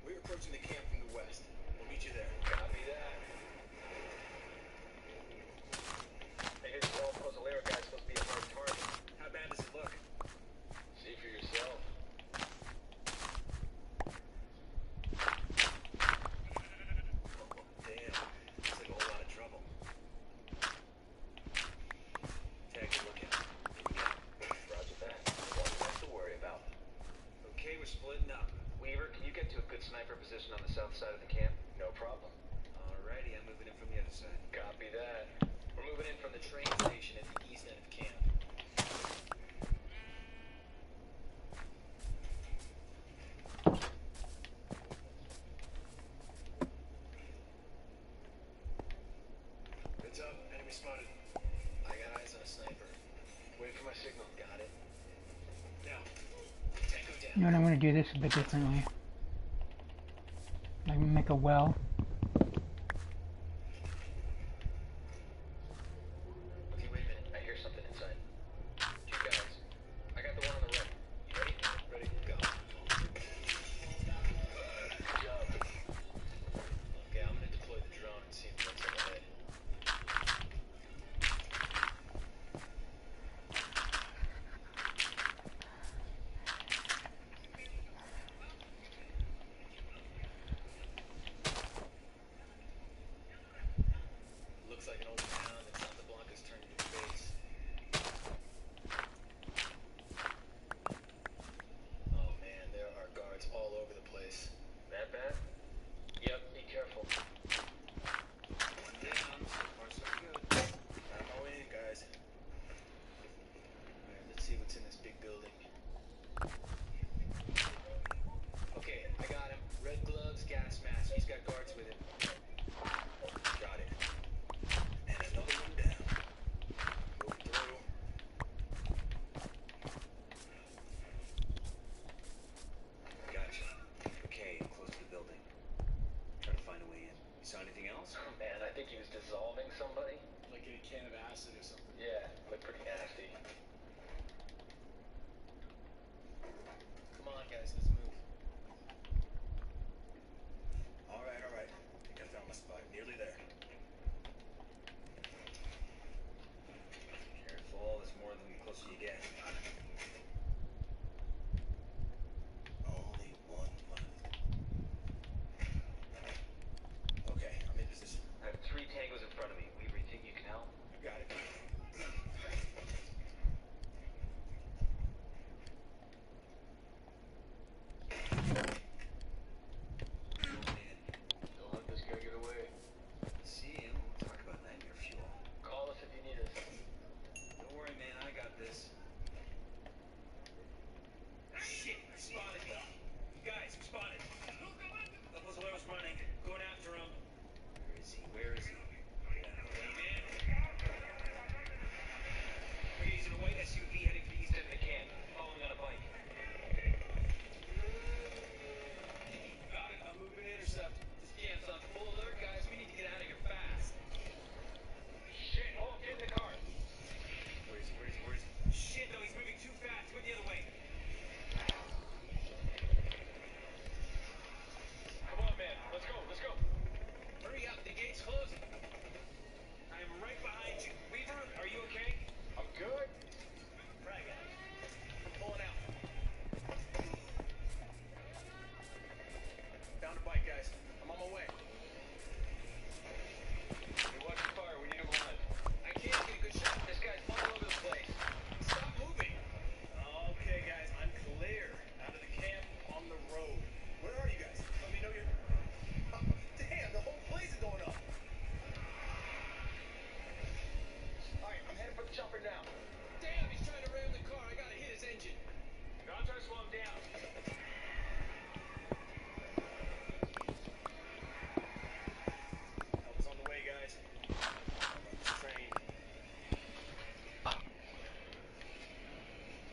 We're approaching the camp from the west. We'll meet you there. Copy that. I hear this El Pozolero guy's supposed to be a hard target. How bad does it look? See for yourself. Damn. Looks like a whole lot of trouble. Take a look at it. Roger that. Nothing else to worry about. Okay, we're splitting up. Weaver, can you get to a good sniper position on the south side of the camp? No problem. Alrighty, I'm moving in from the other side. Copy that. We're moving in from the train station at the east end of camp. Heads up, enemy spotted. I got eyes on a sniper. Wait for my signal. Got it. Now, tango down. You know what, I'm gonna do this a bit differently. I'm gonna make a well. Okay, wait a minute. I hear something inside. Two guys. I got the one on the right. You ready? Ready, go. Good job. You saw anything else? Oh, man, I think he was dissolving somebody. Like in a can of acid or something. Yeah, looked pretty nasty. Come on, guys, let's move. All right. I think I found my spot. Nearly there. Careful, there's more of them the closer you get. Only one left. Okay, I'm in position. I have 3 tangos in front of me. Weaver, you think you can help? You got it. Don't let this guy get away. See him. We'll talk about that in your fuel. Call us if you need us. Don't worry, man. I got this. Shit! I spotted me. You guys, I'm spotted. The Pozolero's running. Going after him. Where is he? Where is he? Get out of the way, man. Okay, he's in a white SUV heading for the east end of the camp. Following on a bike. Got it. I'm moving intercept. This camp's on full alert, guys. We need to get out of here fast. Shit, oh, get in the car. Where is he? Where is he? Where is he? Shit, no, he's moving too fast. He went the other way. Come on, man. Let's go, let's go. Hurry up, the gate's closing. I am right behind you. Weaver, are you okay? I'm good. Frag out. I'm pulling out. Found a bike, guys. I'm on my way. Hey, watch the fire. We need him alive. I can't get a good shot. This guy's all over the place. Stop moving. Okay, guys, I'm clear. Out of the camp, on the road. Where are you guys? Let me know you're... Oh, damn, the whole place is going up. All right, I'm headed for the chopper now. Damn, he's trying to ram the car. I gotta hit his engine. I'll try to slow him down. Help is on the way, guys. This train.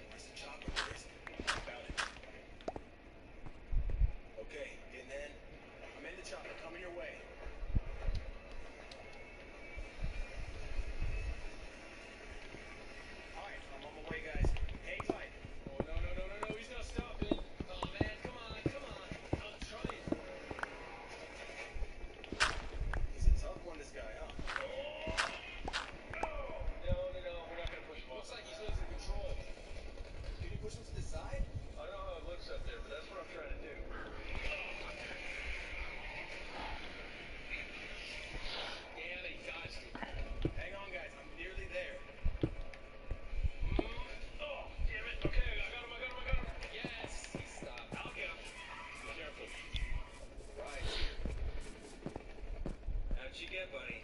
Where's the chopper? Where is it? Found it. Okay, getting in. I'm in the chopper. Coming your way. All right, I'm on my way, guys. Hang tight. Oh, no, he's not stopping. Oh, man, come on. I'm trying. He's a tough one, this guy, huh? No, we're not gonna push him off. Looks like he's losing control. Can you push him to the side? I don't know how it looks up there, but that's what I'm trying to do. Damn it, he dodged me. Hang on, guys. I'm nearly there. Oh, damn it. Okay, I got him. Yes, he stopped. I'll get him. Be careful. Right. How'd you get, buddy?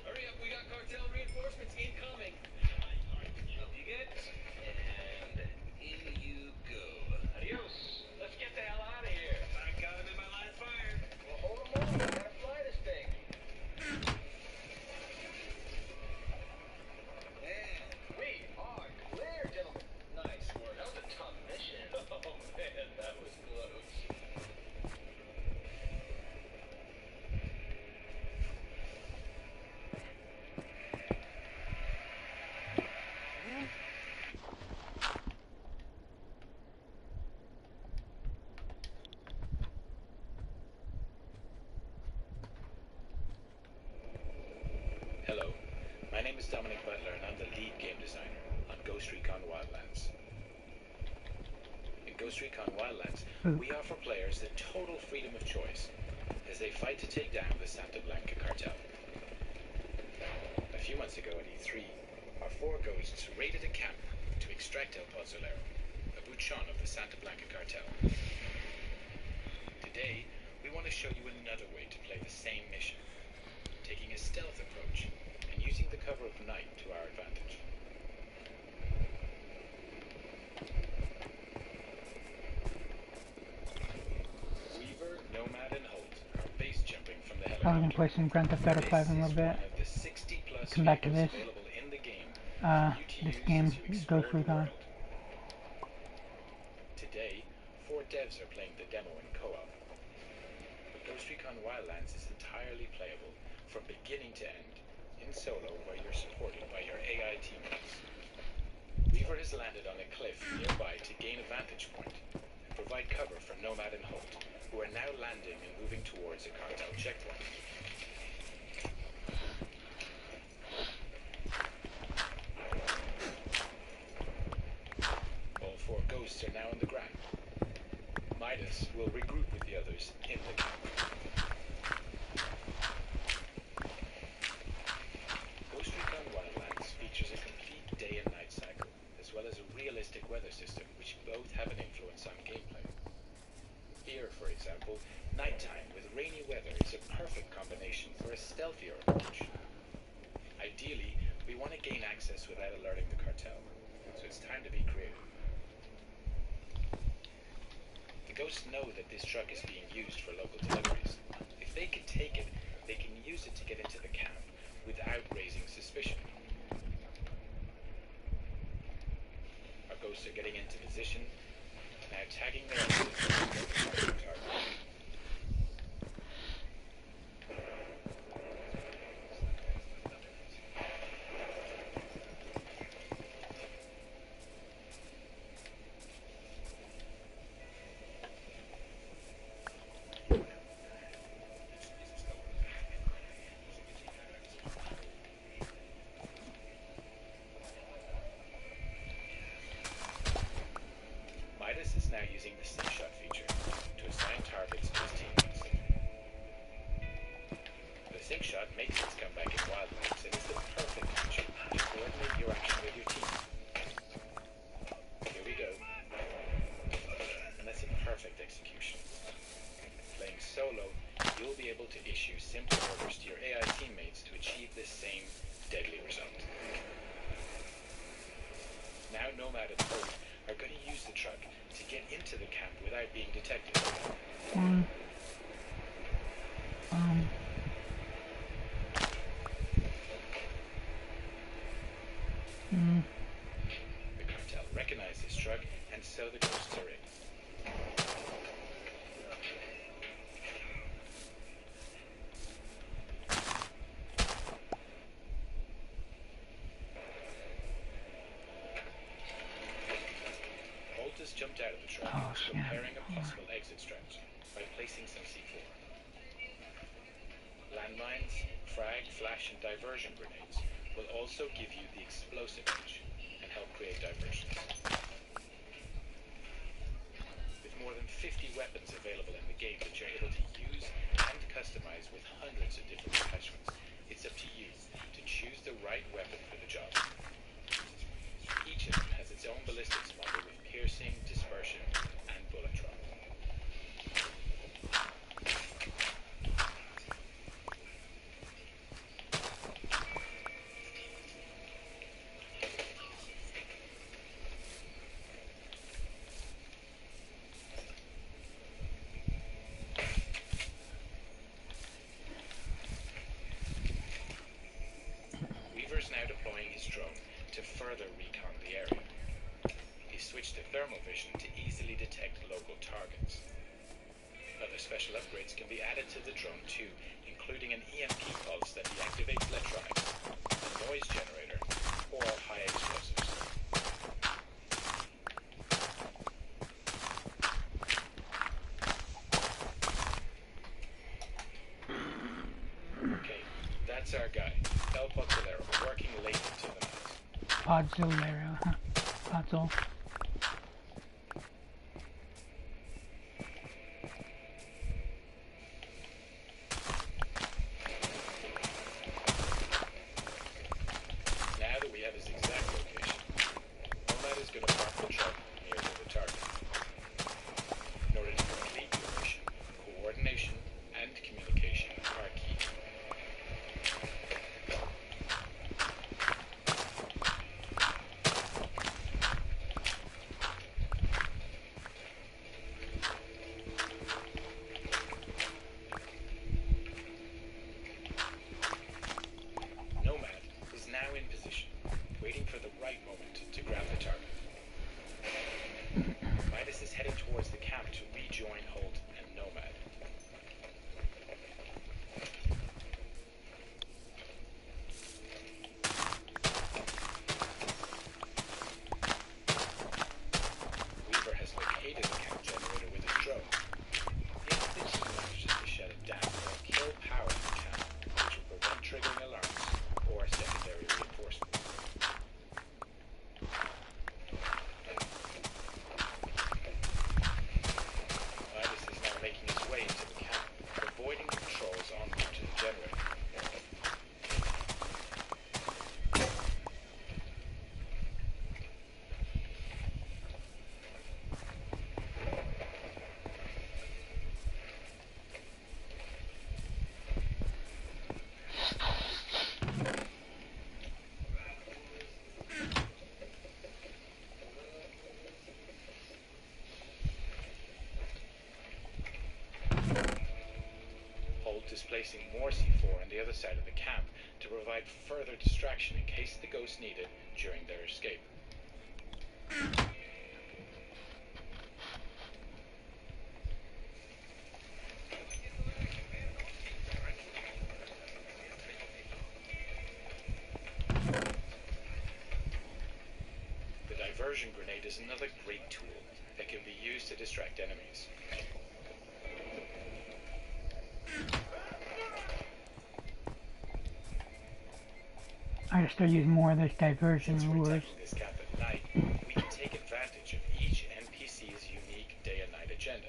Hurry up, we got cartel reinforcements incoming. Help you get? And in you go. Adios. Let's get the hell out of here. I got him in my line of fire. Well, hold him on. We gotta fly this thing. And We are clear, gentlemen. Nice work. That was a tough mission. Oh, man, that was close. Hello, my name is Dominic Butler and I'm the lead game designer on Ghost Recon Wildlands. In Ghost Recon Wildlands, we offer players the total freedom of choice as they fight to take down the Santa Blanca cartel. A few months ago at E3, our 4 ghosts raided a camp to extract El Pozzolero, a bouchon of the Santa Blanca cartel. Today, we want to show you another way to play the same mission, taking a stealth approach and using the cover of night to our advantage. Weaver, Nomad, and Holt are base jumping from the Probably gonna helicopter. play some Grand Theft Auto 5 in a little bit. One of the 60+ Come back to vehicles this. available in the game This game, Ghost Recon. Today, 4 dead devs are playing the demo in co-op. But Ghost Recon Wildlands is entirely playable, from beginning to end, in solo where you're supported by your AI teammates. Weaver has landed on a cliff nearby to gain a vantage point and provide cover for Nomad and Holt, who are now landing and moving towards a cartel checkpoint. All four ghosts are now on the ground. Midas will regroup with the others in the camp. Ghost Recon Wildlands features a complete day and night cycle, as well as a realistic weather system, which both have an influence on gameplay. Here, for example, nighttime with rainy weather is a perfect combination for a stealthier approach. Ideally, we want to gain access without alerting the cartel, so it's time to be creative. The ghosts know that this truck is being used for local deliveries. If they can take it, they can use it to get into the camp without raising suspicion. Our ghosts are getting into position, now tagging their exit. Midas is now using the slingshot feature to assign targets to his teammates. The slingshot makes its comeback in Wildlands and is the perfect feature to coordinate your action with your team. Here we go. And that's a perfect execution. Playing solo, you'll be able to issue simple orders to your AI teammates to achieve the same deadly result. Now Nomad and Holt are going to use the truck to get into the camp without being detected. The cartel recognize this truck, and so the ghosts are in. Holt has jumped out of the truck, preparing a possible exit strategy by placing some C4. Landmines, frag, flash, and diversion grenades will also give you the explosive edge and help create diversions. With more than 50 weapons available in the game that you're able to use and customize with hundreds of different attachments, it's up to you to choose the right weapon for the job. Each of them has its own ballistics model with piercing, dispersion, and bullet drop. Weaver's now deploying his drone to further recon the area. He switched to thermal vision to easily detect local targets. Other special upgrades can be added to the drone too, including an EMP pulse that deactivates electronics, a noise generator, or high explosives. Okay, that's our guy, El Pozzolero, working late into the night. Podzolero, huh? Podzol. Now that we have his exact location, Nomad is going to park the truck near to the target. In order to complete your mission, coordination and communication are key. displacing more C4 on the other side of the camp to provide further distraction in case the ghosts need it during their escape. The diversion grenade is another great tool that can be used to distract enemies. I gotta start using more of those diversion Since we're lures. attacking this camp at night, we can take advantage of each NPC's unique day and night agenda.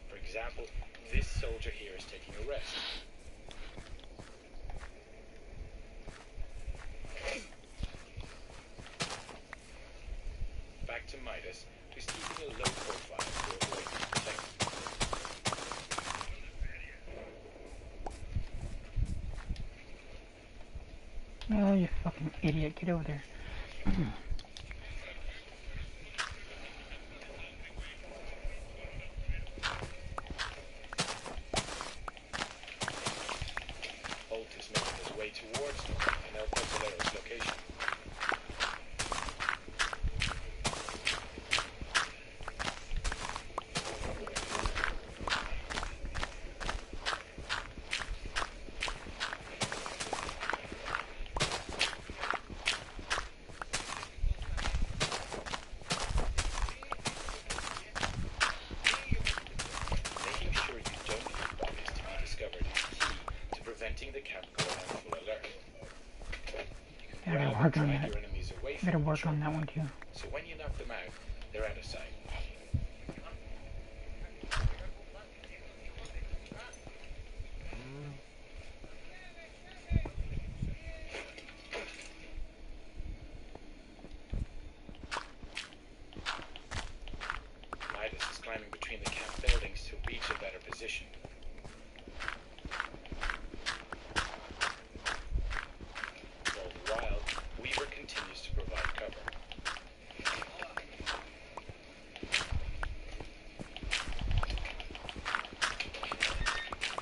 For example, this soldier here is taking a rest. Back to Midas, who's keeping a low profile to avoid being detected. Oh, you fucking idiot. Get over there. Eypt is making his way towards El Pozolero's location. Making sure you don't leave bodies to be discovered is key to preventing the camp going on full alert. Gotta Rather work on drive that. your enemies away from Gotta the work on patrol that one path, too. so when you knock them out, they're out of sight. Midas is climbing between the camp buildings to reach a better position. All the while, Weaver continues to provide cover.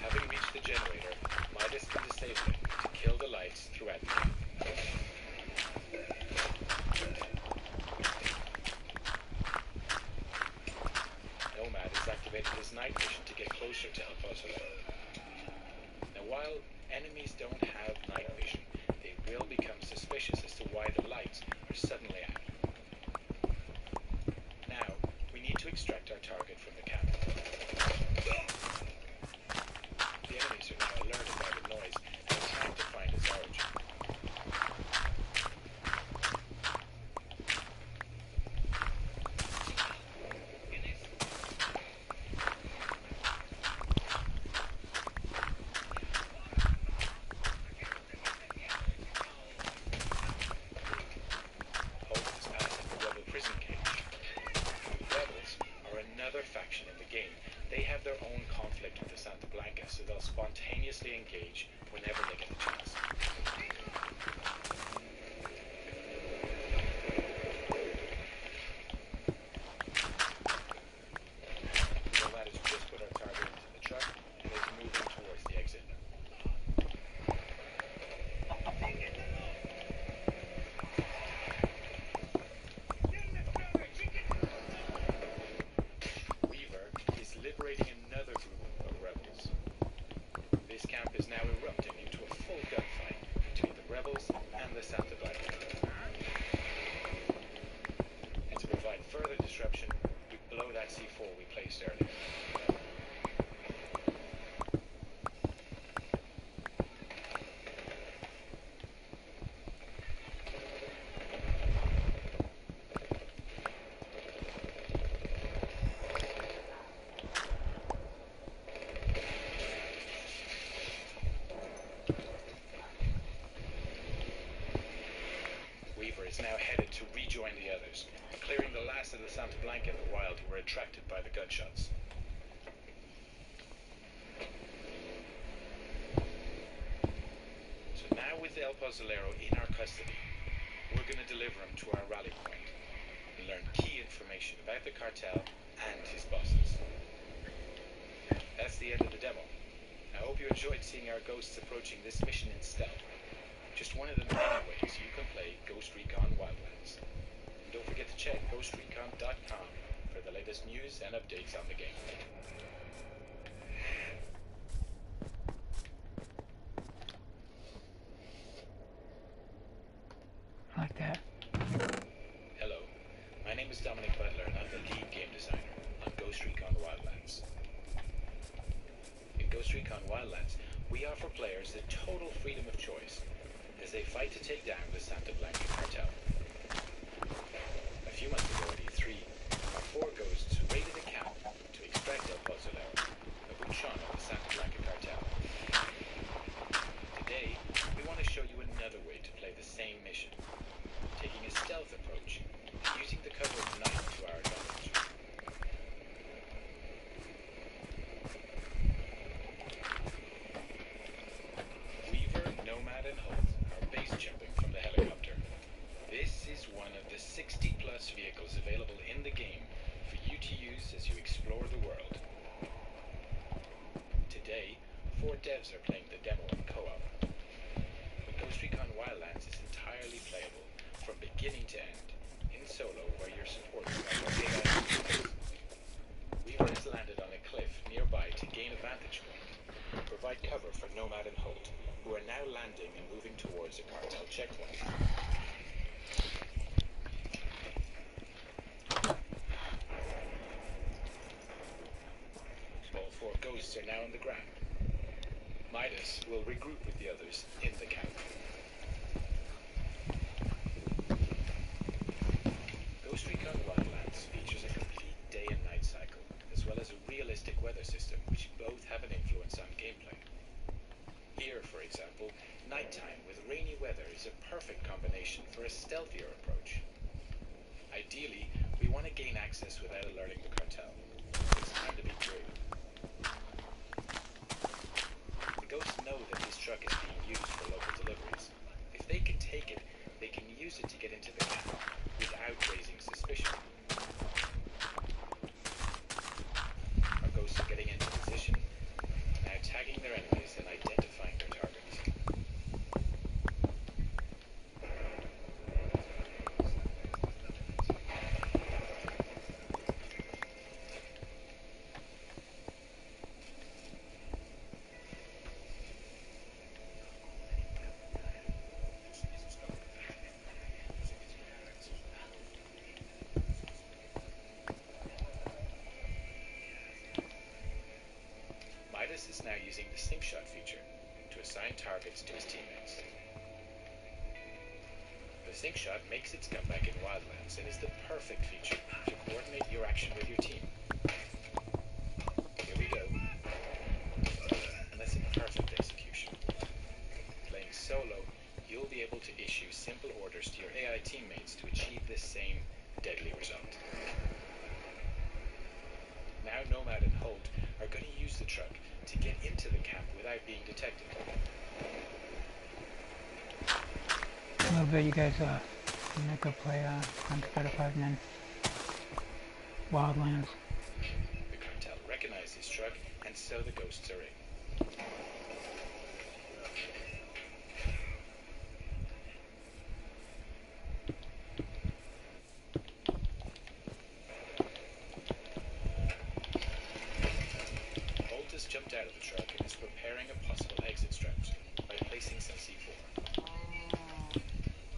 Having reached the generator, Midas can disable it to kill the lights throughout the camp. Nomad has activated his night vision to get closer to El Pozolero. Now, while enemies don't have night vision, they will become suspicious as to why the lights are suddenly out. Now, we need to extract our target from the camp. The enemies are now alerted by the noise and are trying to find its origin. Eypt is passing the rebel prison cage. Rebels are another faction in the game. They have their own conflict with the Santa Blanca, so they'll spontaneously engage whenever they get the chance. Nomad has just put our target into the truck and is moving towards the exit. Weaver is liberating another group of rebels. This camp is now erupting into a full gunfight between the rebels and the Santa Blanca. And to provide further disruption, we blow that C4 we placed earlier. Weaver is now headed to rejoin the others, clearing the last of the Santa Blanca in the wild who were attracted by the gunshots. So now with El Pozolero in our custody, we're going to deliver him to our rally point and learn key information about the cartel and his bosses. That's the end of the demo. Now hope you enjoyed seeing our ghosts approaching this mission in stealth. Just one of the many ways you can play Ghost Recon Wildlands. And don't forget to check ghostrecon.com for the latest news and updates on the game. Like that. Hello, my name is Dominic Butler and I'm the lead game designer on Ghost Recon Wildlands. In Ghost Recon Wildlands, we offer players the total freedom of choice as they fight to take down the Santa Blanca cartel. A few months ago at E3, our 4 ghosts raided a camp to extract El Pozolero, a bouchon of the Santa Blanca cartel. Today, we want to show you another way to play the same mission, taking a stealth approach and using the cover of night to our advantage. Weaver, Nomad, and Holt are base jumping from the helicopter. This is one of the 60-plus vehicles available in the game for you to use as you explore the world. Today, 4 devs are playing the demo in co-op. But Ghost Recon Wildlands is entirely playable from beginning to end, in solo where you're supported by your AI teammates. Weaver has landed on a cliff nearby to gain a vantage point and provide cover for Nomad and Holt, who are now landing and moving towards a cartel checkpoint. All 4 ghosts are now on the ground. Midas will regroup with the others in the camp. Ghost Recon Wildlands features a complete day and night cycle, as well as a realistic weather system, which both have an influence on gameplay. Here, for example, nighttime with rainy weather is a perfect combination for a stealthier approach. Ideally, we want to gain access without alerting the cartel. It's time to be through. The ghosts know that this truck is being used for local deliveries. If they can take it, they can use it to get into the camp without raising suspicion. Our ghosts are getting into position, now tagging their enemies and identifying their targets. Midas is now using the slingshot feature to assign targets to his teammates. The slingshot makes its comeback in Wildlands and is the perfect feature to coordinate your action with your team. Here we go. And that's a perfect execution. Playing solo, you'll be able to issue simple orders to your AI teammates to achieve this same deadly result. Now Nomad and Holt are going to use the truck to get into the camp without being detected. A little bit, you guys, go play Hunter 35 and then Wildlands. The cartel recognize this truck, and so the ghosts are in. Holt has jumped out of the truck and is preparing a possible exit strategy by placing some C4.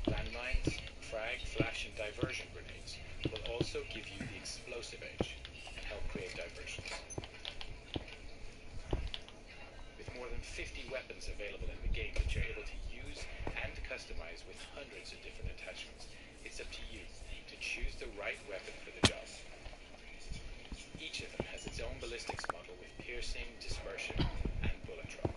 Landmines, frag, flash, and diversion grenades will also give you the explosive edge and help create diversions. With more than 50 weapons available in the game that you're able to use and customize with hundreds of different attachments, it's up to you to choose the right weapon for the job. Each of them has its own ballistics model with piercing, dispersion, and bullet drop.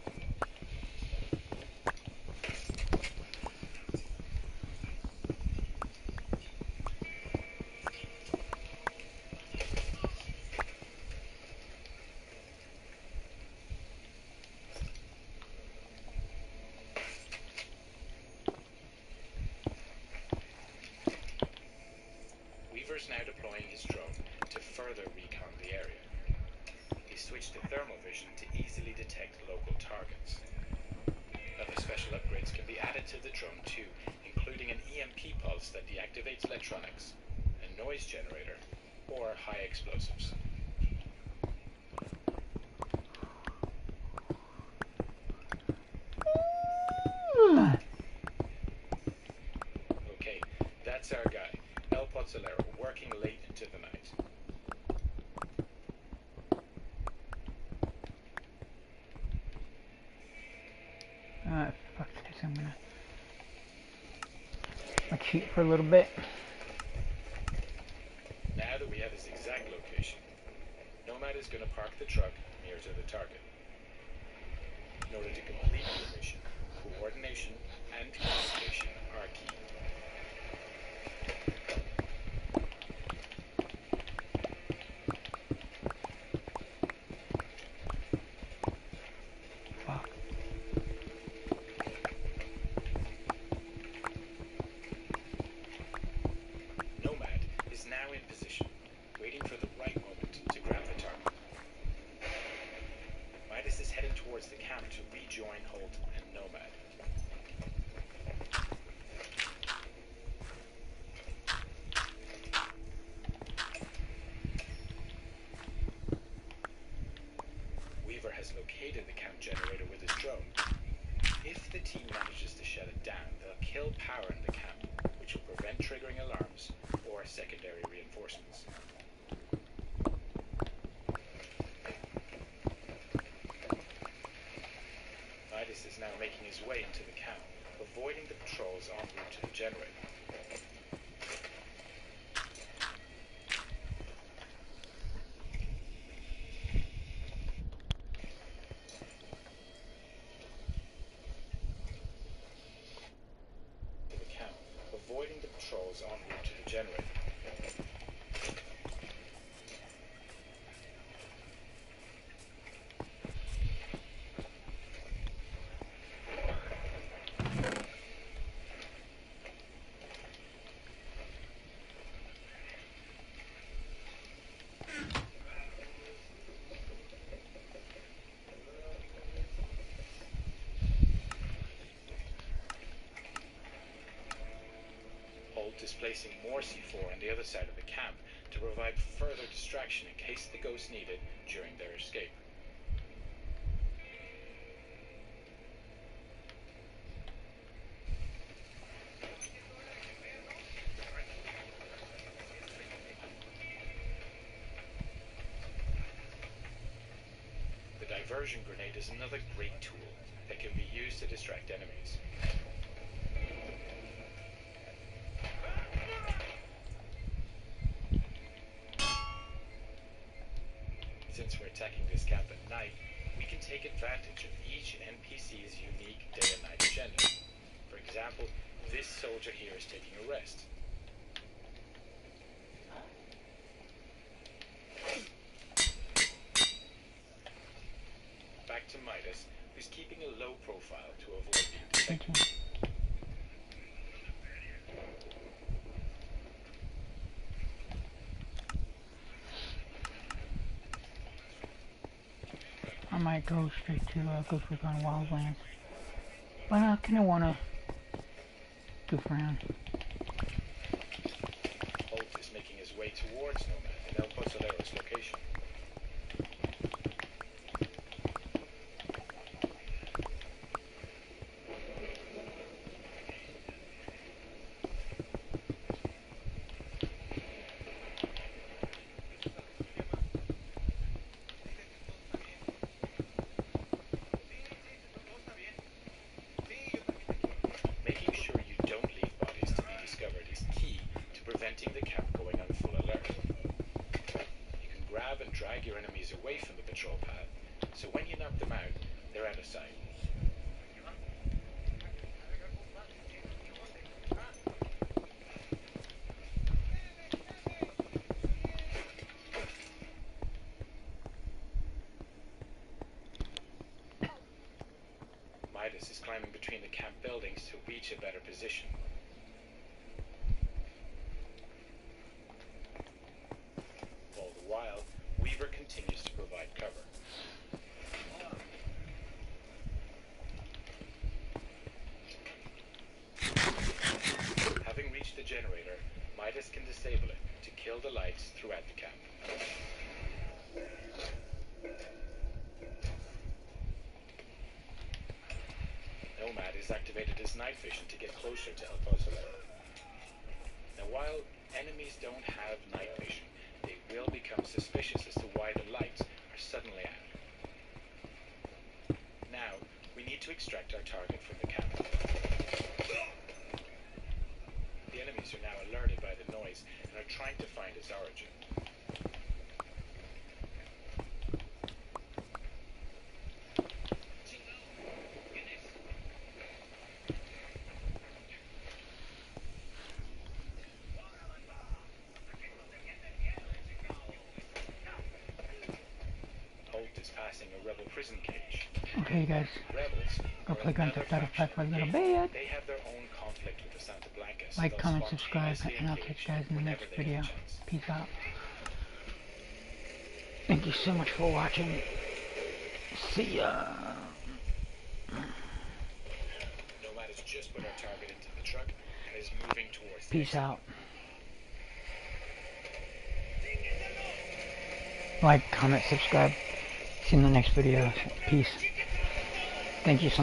Weaver's now deploying his drone to further recon the area. His switched to thermal vision to easily detect local targets. Other special upgrades can be added to the drone too, including an EMP pulse that deactivates electronics, a noise generator, or high explosives. Okay, that's our guy, El Pozzolero, working late into the night. Fuck this, I'm gonna cheat for a little bit. Now that we have his exact location, Nomad is going to park the truck near to the target. In order to complete the mission, coordination and communication are key. Fuck. Nomad is now in position, waiting for the right moment to grab the target. Midas is heading towards the camp to rejoin Holt and Nomad. Weaver has located the camp generator with his drone. If the team manages to shut it down, they'll kill power in the camp, which will prevent triggering alarms or secondary reinforcements. Midas is now making his way into the camp, avoiding the patrols en route to the generator. Avoiding the patrols en route to the generator. Is placing more C4 on the other side of the camp to provide further distraction in case the ghosts need it during their escape. The diversion grenade is another great tool that can be used to distract enemies. Since we're attacking this camp at night, we can take advantage of each NPC's unique day and night agenda. For example, this soldier here is taking a rest. Back to Midas, who's keeping a low profile to avoid being detected. I might go straight to Ghost Recon Wildlands, but I kind of want to goof around. Holt is making his way towards Nomad in El Pozzolero's location. Making sure you don't leave bodies to be discovered is key to preventing the camp going on full alert. You can grab and drag your enemies away from the patrol path, so when you knock them out, they're out of sight. Midas is climbing between the camp buildings to reach a better position. All the while, Weaver continues to provide cover. the lights throughout the camp. Nomad has activated his night vision to get closer to El Pozo. Now, while enemies don't have night vision, they will become suspicious as to why the lights are suddenly out. Now, we need to extract our target from the camp. The enemies are now alerted by the noise and are trying to find its origin. Eypt is passing a rebel prison cage. Okay, you guys. Rebels Go are play Grand another Theft Auto 5 for a little faction. bit. They have their own conflict with the Santa Blancas. Like, thus comment, subscribe, spontaneously and I'll catch engage you guys in the whenever next they get a video. chance. Peace out. Thank you so much for watching. See ya. Nomad has just put our target into the truck and is moving towards the Peace exit. out. Like, comment, subscribe. See you in the next video. Peace. Thank you so much.